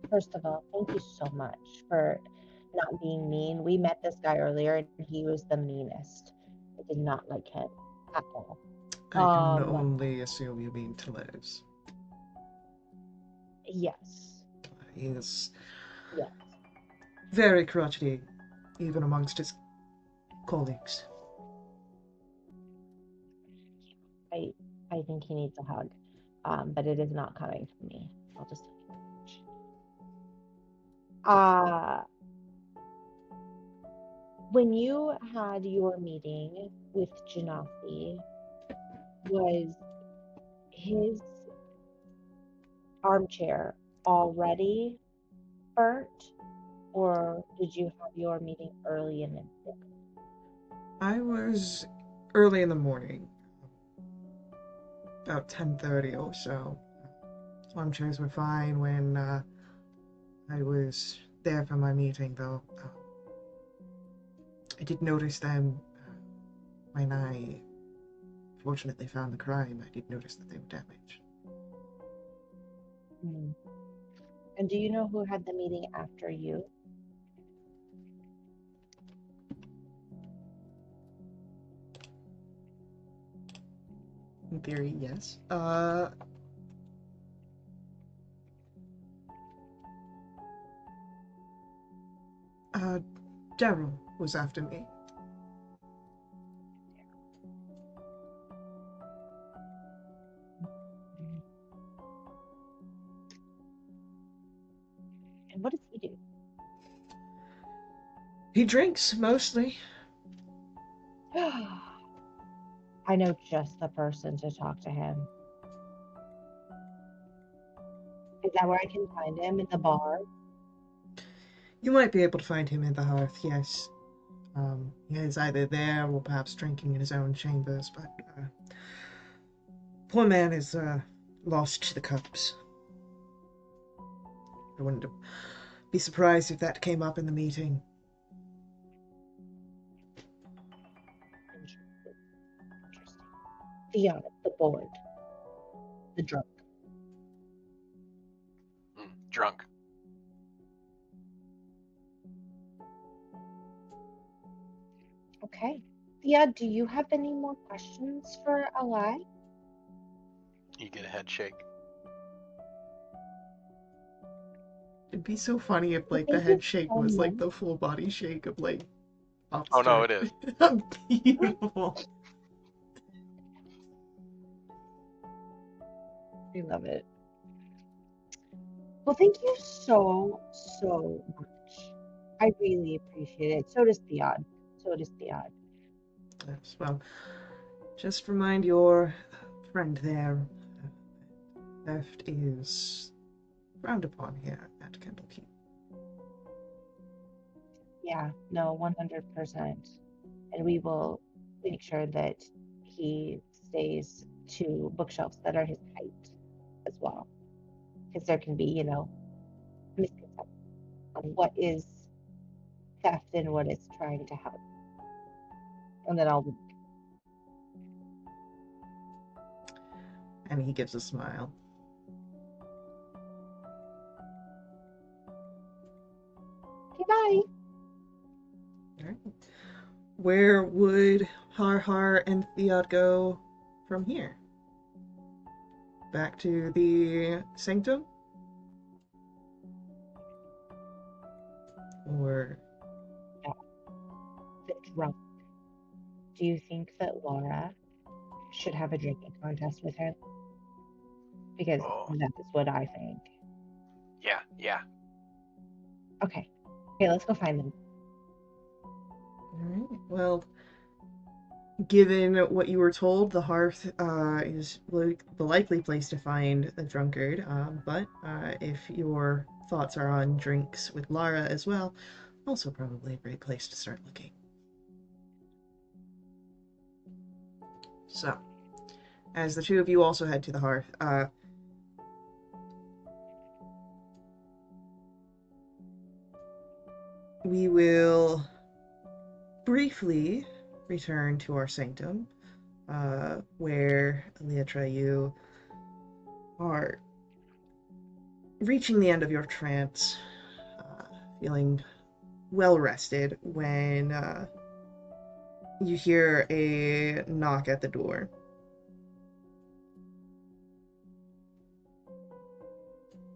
[SPEAKER 3] First of all, thank you so much for not being mean. We met this guy earlier and he was the meanest. I did not like him at all.
[SPEAKER 1] I can only assume you mean Deleuze.
[SPEAKER 3] Yes.
[SPEAKER 1] He is
[SPEAKER 3] Yes.
[SPEAKER 1] very crotchety, even amongst his colleagues.
[SPEAKER 3] I think he needs a hug. But it is not coming from me. I'll just when you had your meeting with Genasi, was his armchair already burnt, or did you have your meeting early in the day?
[SPEAKER 1] I was early in the morning, about 10:30 or so. Armchairs were fine when I was there for my meeting, though. I did notice them when I fortunately found the crime. I did notice that they were damaged.
[SPEAKER 3] And do you know who had the meeting after you?
[SPEAKER 1] In theory, yes. Daryl was after me.
[SPEAKER 3] And what does he do?
[SPEAKER 1] He drinks, mostly.
[SPEAKER 3] I know just the person to talk to him. Is that where I can find him? In the bar?
[SPEAKER 1] You might be able to find him in the hearth, yes. He is either there or perhaps drinking in his own chambers, but poor man is lost to the cups. I wouldn't be surprised if that came up in the meeting.
[SPEAKER 3] Interesting. The bored. The drunk.
[SPEAKER 2] Drunk.
[SPEAKER 3] Okay. Thea, do you have any more questions for Eli?
[SPEAKER 2] You get a head shake.
[SPEAKER 1] It'd be so funny if, like,
[SPEAKER 3] Well,
[SPEAKER 1] the
[SPEAKER 3] thank you
[SPEAKER 1] head shake
[SPEAKER 3] so
[SPEAKER 1] was, like,
[SPEAKER 3] much.
[SPEAKER 1] the full body shake of, like,
[SPEAKER 2] Oh no,
[SPEAKER 1] Oxford.
[SPEAKER 2] it is.
[SPEAKER 1] Beautiful.
[SPEAKER 3] I love it. Well, thank you so much. I really appreciate it. So does Theod. So does Theod.
[SPEAKER 1] Yes, well, just remind your friend there, theft is frowned upon here at Candlekeep.
[SPEAKER 3] Yeah, no, 100%. And we will make sure that he stays to bookshelves that are his height as well. Because there can be, misconceptions on what is theft and what is trying to help. And then I'll
[SPEAKER 1] And he gives a smile.
[SPEAKER 3] okay, bye.
[SPEAKER 1] All right. Where would Har Har and Theod go from here? Back to the sanctum? Or
[SPEAKER 3] The drunk. Do you think that Laura should have a drinking contest with him? Because
[SPEAKER 2] Oh,
[SPEAKER 3] that is what I think.
[SPEAKER 2] yeah.
[SPEAKER 3] Okay. Okay, let's go find them.
[SPEAKER 1] all right. Well, given what you were told, the hearth is the likely place to find a drunkard. But if your thoughts are on drinks with Lara as well, also probably a great place to start looking. So, as the two of you also head to the hearth, we will briefly return to our sanctum, where, Leotra, you are reaching the end of your trance, feeling well rested when you hear a knock at the door.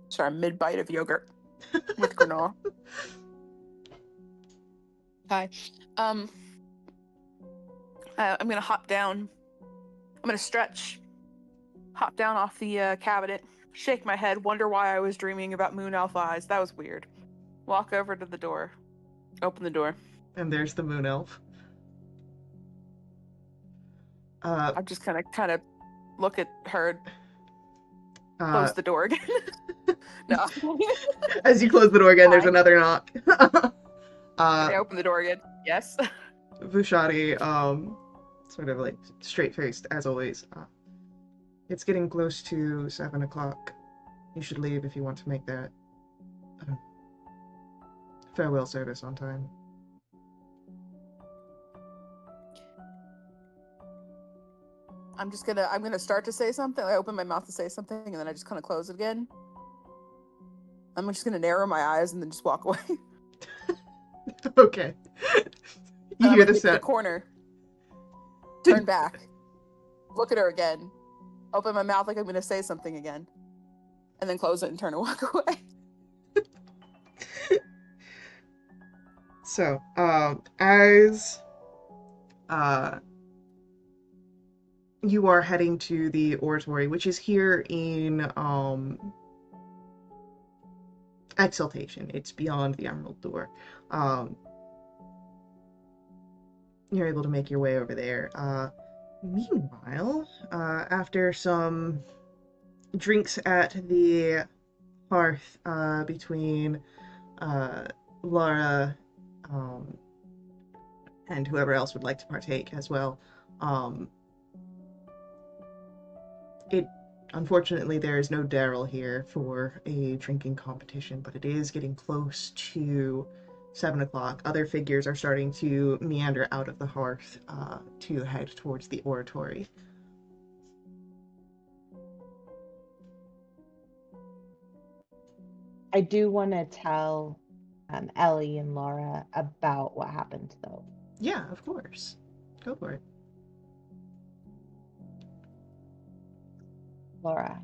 [SPEAKER 5] Sorry, mid-bite of yogurt with granola. Hi. I'm gonna hop down. I'm gonna stretch. Hop down off the cabinet. Shake my head. Wonder why I was dreaming about moon elf eyes. That was weird. Walk over to the door. Open the door.
[SPEAKER 1] And there's the moon elf.
[SPEAKER 5] I'm just gonna kind of look at her.
[SPEAKER 1] Uh,
[SPEAKER 5] Close the door again. No.
[SPEAKER 1] as you close the door again, there's
[SPEAKER 5] Hi.
[SPEAKER 1] another knock.
[SPEAKER 5] I open the door again. Yes.
[SPEAKER 1] Vushati, sort of like straight-faced as always. It's getting close to 7 o'clock. You should leave if you want to make that farewell service on time.
[SPEAKER 5] I'm gonna start to say something. I open my mouth to say something, and then I just kind of close it again. I'm just gonna narrow my eyes and then just walk away.
[SPEAKER 1] Okay. You hear the
[SPEAKER 5] The
[SPEAKER 1] sound.
[SPEAKER 5] corner. Turn back. Look at her again. Open my mouth like I'm gonna say something again, and then close it and turn and walk away.
[SPEAKER 1] So, as you are heading to the oratory, which is here in Exaltation. It's beyond the Emerald Door. You're able to make your way over there. Meanwhile, after some drinks at the hearth between Laura and whoever else would like to partake as well, unfortunately, there is no Daryl here for a drinking competition, but it is getting close to 7 o'clock. Other figures are starting to meander out of the hearth to head towards the oratory.
[SPEAKER 3] I do want to tell Ellie and Laura about what happened, though.
[SPEAKER 1] Yeah, of course. Go for it.
[SPEAKER 3] Laura.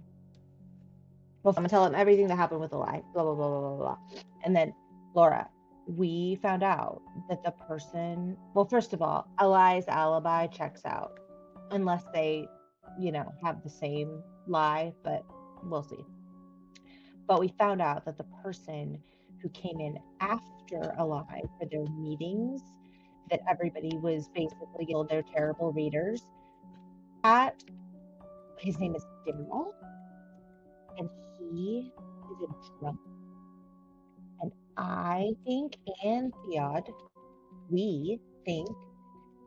[SPEAKER 3] Well, I'm gonna tell them everything that happened with the lie. Blah blah blah blah blah blah. And then Laura, we found out that the person. Well, first of all, Eli's alibi checks out, unless they, have the same lie. But we'll see. But we found out that the person who came in after Eli for their meetings, that everybody was basically they're terrible readers. His name is Daryl, and he is a drunk. And I think, and Theod, we think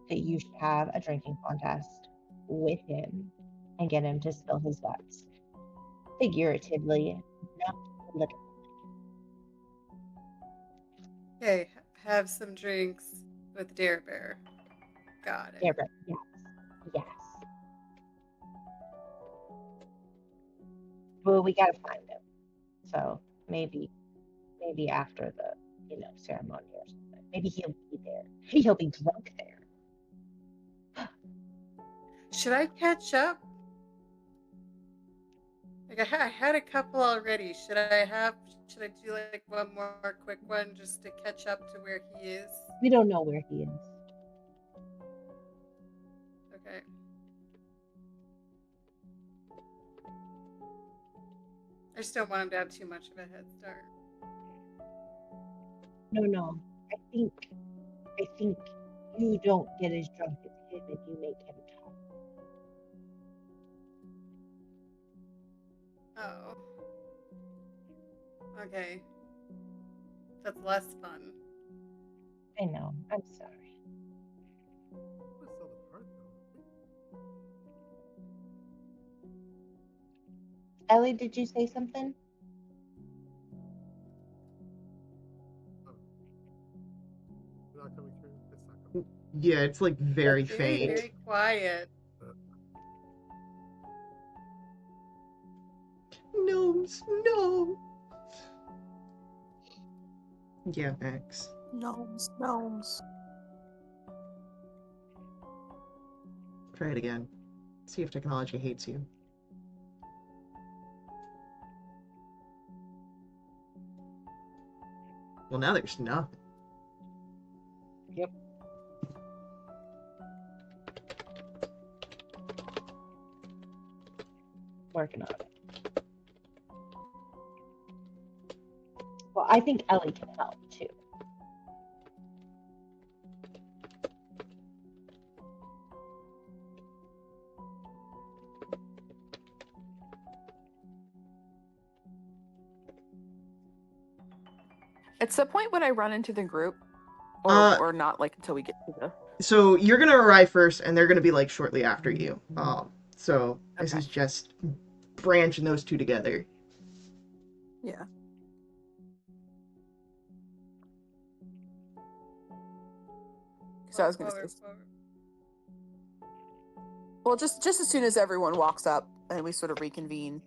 [SPEAKER 3] that you should have a drinking contest with him and get him to spill his guts. Figuratively, not literally.
[SPEAKER 4] Okay, have some drinks with Dare Bear. Got it.
[SPEAKER 3] Yeah, right. Yes. Yes. Well, we gotta find him. So maybe after the, ceremony or something. Maybe he'll be there. Maybe he'll be drunk there.
[SPEAKER 4] Should I catch up? Like I had a couple already. Should I do like one more quick one just to catch up to where he is?
[SPEAKER 3] We don't know where he is.
[SPEAKER 4] Okay. I just don't want him to have too much of a head start.
[SPEAKER 3] No. I think you don't get as drunk as him and you make him talk.
[SPEAKER 4] Oh. Okay. That's less fun.
[SPEAKER 3] I know. I'm sorry.
[SPEAKER 6] I saw the part though.
[SPEAKER 3] Ellie, did you say something?
[SPEAKER 6] It's not coming through. It's not coming.
[SPEAKER 1] Yeah, it's like very
[SPEAKER 4] It's very,
[SPEAKER 1] faint.
[SPEAKER 4] very quiet.
[SPEAKER 1] Gnomes, no. Yeah, Max.
[SPEAKER 5] Gnomes.
[SPEAKER 1] Try it again. See if technology hates you. Well, now there's nothing.
[SPEAKER 3] Yep. Working on it. Well, I think Ellie can help too.
[SPEAKER 5] It's the point when I run into the group, or not like until we get to the.
[SPEAKER 1] So you're gonna arrive first, and they're gonna be like shortly after you. So this
[SPEAKER 5] Okay.
[SPEAKER 1] is just branching those two together.
[SPEAKER 5] Yeah. So I was gonna say. Well, just as soon as everyone walks up and we sort of reconvene,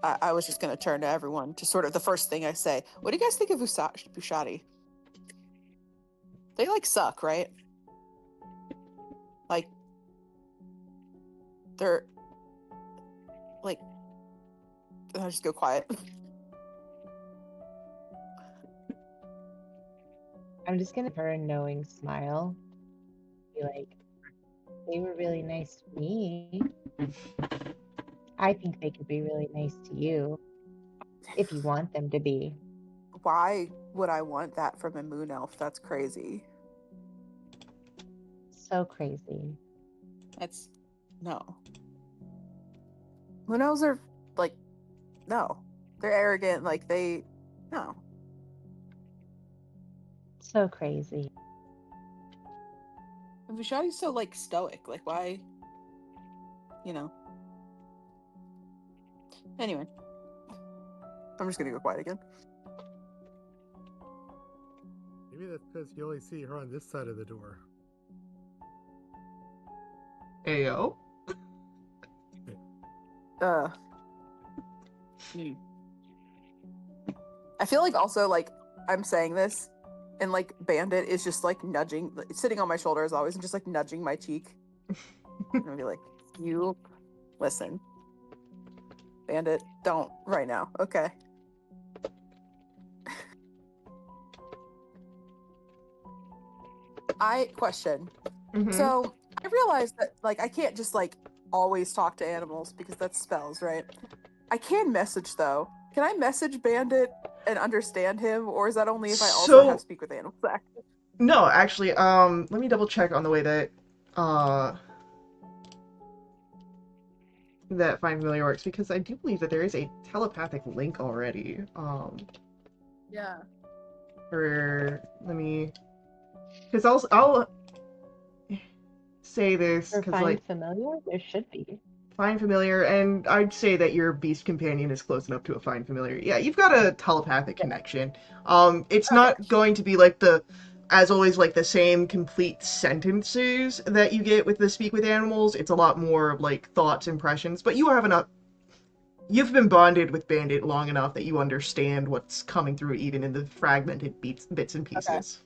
[SPEAKER 5] I was just gonna turn to everyone to sort of the first thing I say. What do you guys think of Bushati? They like suck, right? Like they're like. I just go quiet.
[SPEAKER 3] I'm just gonna give her a knowing smile. Be like, they were really nice to me. I think they could be really nice to you. If you want them to be.
[SPEAKER 5] Why would I want that from a moon elf? That's crazy.
[SPEAKER 3] So crazy.
[SPEAKER 5] That's no. Moon elves are like no. They're arrogant, like no.
[SPEAKER 3] So crazy.
[SPEAKER 5] And Vushati's so like stoic. Like why? Anyway. I'm just gonna go quiet again.
[SPEAKER 6] Maybe that's because you only see her on this side of the door.
[SPEAKER 1] Ayo.
[SPEAKER 5] I feel like also like I'm saying this and like Bandit is just like nudging, sitting on my shoulder as always and just like nudging my cheek. I'm gonna be like, you listen. Bandit, don't right now. Okay. Question.
[SPEAKER 1] Mm-hmm.
[SPEAKER 5] So I realized that like I can't just like always talk to animals because that's spells, right? I can message though. Can I message Bandit and understand him, or is that only if I also have speak with animals?
[SPEAKER 1] No, actually, let me double check on the way that that Find Familiar works, because I do believe that there is a telepathic link already.
[SPEAKER 5] Yeah.
[SPEAKER 1] because I'll say this
[SPEAKER 3] For
[SPEAKER 1] because
[SPEAKER 3] find
[SPEAKER 1] like
[SPEAKER 3] familiar, there should be.
[SPEAKER 1] find familiar, and I'd say that your beast companion is close enough to a find familiar. Yeah, you've got a telepathic
[SPEAKER 3] Yeah.
[SPEAKER 1] connection. It's not
[SPEAKER 5] Perfect.
[SPEAKER 1] going to be like as always, like the same complete sentences that you get with the speak with animals. It's a lot more like thoughts, impressions, but you have enough. You've been bonded with Bandit long enough that you understand what's coming through, even in the fragmented bits and pieces.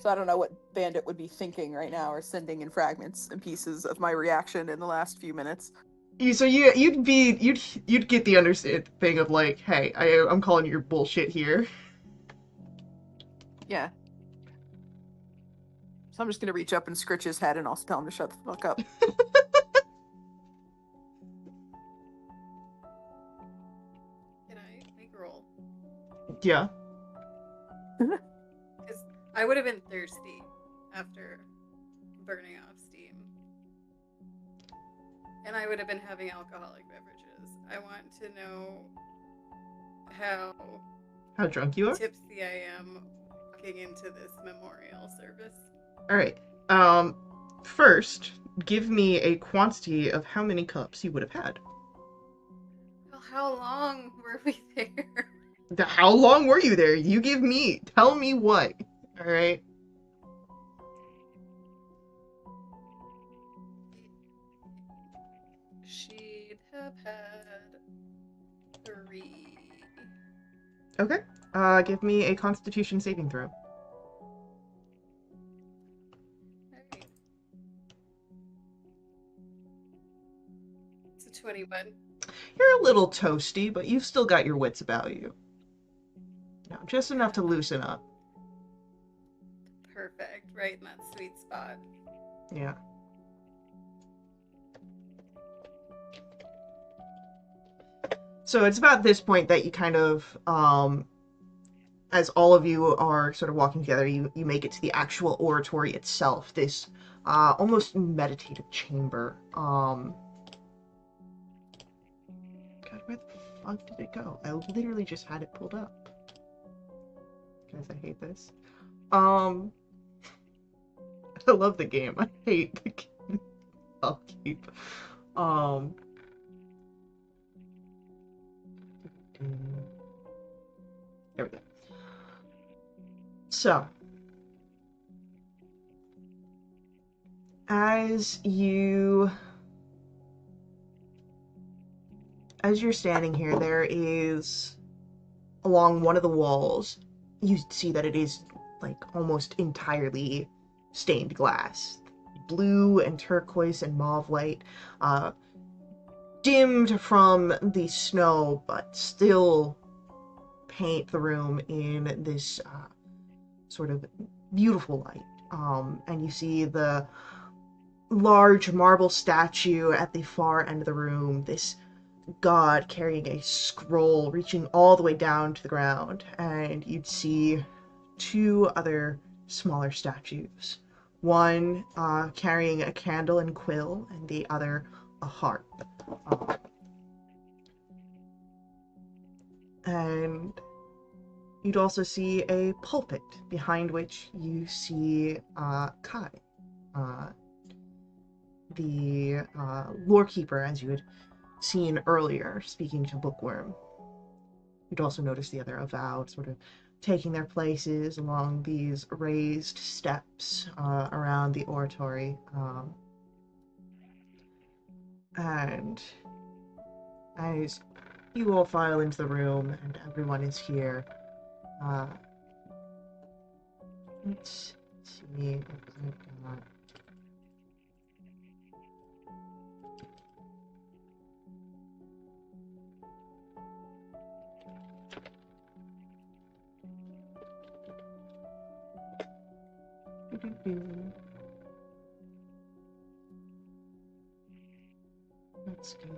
[SPEAKER 5] So I don't know what Bandit would be thinking right now, or sending in fragments and pieces of my reaction in the last few minutes.
[SPEAKER 1] You'd get the understand thing of like, hey, I'm calling your bullshit here.
[SPEAKER 5] Yeah. So I'm just gonna reach up and scritch his head, and also tell him to shut the fuck up.
[SPEAKER 4] Can I make a roll?
[SPEAKER 1] Yeah.
[SPEAKER 4] Because I would have been thirsty after burning off steam. And I would have been having alcoholic beverages. I want to know
[SPEAKER 1] how drunk you are.
[SPEAKER 4] Tipsy I am walking into this memorial service.
[SPEAKER 1] All right. First, give me a quantity of how many cups you would have had.
[SPEAKER 4] Well, how long were we there?
[SPEAKER 1] How long were you there? You give me. Tell me what. All right.
[SPEAKER 4] She'd have had 3.
[SPEAKER 1] Okay. Give me a Constitution saving throw.
[SPEAKER 4] Alright. It's a 21.
[SPEAKER 1] You're a little toasty, but you've still got your wits about you. No, just enough to loosen up.
[SPEAKER 4] Perfect. Right in that sweet spot.
[SPEAKER 1] Yeah. So it's about this point that you kind of, as all of you are sort of walking together, you make it to the actual oratory itself, this almost meditative chamber. God, where the fuck did it go? I literally just had it pulled up. Guys, I hate this. I love the game. I hate the game. Upkeep. There we go. So, as you're standing here, there is, along one of the walls, you see that it is like almost entirely stained glass. Blue and turquoise and mauve light, dimmed from the snow, but still paint the room in this sort of beautiful light. And you see the large marble statue at the far end of the room, this god carrying a scroll reaching all the way down to the ground, and you'd see 2 other smaller statues. One carrying a candle and quill, and the other a harp. And you'd also see a pulpit, behind which you see Kai, the lorekeeper, as you had seen earlier, speaking to Bookworm. You'd also notice the other avowed sort of taking their places along these raised steps around the oratory. And as you all file into the room and everyone is here, let's see if I've got... Let's go.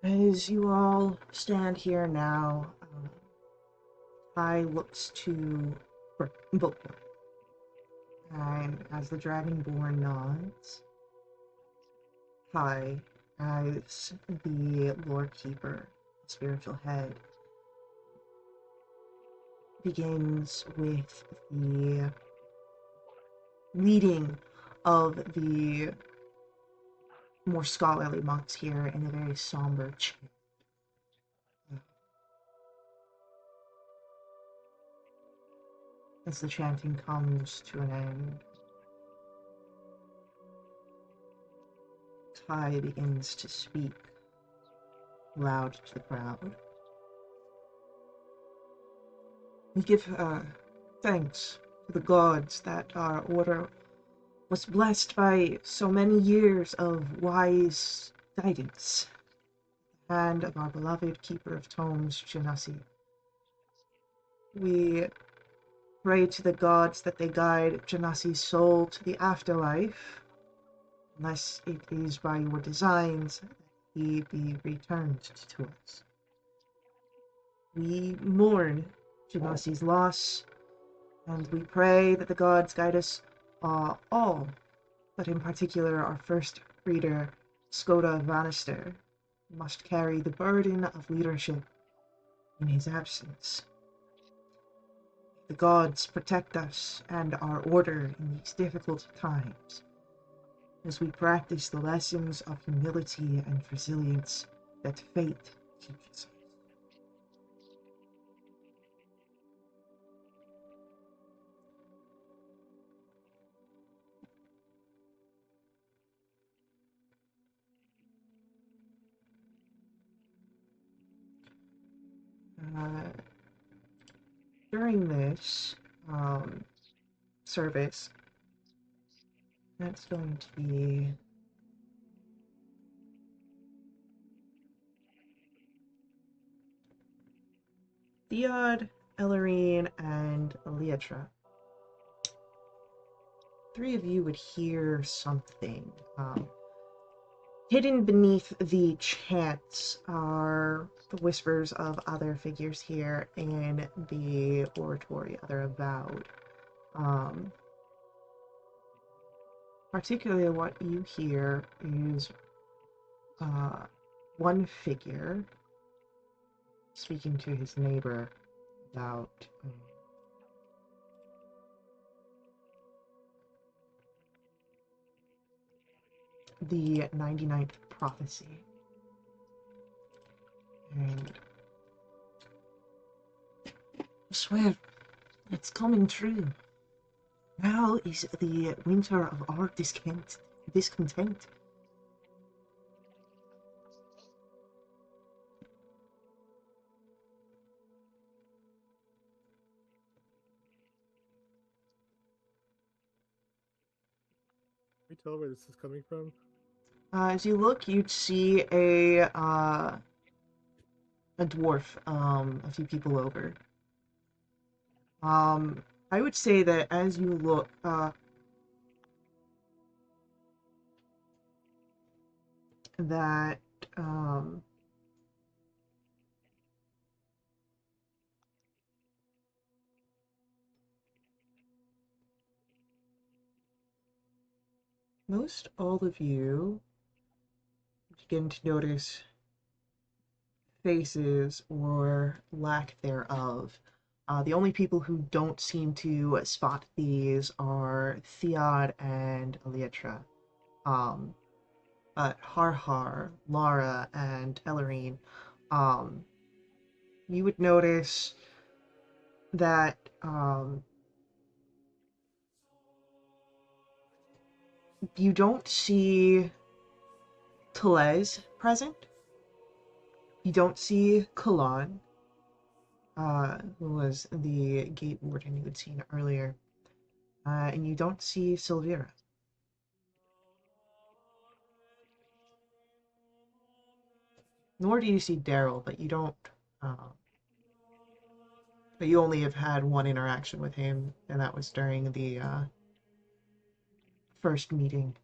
[SPEAKER 1] As you all stand here now, Kai looks to Volkmar. And as the Dragonborn nods, Kai, as the Lore Keeper, spiritual head, begins with the leading of the more scholarly monks here in a very somber chant. As the chanting comes to an end, Kai begins to speak loud to the crowd. We give thanks to the gods that our order was blessed by so many years of wise guidance, and of our beloved Keeper of Tomes, Genasi. We pray to the gods that they guide Genasi's soul to the afterlife, unless it is by your designs that he be returned to us. We mourn Genasi's loss, and we pray that the gods guide us all, but in particular our first reader, Skoda Vanister, must carry the burden of leadership in his absence. The gods protect us and our order in these difficult times, as we practice the lessons of humility and resilience that fate teaches us. During this service, that's going to be Theod, Ellarine, and Eliatra. Three of you would hear something. Hidden beneath the chants are the whispers of other figures here in the oratory, other avowed. Particularly what you hear is one figure speaking to his neighbor about the 99th prophecy. And I swear, it's coming true. Now is the winter of our discontent.
[SPEAKER 6] Can we tell where this is coming from?
[SPEAKER 1] As you look, you'd see a dwarf, a few people over. I would say that as you look, that most all of you begin to notice faces or lack thereof. The only people who don't seem to spot these are Theod and Eliatra. But Harhar, Lara, and Ellarine, you would notice that you don't see Telez present. You don't see Kalan, who was the gate warden you had seen earlier. And you don't see Silvira. Nor do you see Daryl, but you don't. But you only have had one interaction with him, and that was during the first meeting.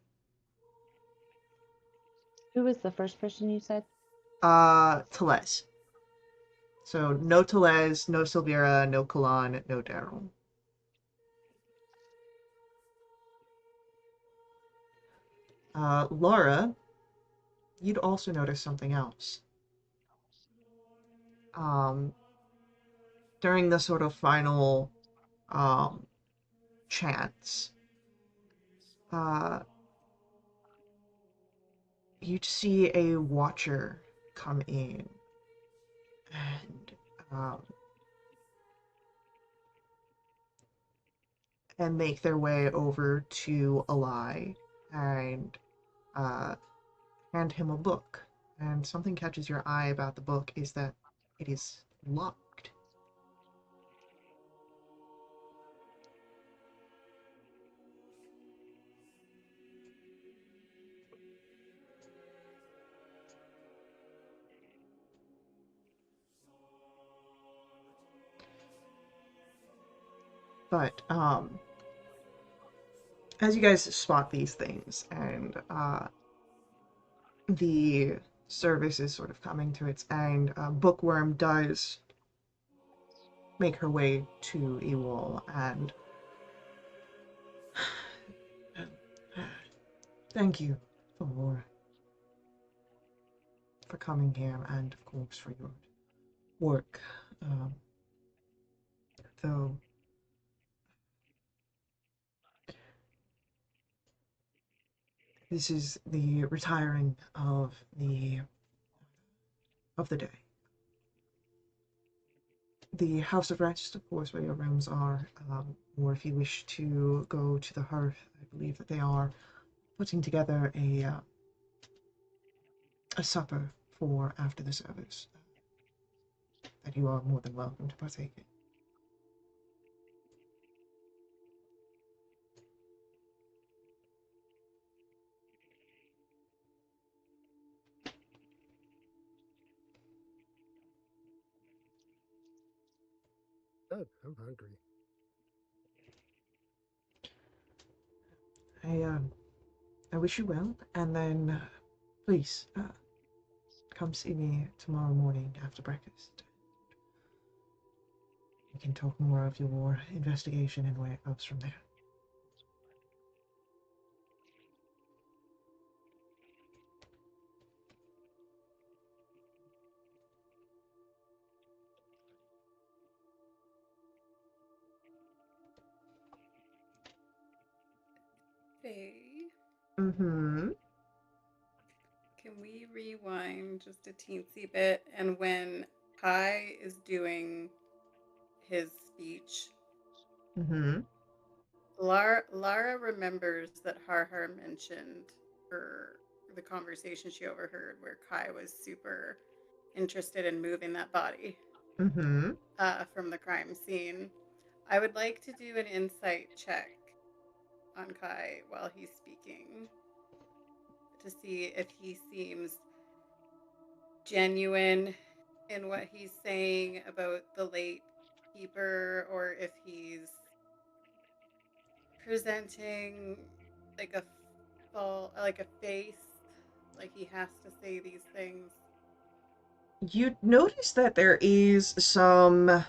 [SPEAKER 3] Who was the first person you said?
[SPEAKER 1] Telez. So no Telez, no Silvira, no Kalan, no Daryl. Laura, you'd also notice something else. During the sort of final chants, you'd see a watcher come in and make their way over to Eli and hand him a book. And something catches your eye about the book is that it is locked. But as you guys spot these things and the service is sort of coming to its end, Bookworm does make her way to Ewol and thank you for coming here and of course for your work. Though this is the retiring of the day. The House of Rest, of course, where your rooms are, or if you wish to go to the hearth, I believe that they are putting together a supper for after the service that you are more than welcome to partake in.
[SPEAKER 6] Good. I'm hungry.
[SPEAKER 1] I wish you well, and then please come see me tomorrow morning after breakfast. We can talk more of your investigation and where it goes from there.
[SPEAKER 4] Faye,
[SPEAKER 1] Mm-hmm.
[SPEAKER 4] can we rewind just a teensy bit? And when Kai is doing his speech,
[SPEAKER 1] Mm-hmm.
[SPEAKER 4] Lara remembers that Har mentioned the conversation she overheard where Kai was super interested in moving that body
[SPEAKER 1] Mm-hmm.
[SPEAKER 4] from the crime scene. I would like to do an insight check on Kai while he's speaking to see if he seems genuine in what he's saying about the late keeper or if he's presenting like a like a face, like he has to say these things.
[SPEAKER 1] You notice that there is some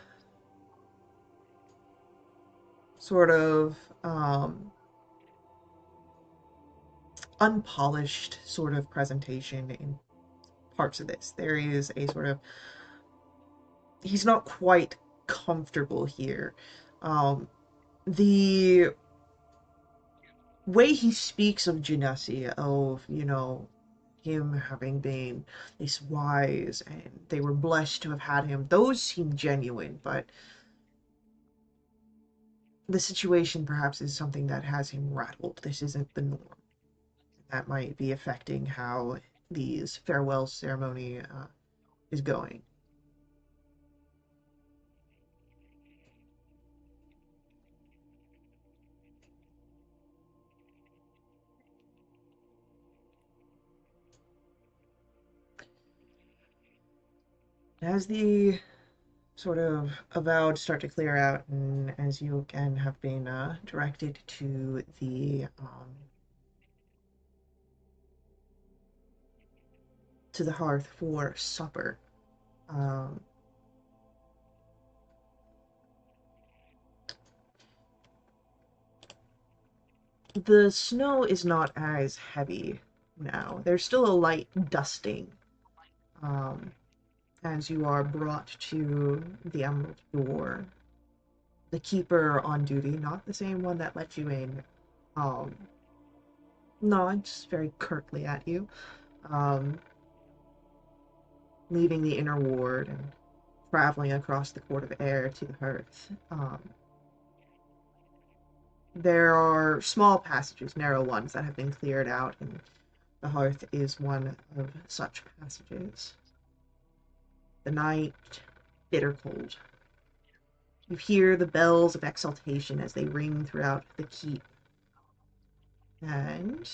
[SPEAKER 1] sort of unpolished sort of presentation in parts of this. There is a sort of he's not quite comfortable here. The way he speaks of Genesi, of him having been this wise and they were blessed to have had him, those seem genuine, but the situation perhaps is something that has him rattled. This isn't the norm. That might be affecting how these farewell ceremony is going. As the sort of avowed start to clear out, and as you again have been directed to the hearth for supper, um, The snow is not as heavy now. There's still a light dusting um, as you are brought to the Emerald Door. The keeper on duty, not the same one that let you in, um, nods very curtly at you, um, leaving the inner ward and traveling across the court of air to the hearth. There are small passages, narrow ones, that have been cleared out, and the hearth is one of such passages. The night, bitter cold. You hear the bells of exultation as they ring throughout the keep. And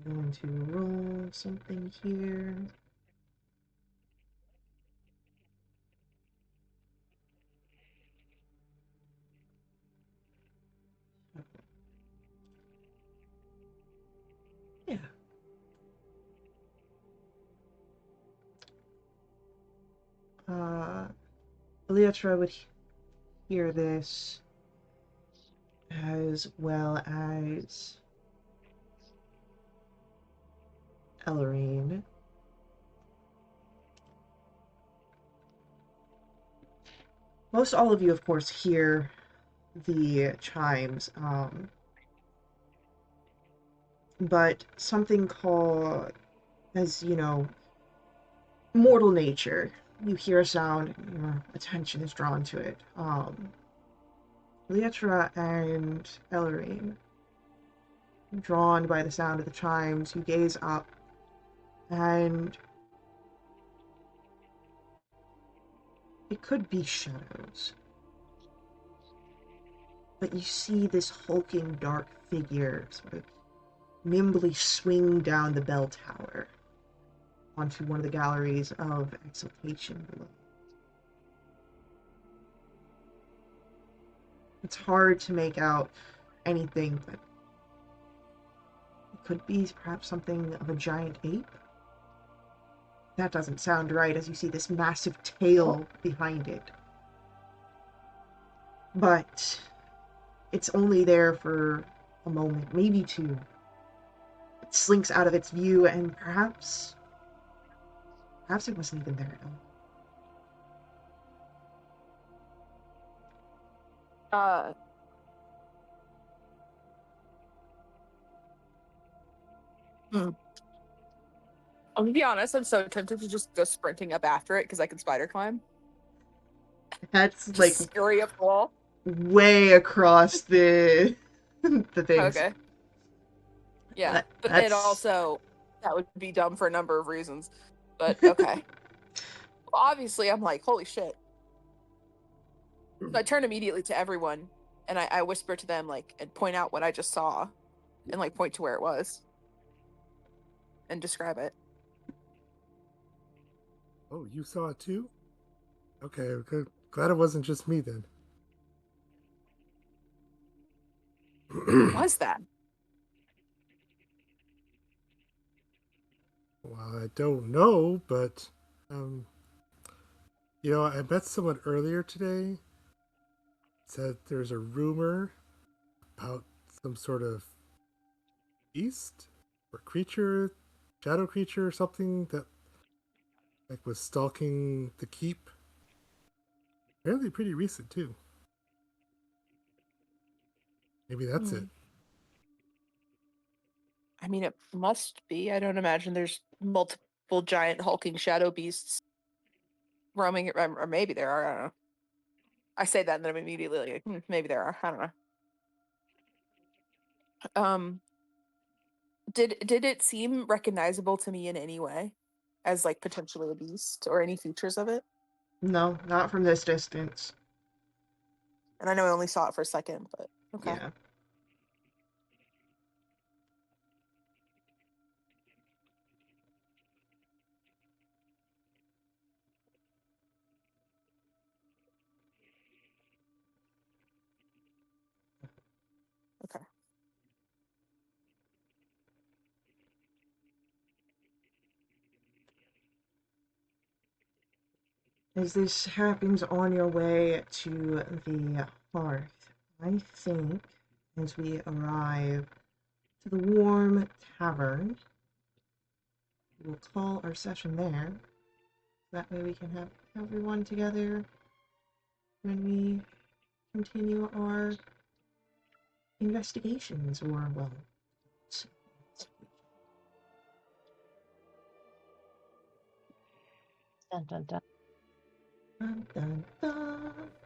[SPEAKER 1] I'm going to roll something here. Yeah. Leotra would hear this, as well as Ellerine. Most all of you, of course, hear the chimes, but something called, as you know, mortal nature. You hear a sound, your attention is drawn to it. Leotra and Ellerine, drawn by the sound of the chimes, you gaze up, and it could be shadows. But you see this hulking dark figure sort of nimbly swing down the bell tower onto one of the galleries of exaltation below. It's hard to make out anything, but it could be perhaps something of a giant ape. That doesn't sound right as you see this massive tail behind it. But it's only there for a moment, maybe two. It slinks out of its view, and perhaps it wasn't even there at all.
[SPEAKER 5] I'm gonna be honest, I'm so tempted to just go sprinting up after it because I can spider climb.
[SPEAKER 1] That's
[SPEAKER 5] Just
[SPEAKER 1] like
[SPEAKER 5] scurry up the wall.
[SPEAKER 1] way across the the things.
[SPEAKER 5] Okay. Yeah, but it also, that would be dumb for a number of reasons. But okay. Well, obviously, I'm like, holy shit. So I turn immediately to everyone, and I whisper to them, like, and point out what I just saw, and like point to where it was, and describe it.
[SPEAKER 6] Oh, you saw it too? Okay, good. Glad it wasn't just me then.
[SPEAKER 5] What was that?
[SPEAKER 6] Well, I don't know, but I met someone earlier today. Said there's a rumor about some sort of beast or creature, shadow creature or something that like was stalking the keep. Apparently pretty recent too. Maybe that's it.
[SPEAKER 5] I mean, it must be. I don't imagine there's multiple giant hulking shadow beasts roaming, or maybe there are. I don't know. I say that and then I'm immediately like, maybe there are. I don't know. Did it seem recognizable to me in any way as like potentially a beast or any features of it?
[SPEAKER 1] No, not from this distance.
[SPEAKER 5] And I know I only saw it for a second, but okay.
[SPEAKER 1] Yeah.
[SPEAKER 5] Okay.
[SPEAKER 1] As this happens on your way to the hearth, I think as we arrive to the warm tavern, we'll call our session there. That way we can have everyone together when we continue our investigations, or, well,
[SPEAKER 3] Dun, dun, dun.
[SPEAKER 1] dun, dun, dun.